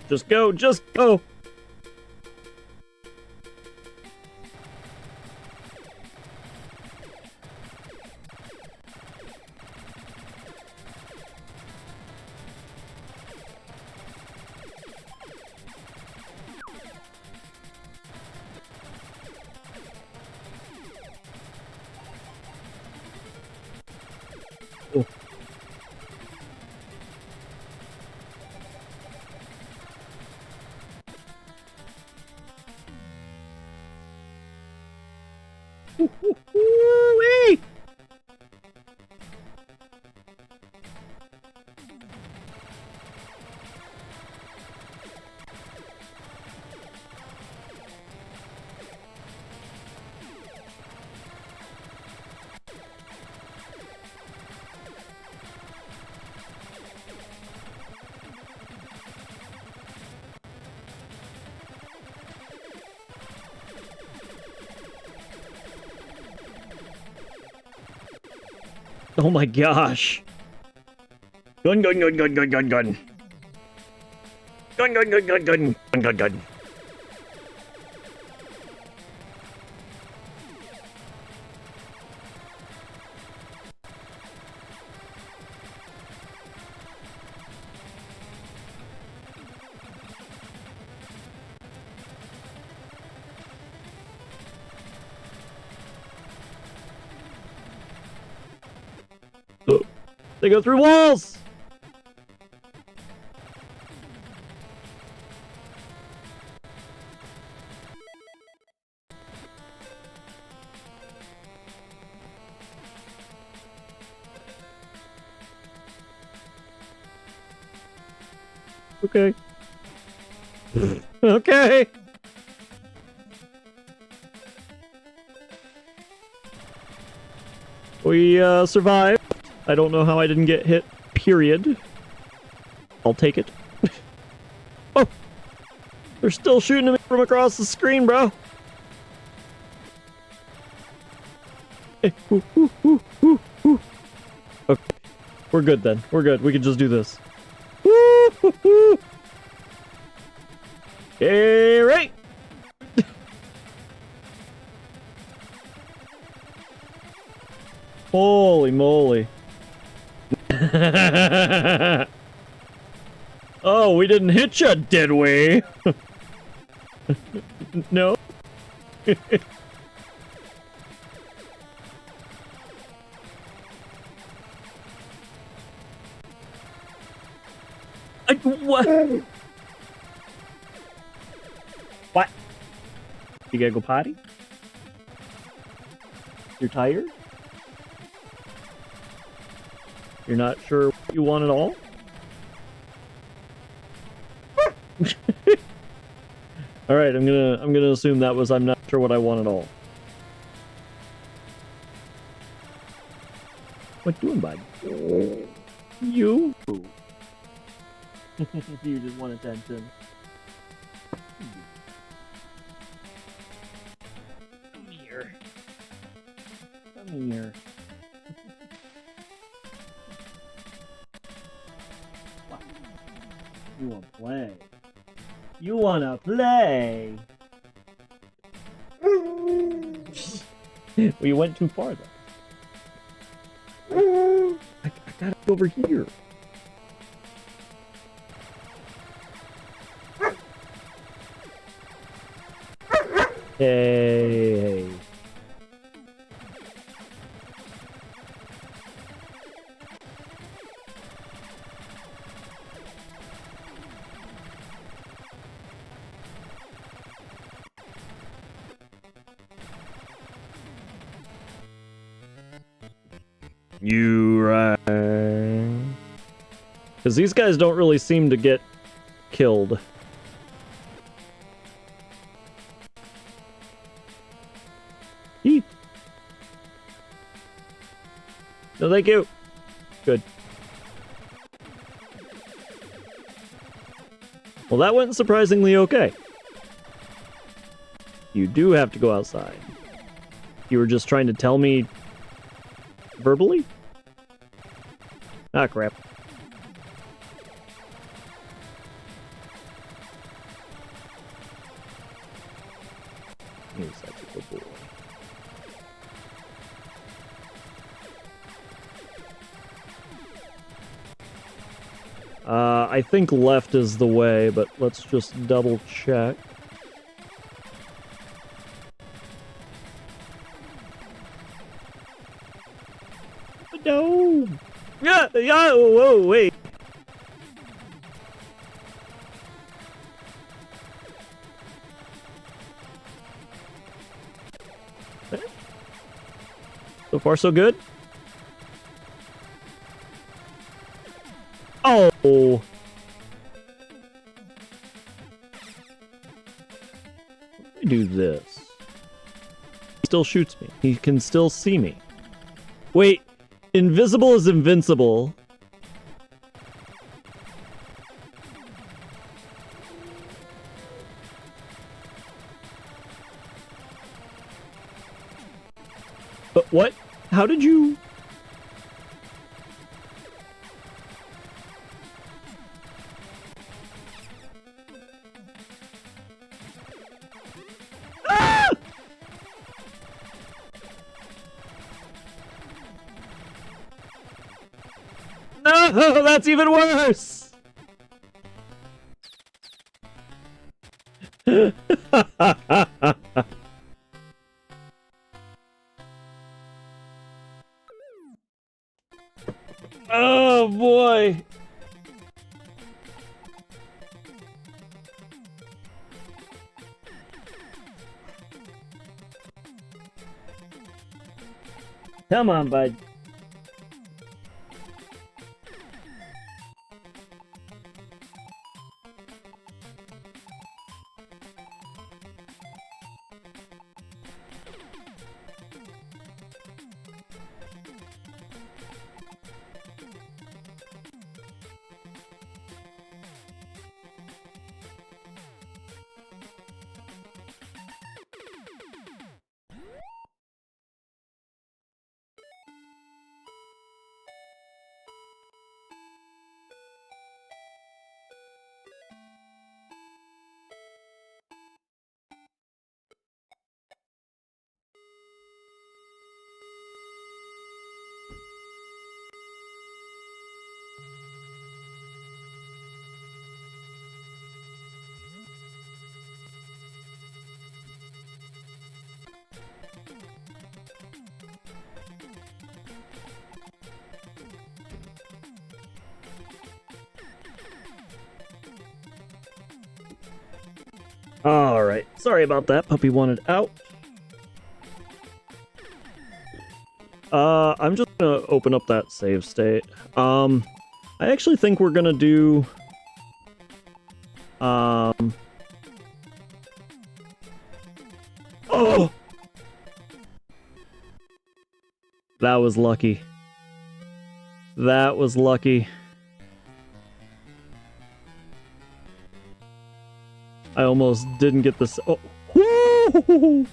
Just go, just go! Oh. Woo-wee! Oh my gosh. Gun, gun, gun, gun, gun, gun, gun. Gun, gun, gun, gun, gun, gun, gun, gun. They go through walls! Okay. Okay. We survived. I don't know how I didn't get hit, period. I'll take it. Oh! They're still shooting at me from across the screen, bro! Okay, we're good then. We're good. We can just do this. Okay, right! Holy moly. Oh, we didn't hit you, did we? No? What? What? You gotta go potty? You're tired? You're not sure what you want at all? Alright, I'm gonna assume that was I'm not sure what I want at all. What you doing, bud? You? You just want attention. Come here. Come here. You wanna play? You wanna play? Well, you went too far though. I got it over here. Hey. You right. Because these guys don't really seem to get killed. Eep. No, thank you. Good. Well, that went surprisingly okay. You do have to go outside. You were just trying to tell me verbally? Ah, crap. You're such a good boy. I think left is the way, but let's just double check. No! Yeah! Yeah! Whoa, wait! So far, so good? Oh! Let me do this. He still shoots me. He can still see me. Wait, invisible is invincible. But what? How did you... No, that's even worse! Oh boy! Come on, bud. Alright, sorry about that. Puppy wanted out. I'm just gonna open up that save state. I actually think we're gonna do... Oh! That was lucky. That was lucky. I almost didn't get this. Oh. Woo!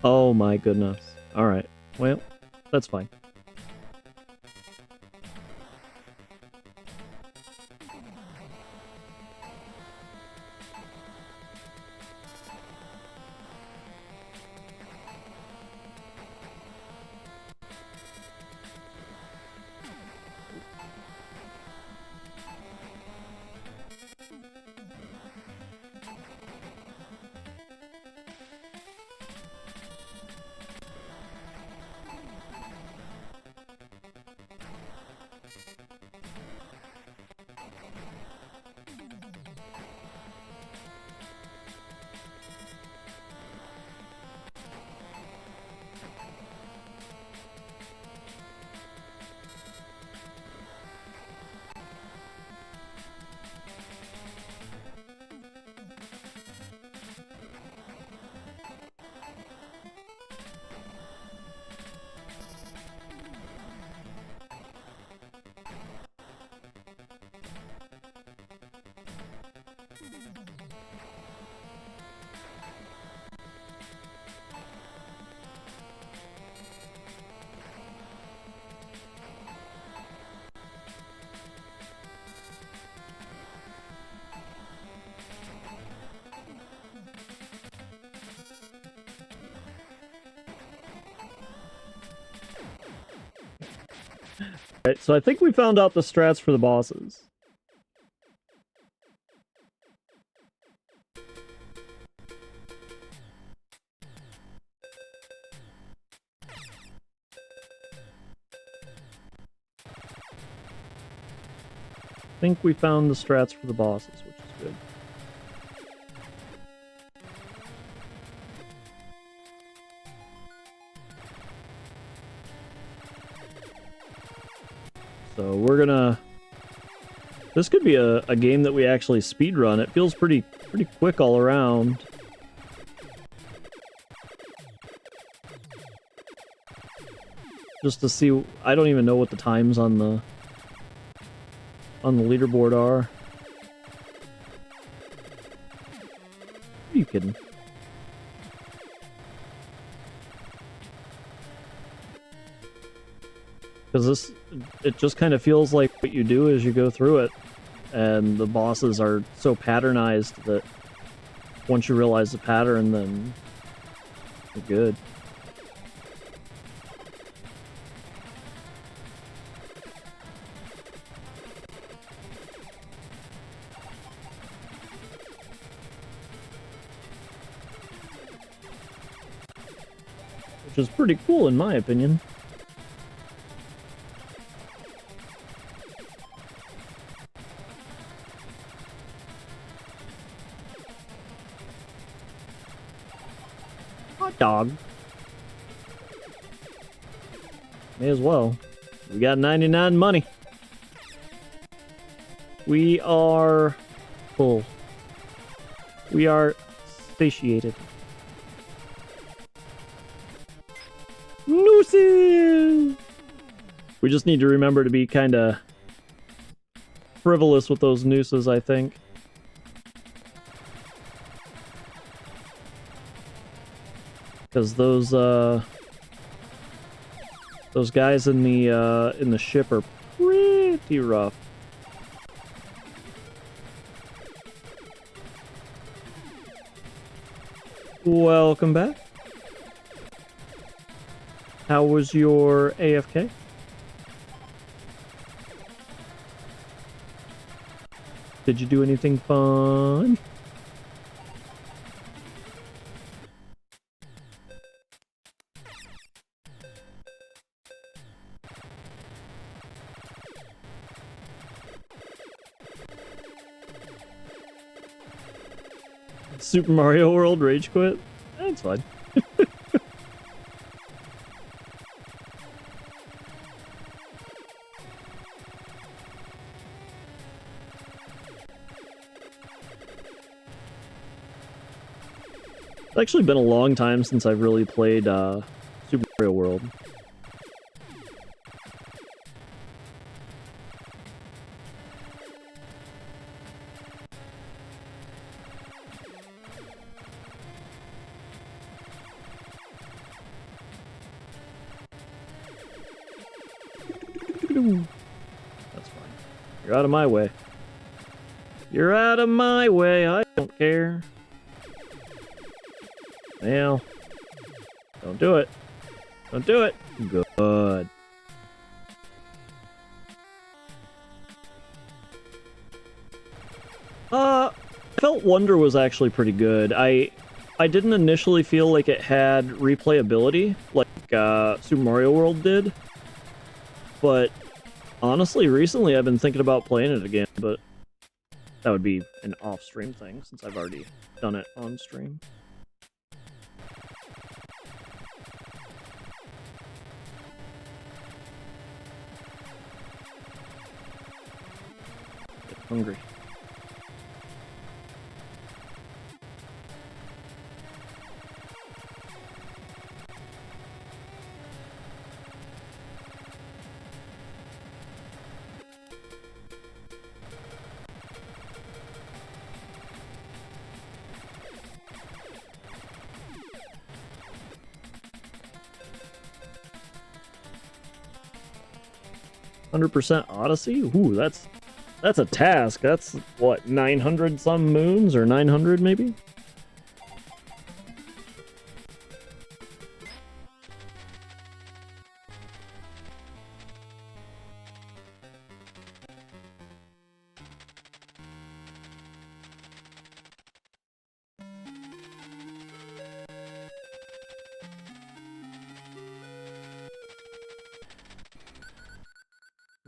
Oh my goodness. Alright. Well, that's fine. Right, so I think we found out the strats for the bosses. I think we found the strats for the bosses, which is good. So we're gonna... This could be a game that we actually speedrun. It feels pretty quick all around. Just to see... I don't even know what the times on the leaderboard are. Are you kidding? Because it just kind of feels like what you do as you go through it, and the bosses are so patternized that once you realize the pattern, then you're good. Which is pretty cool in my opinion. Hot dog. May as well. We got 99 money. We are full. We are satiated. Nooses! We just need to remember to be kind of frivolous with those nooses, I think. Because those guys in the ship are pretty rough. Welcome back. How was your AFK? Did you do anything fun? Super Mario World rage quit? That's fine. It's actually been a long time since I've really played Super Mario World. That's fine. You're out of my way. You're out of my way. I don't care. Well, don't do it. Don't do it. Good. I felt Wonder was actually pretty good. I didn't initially feel like it had replayability like Super Mario World did. But honestly, recently I've been thinking about playing it again, but that would be an off-stream thing since I've already done it on stream. Get hungry. %, Odyssey? Ooh, that's a task. That's what, 900 some moons or 900 maybe?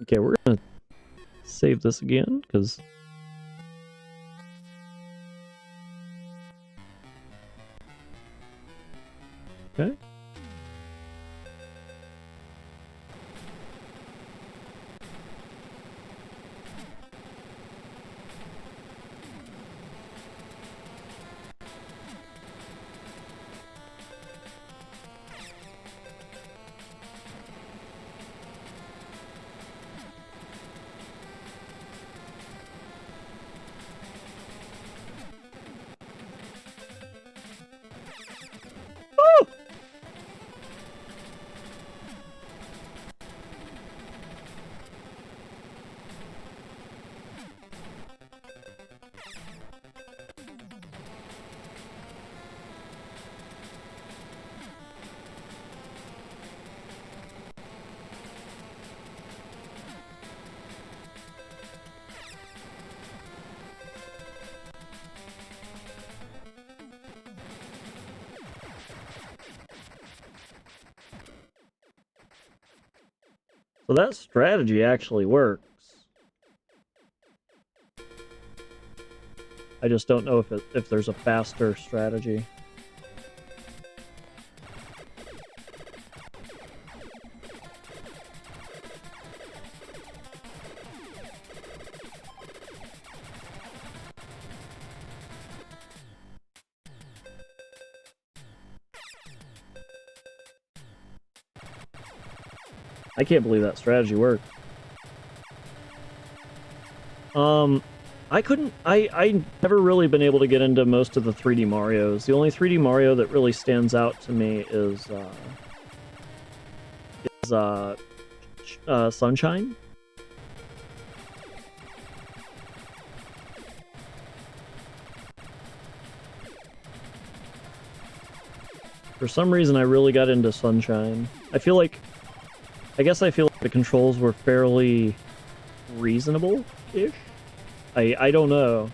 Okay, we're gonna save this again, because... Okay. So that strategy actually works. I just don't know if there's a faster strategy. I can't believe that strategy worked. I never really been able to get into most of the 3D Marios. The only 3D Mario that really stands out to me is Sunshine. For some reason, I really got into Sunshine. I guess I feel like the controls were fairly reasonable-ish. I don't know.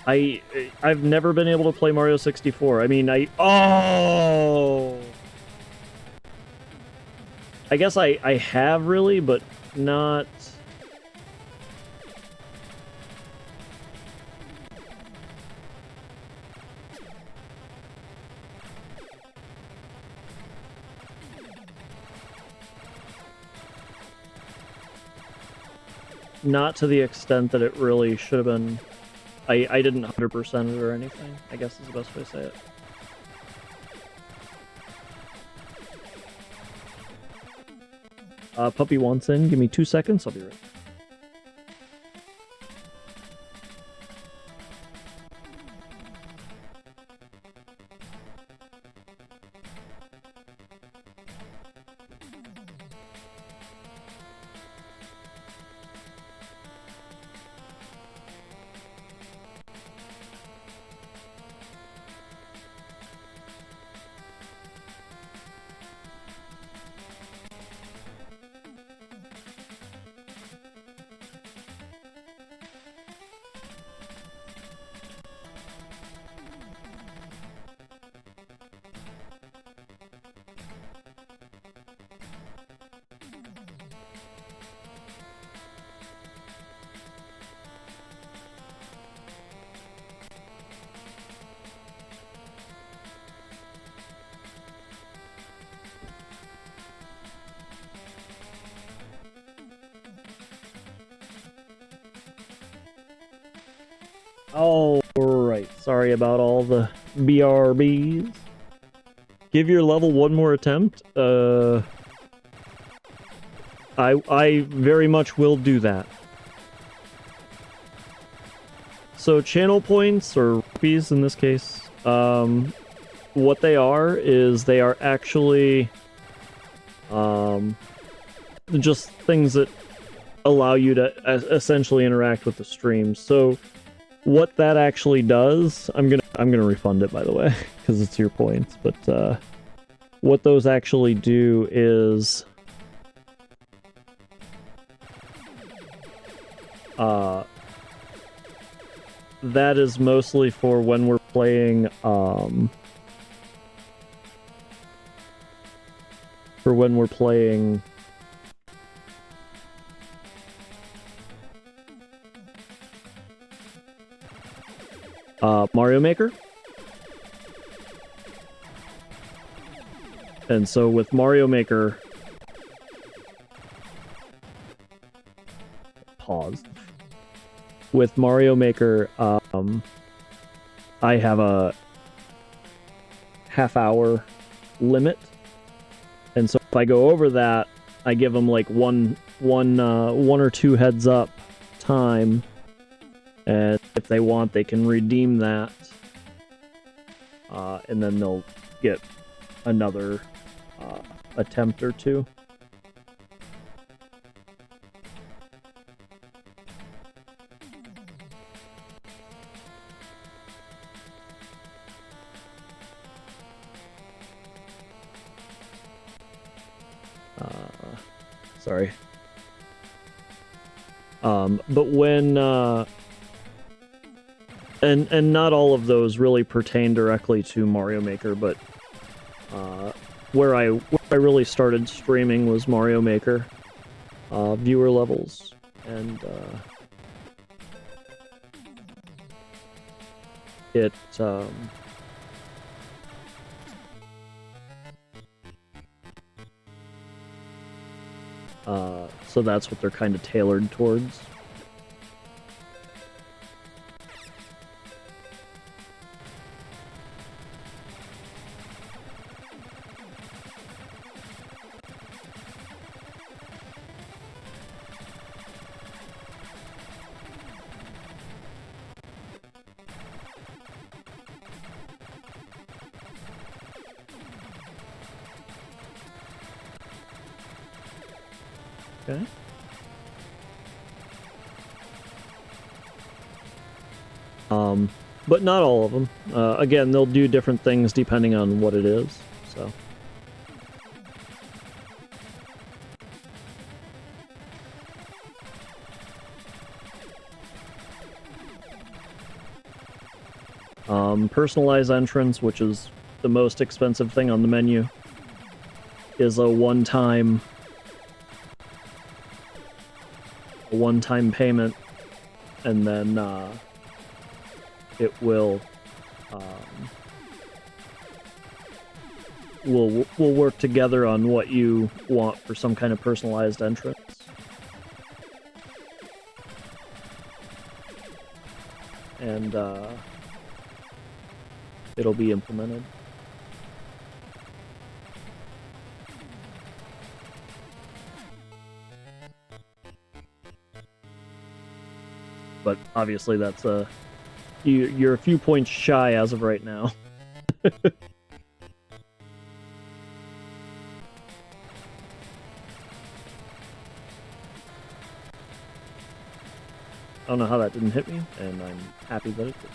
I've never been able to play Mario 64. I mean, oh! I guess I have really, but not... Not to the extent that it really should have been. I didn't 100% it or anything, I guess is the best way to say it. Puppy wants in. Give me 2 seconds. I'll be right back. Alright, sorry about all the BRBs. Give your level one more attempt. I very much will do that. So channel points, or rupees in this case, what they are is they are actually just things that allow you to essentially interact with the stream. So what that actually does, I'm gonna refund it, by the way, because it's your points. But what those actually do is that is mostly for when we're playing Mario Maker. And so with Mario Maker, pause. With Mario Maker, I have a half-hour limit, and so if I go over that, I give them like one or two heads up time, and if they want, they can redeem that, and then they'll get another attempt or two. Sorry. But when and not all of those really pertain directly to Mario Maker, but where I really started streaming was Mario Maker viewer levels, and it so that's what they're kind of tailored towards. Okay. But not all of them. Again, they'll do different things depending on what it is, so. Personalized entrance, which is the most expensive thing on the menu, is a one-time payment, and then it will we'll work together on what you want for some kind of personalized entrance. And it'll be implemented. But obviously that's you're a few points shy as of right now. I don't know how that didn't hit me, and I'm happy that it did.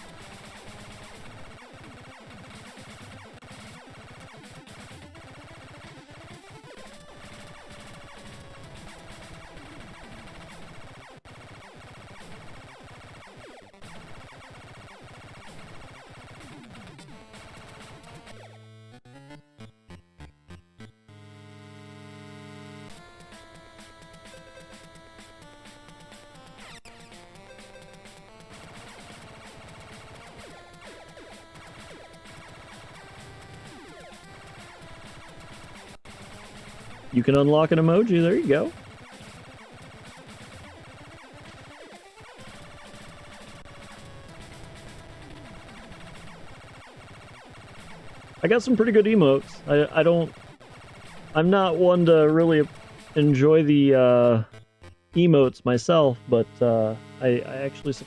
You can unlock an emoji, there you go. I got some pretty good emotes. I'm not one to really enjoy the emotes myself, but I actually feel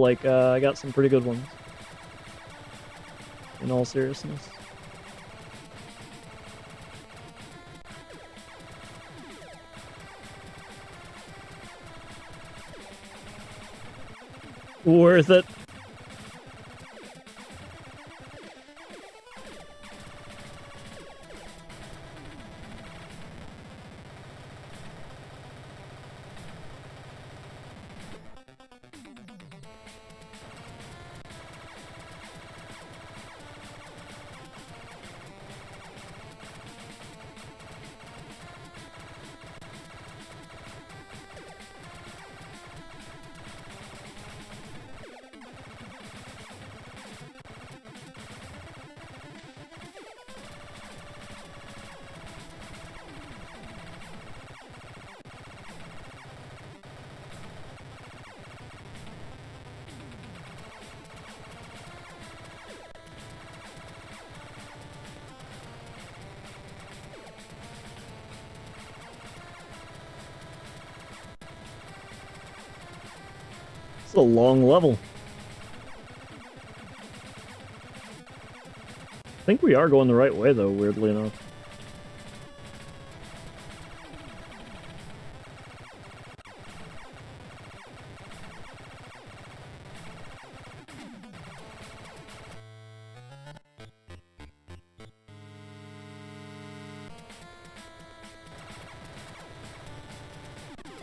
like I got some pretty good ones. In all seriousness. Worth it. It's a long level. I think we are going the right way, though, weirdly enough.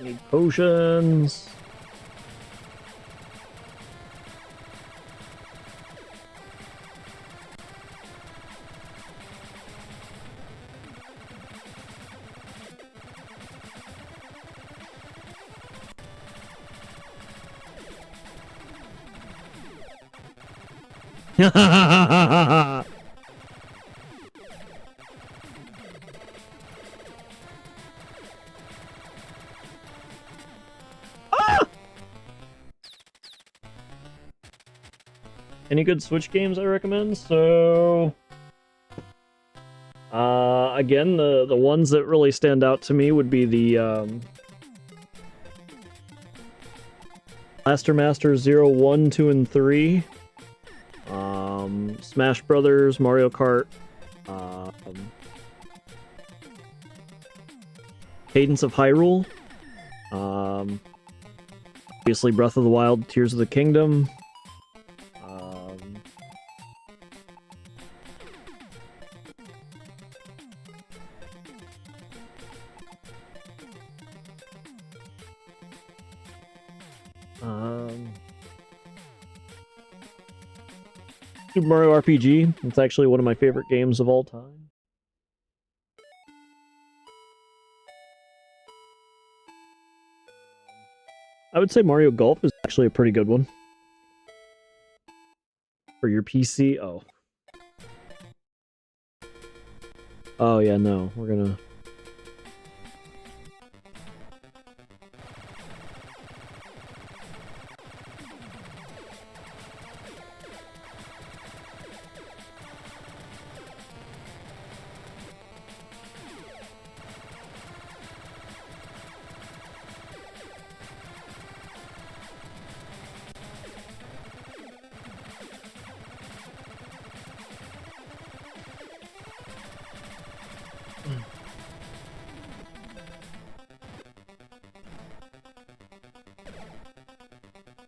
Need potions. Any good Switch games I recommend? So, again, the ones that really stand out to me would be the Blaster Master 0, 1, 2, and 3. Smash Brothers, Mario Kart, Cadence of Hyrule, obviously Breath of the Wild, Tears of the Kingdom. Super Mario RPG. It's actually one of my favorite games of all time. I would say Mario Golf is actually a pretty good one. For your PC? Oh. Oh yeah, no. We're gonna...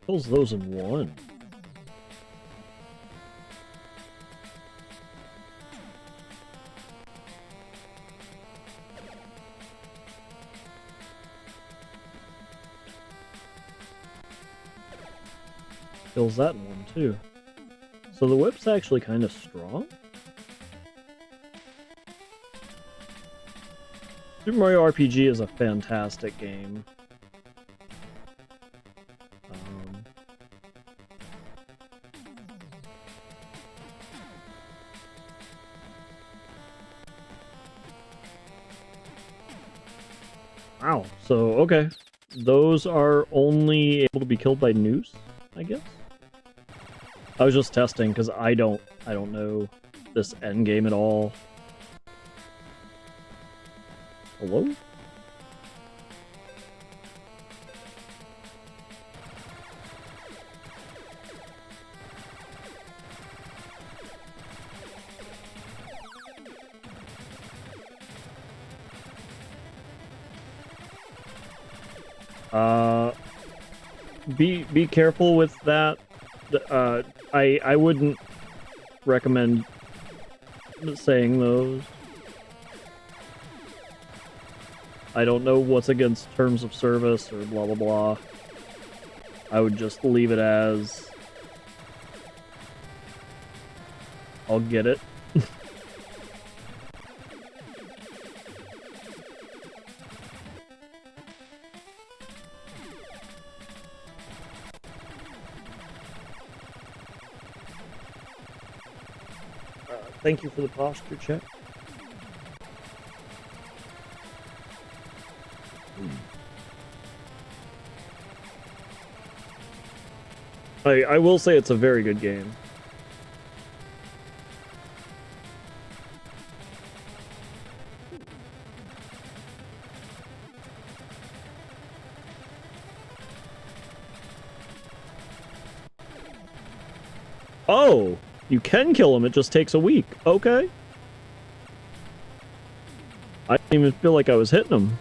Kills those in one. Kills that in one too. So the whip's actually kind of strong. Super Mario RPG is a fantastic game. Wow, so okay. Those are only able to be killed by noose, I guess? I was just testing because I don't know this end game at all. Hello? Be careful with that. I wouldn't recommend saying those. I don't know what's against terms of service or blah blah blah. I would just leave it as I'll get it. Thank you for the posture check. I will say it's a very good game. Oh! You can kill him, it just takes a week. Okay. I didn't even feel like I was hitting him.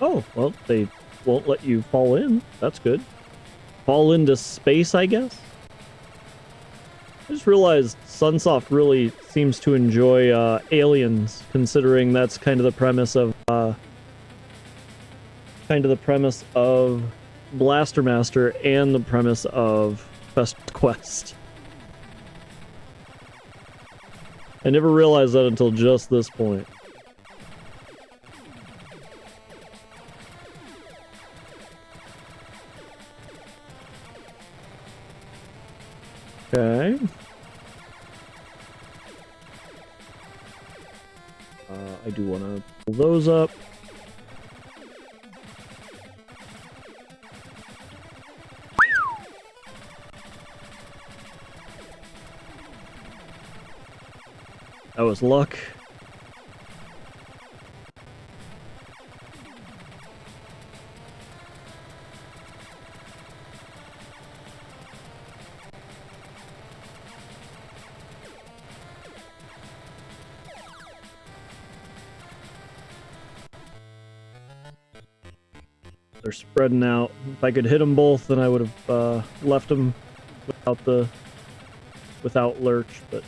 Oh, well, they won't let you fall in. That's good. Fall into space, I guess? I just realized Sunsoft really seems to enjoy aliens, considering that's kind of the premise of Blaster Master and the premise of Best Quest. I never realized that until just this point. Okay. I do want to pull those up. That was luck. They're spreading out. If I could hit them both, then I would have left them without lurch, but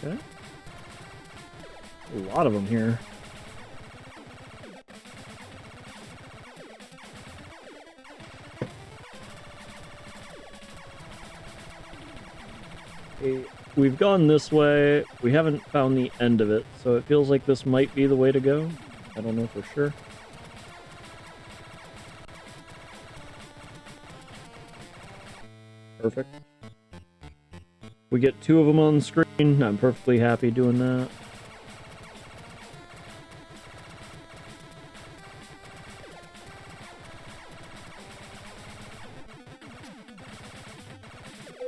okay. A lot of them here. Okay, we've gone this way. We haven't found the end of it, so it feels like this might be the way to go. I don't know for sure. Perfect. We get 2 of them on screen. I'm perfectly happy doing that.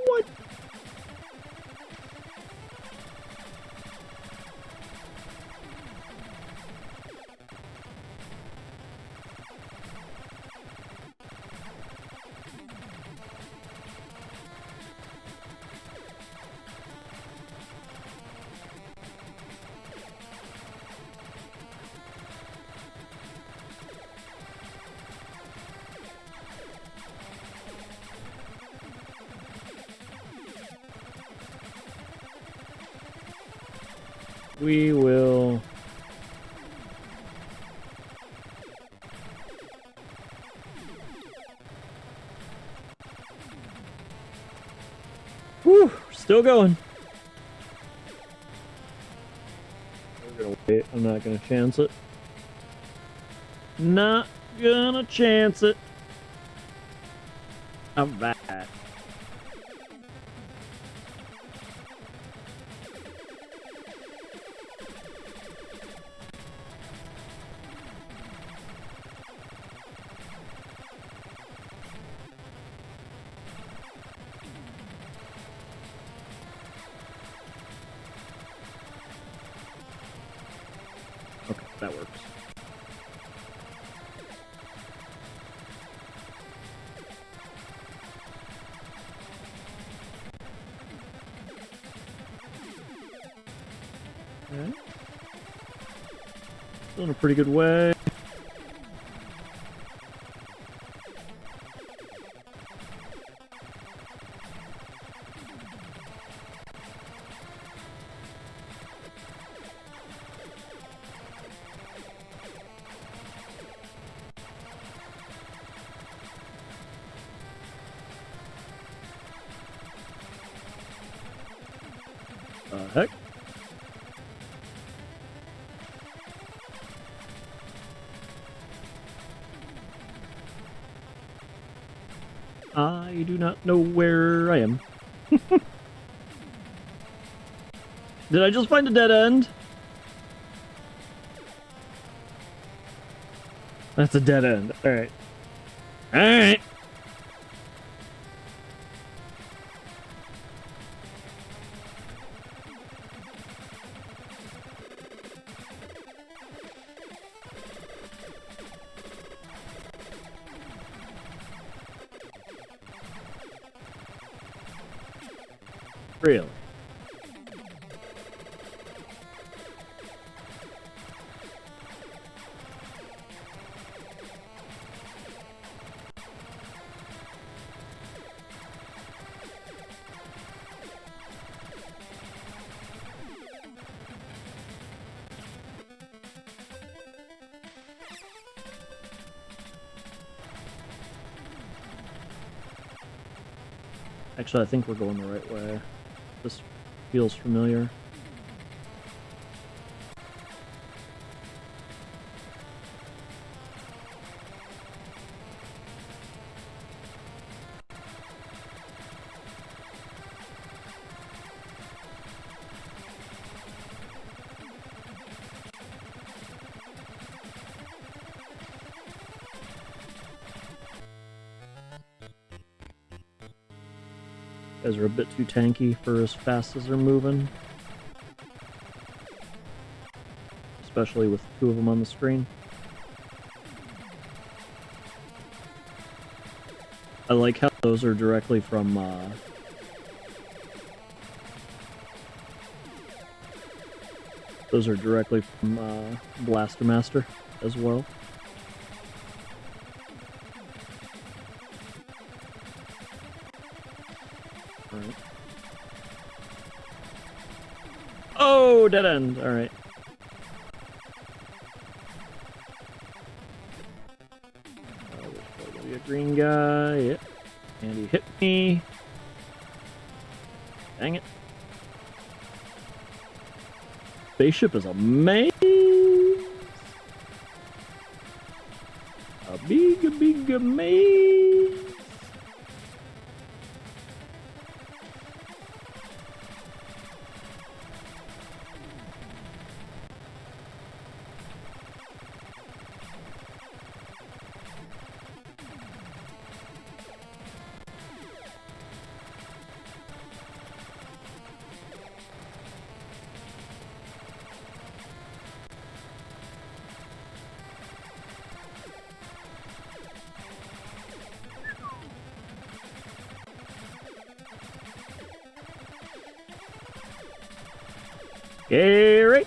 What? We will... Whew, still going. We're gonna wait. I'm not gonna chance it. Not gonna chance it. I'm back. Okay, that works. Okay. Still in a pretty good way. Heck? I do not know where I am. Did I just find a dead end? That's a dead end. Alright. Alright. Really? Actually, I think we're going the right way. This feels familiar. Guys are a bit too tanky for as fast as they're moving. Especially with two of them on the screen. I like how those are directly from Blaster Master as well. Alright. Oh, dead end. Alright. There's probably a green guy. Yep. And he hit me. Dang it. Spaceship is a maze. A big maze. Gary!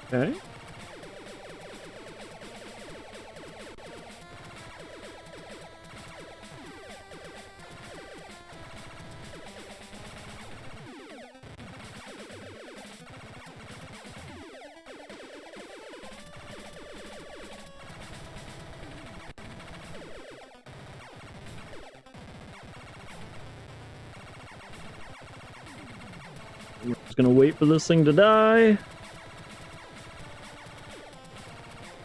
Okay. We're just gonna wait for this thing to die.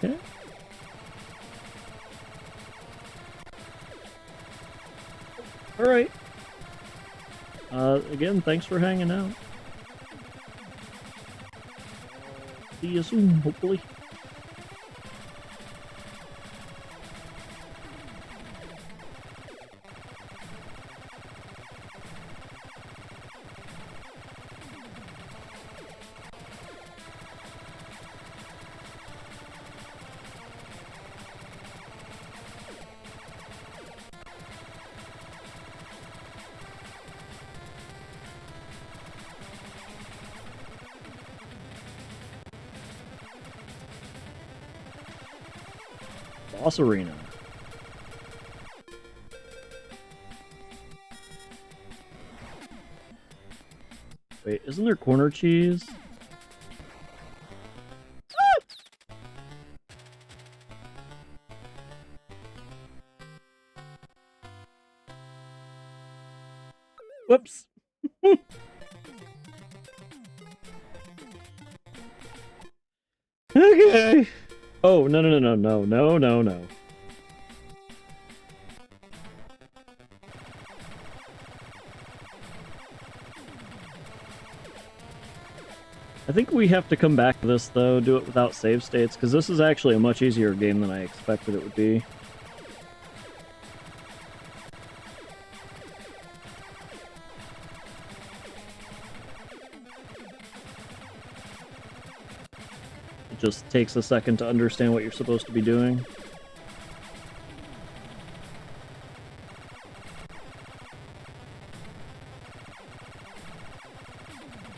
Okay. Alright. Again, thanks for hanging out. See you soon, hopefully. Boss Arena. Wait, isn't there corner cheese? Whoops. Okay. Oh, no. I think we have to come back to this, though, do it without save states, because this is actually a much easier game than I expected it would be. just takes a second to understand what you're supposed to be doing.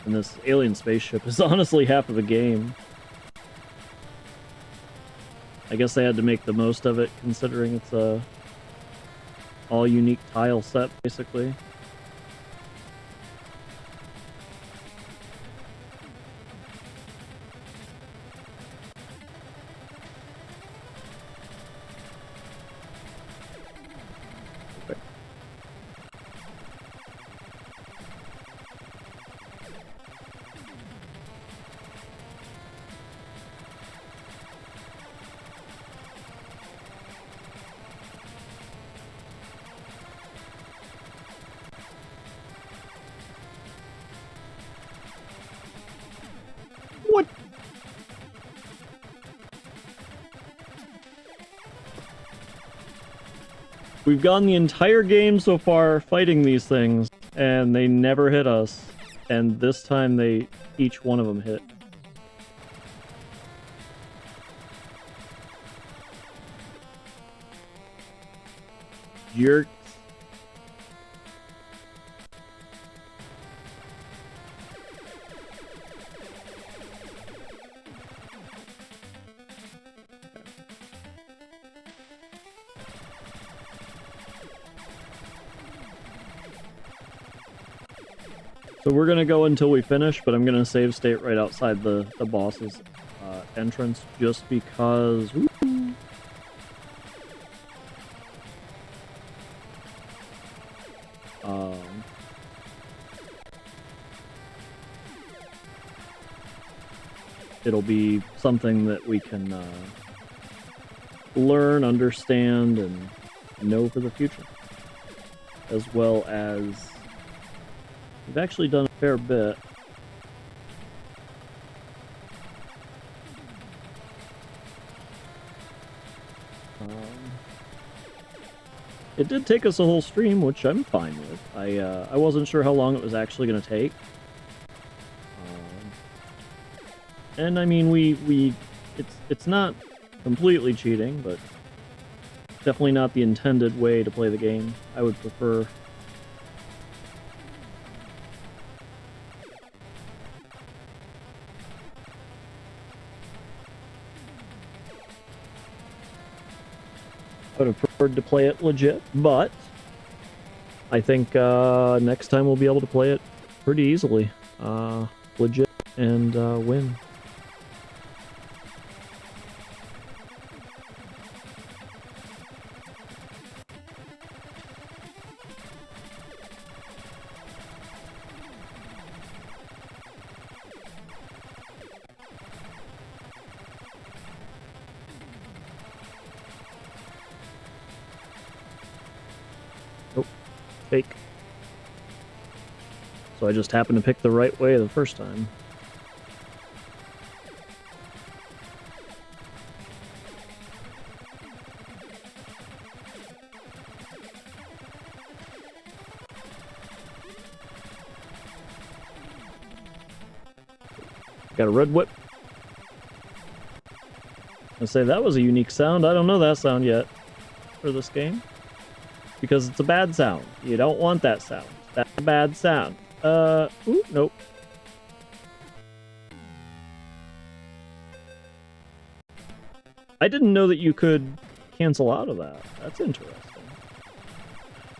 And this alien spaceship is honestly half of the game. I guess they had to make the most of it, considering it's a all unique tile set, basically. Okay. What? We've gone the entire game so far fighting these things, and they never hit us. And this time each one of them hit. Jerks. So we're gonna go until we finish, but I'm gonna save state right outside the boss's entrance, just because. Woo, it'll be something that we can learn, understand, and know for the future, as well as. We've actually done a fair bit. It did take us a whole stream, which I'm fine with. I wasn't sure how long it was actually going to take. And I mean, it's not completely cheating, but definitely not the intended way to play the game. I would prefer. I would have preferred to play it legit, but I think next time we'll be able to play it pretty easily. Legit and win. Fake. So I just happened to pick the right way the first time. Got a red whip. I say that was a unique sound. I don't know that sound yet for this game. Because it's a bad sound. You don't want that sound. That's a bad sound. Ooh, nope. I didn't know that you could cancel out of that. That's interesting.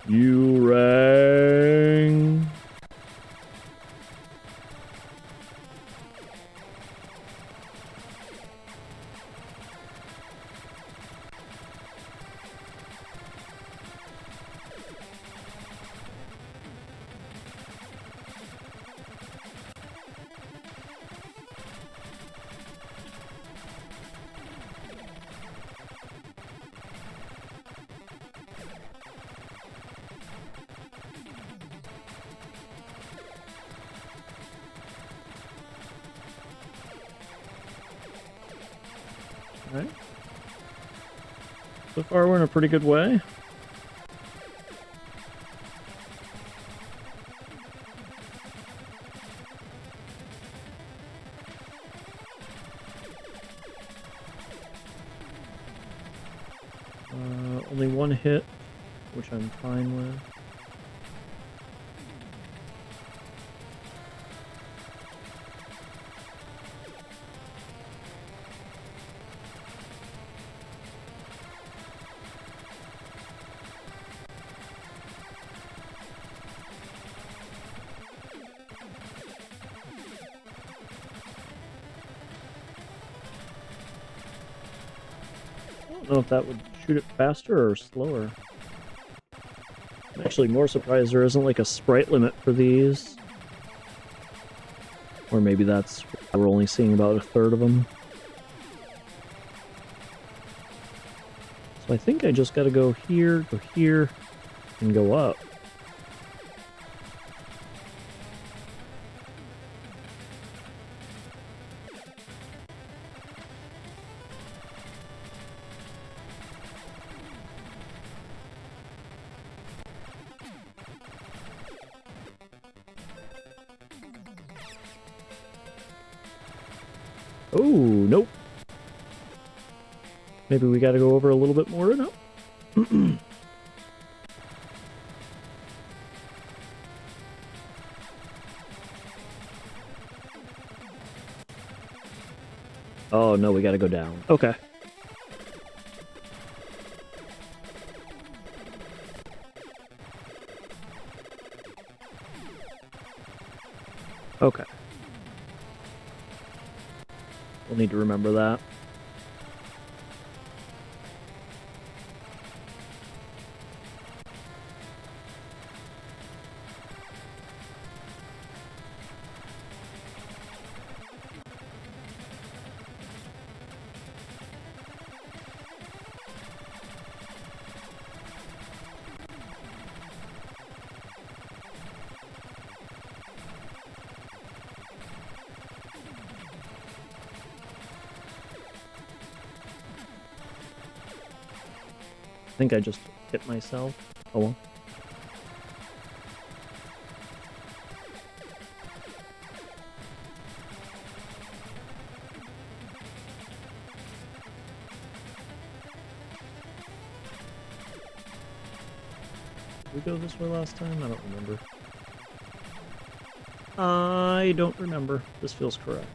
You rang. Alright. So far we're in a pretty good way. Only one hit, which I'm fine with. I don't know if that would shoot it faster or slower. I'm actually more surprised there isn't like a sprite limit for these. Or maybe that's why we're only seeing about a third of them. So I think I just gotta go here, and go up. Oh, nope. Maybe we gotta go over a little bit more now. Oh, no, we gotta go down. Okay. Okay. We'll need to remember that. I think I just hit myself. Oh well. Did we go this way last time? I don't remember. I don't remember. This feels correct.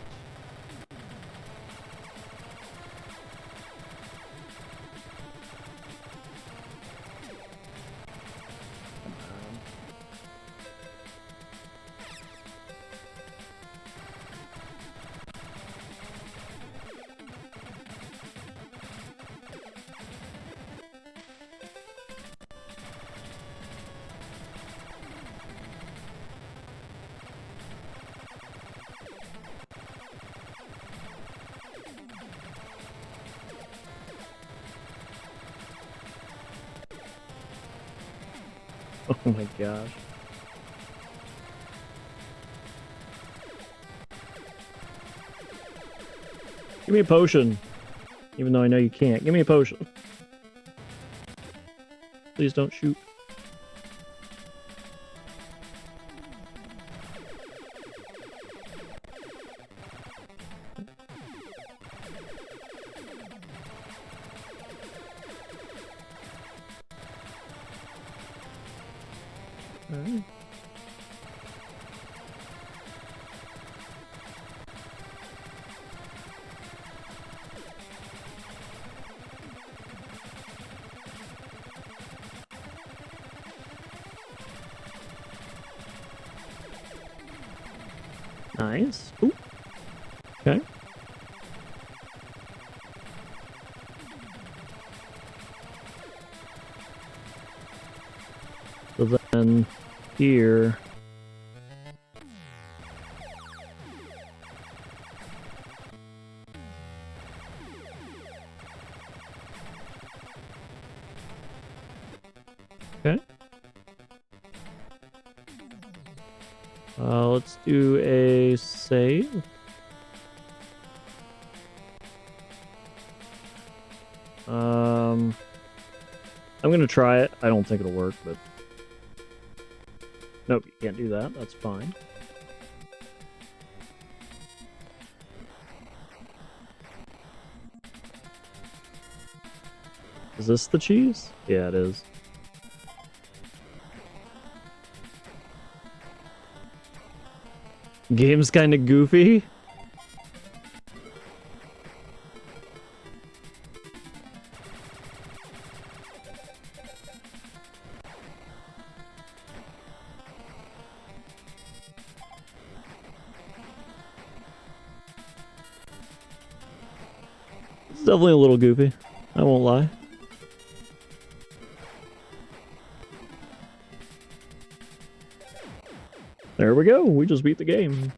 Oh my gosh. Give me a potion. Even though I know you can't. Give me a potion. Please don't shoot. Alright. Nice. Ooh. Okay. So then here. Okay. Let's do a save. I'm gonna try it. I don't think it'll work, but nope, you can't do that. That's fine. Is this the cheese? Yeah, it is. Game's kind of goofy. It's definitely a little goofy. I won't lie. There we go. We just beat the game.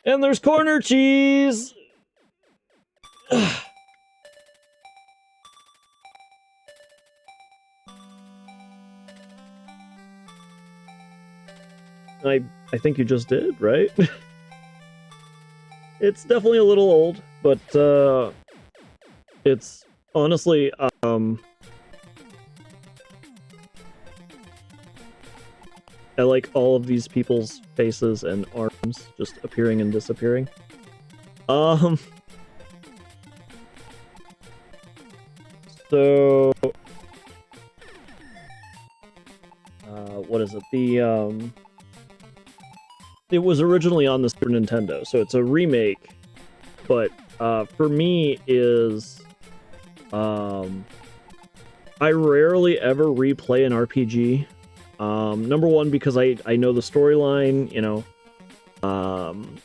And there's corner cheese! I think you just did, right? It's definitely a little old, but it's honestly I like all of these people's faces and arms just appearing and disappearing. So what is it? It was originally on the Super Nintendo, so it's a remake, but for me is I rarely ever replay an RPG. Number one, because I know the storyline, you know,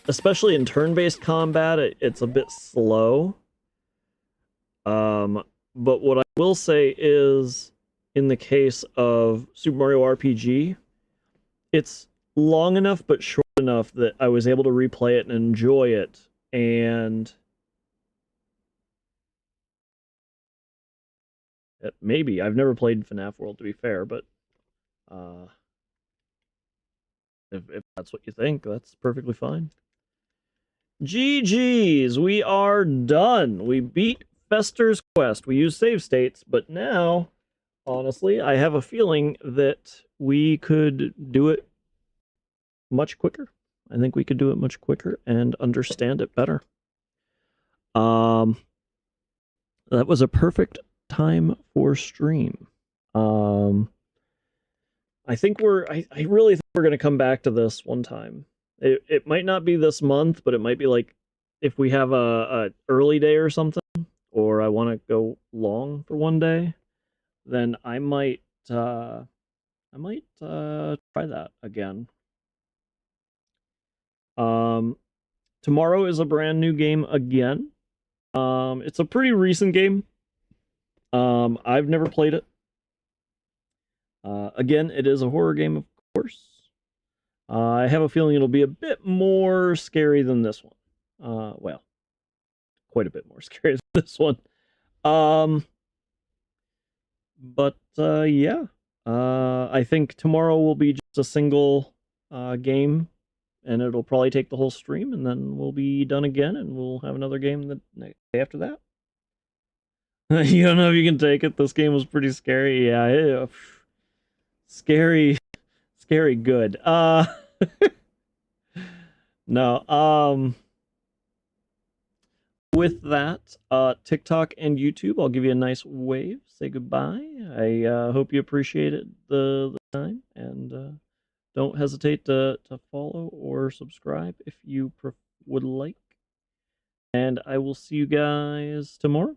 especially in turn-based combat, it's a bit slow. But what I will say is, in the case of Super Mario RPG, it's long enough but short enough that I was able to replay it and enjoy it, and maybe I've never played FNAF World, to be fair, but if that's what you think, that's perfectly fine. GG's, we are done. We beat Fester's Quest. We used save states, but now, honestly, I have a feeling that we could do it much quicker. I think we could do it much quicker and understand it better. That was a perfect time for stream. I think I really think we're gonna come back to this one time. It might not be this month, but it might be like if we have a early day or something, or I want to go long for one day, then I might try that again. Tomorrow is a brand new game again. It's a pretty recent game. I've never played it. Again, it is a horror game, of course. I have a feeling it'll be a bit more scary than this one. Well, quite a bit more scary than this one. But yeah. I think tomorrow will be just a single game, and it'll probably take the whole stream, and then we'll be done again, and we'll have another game the day after that. You don't know if you can take it. This game was pretty scary. Yeah, scary, scary good. No, with that, TikTok and YouTube, I'll give you a nice wave, say goodbye. I hope you appreciated the time, and don't hesitate to follow or subscribe if you would like. And I will see you guys tomorrow.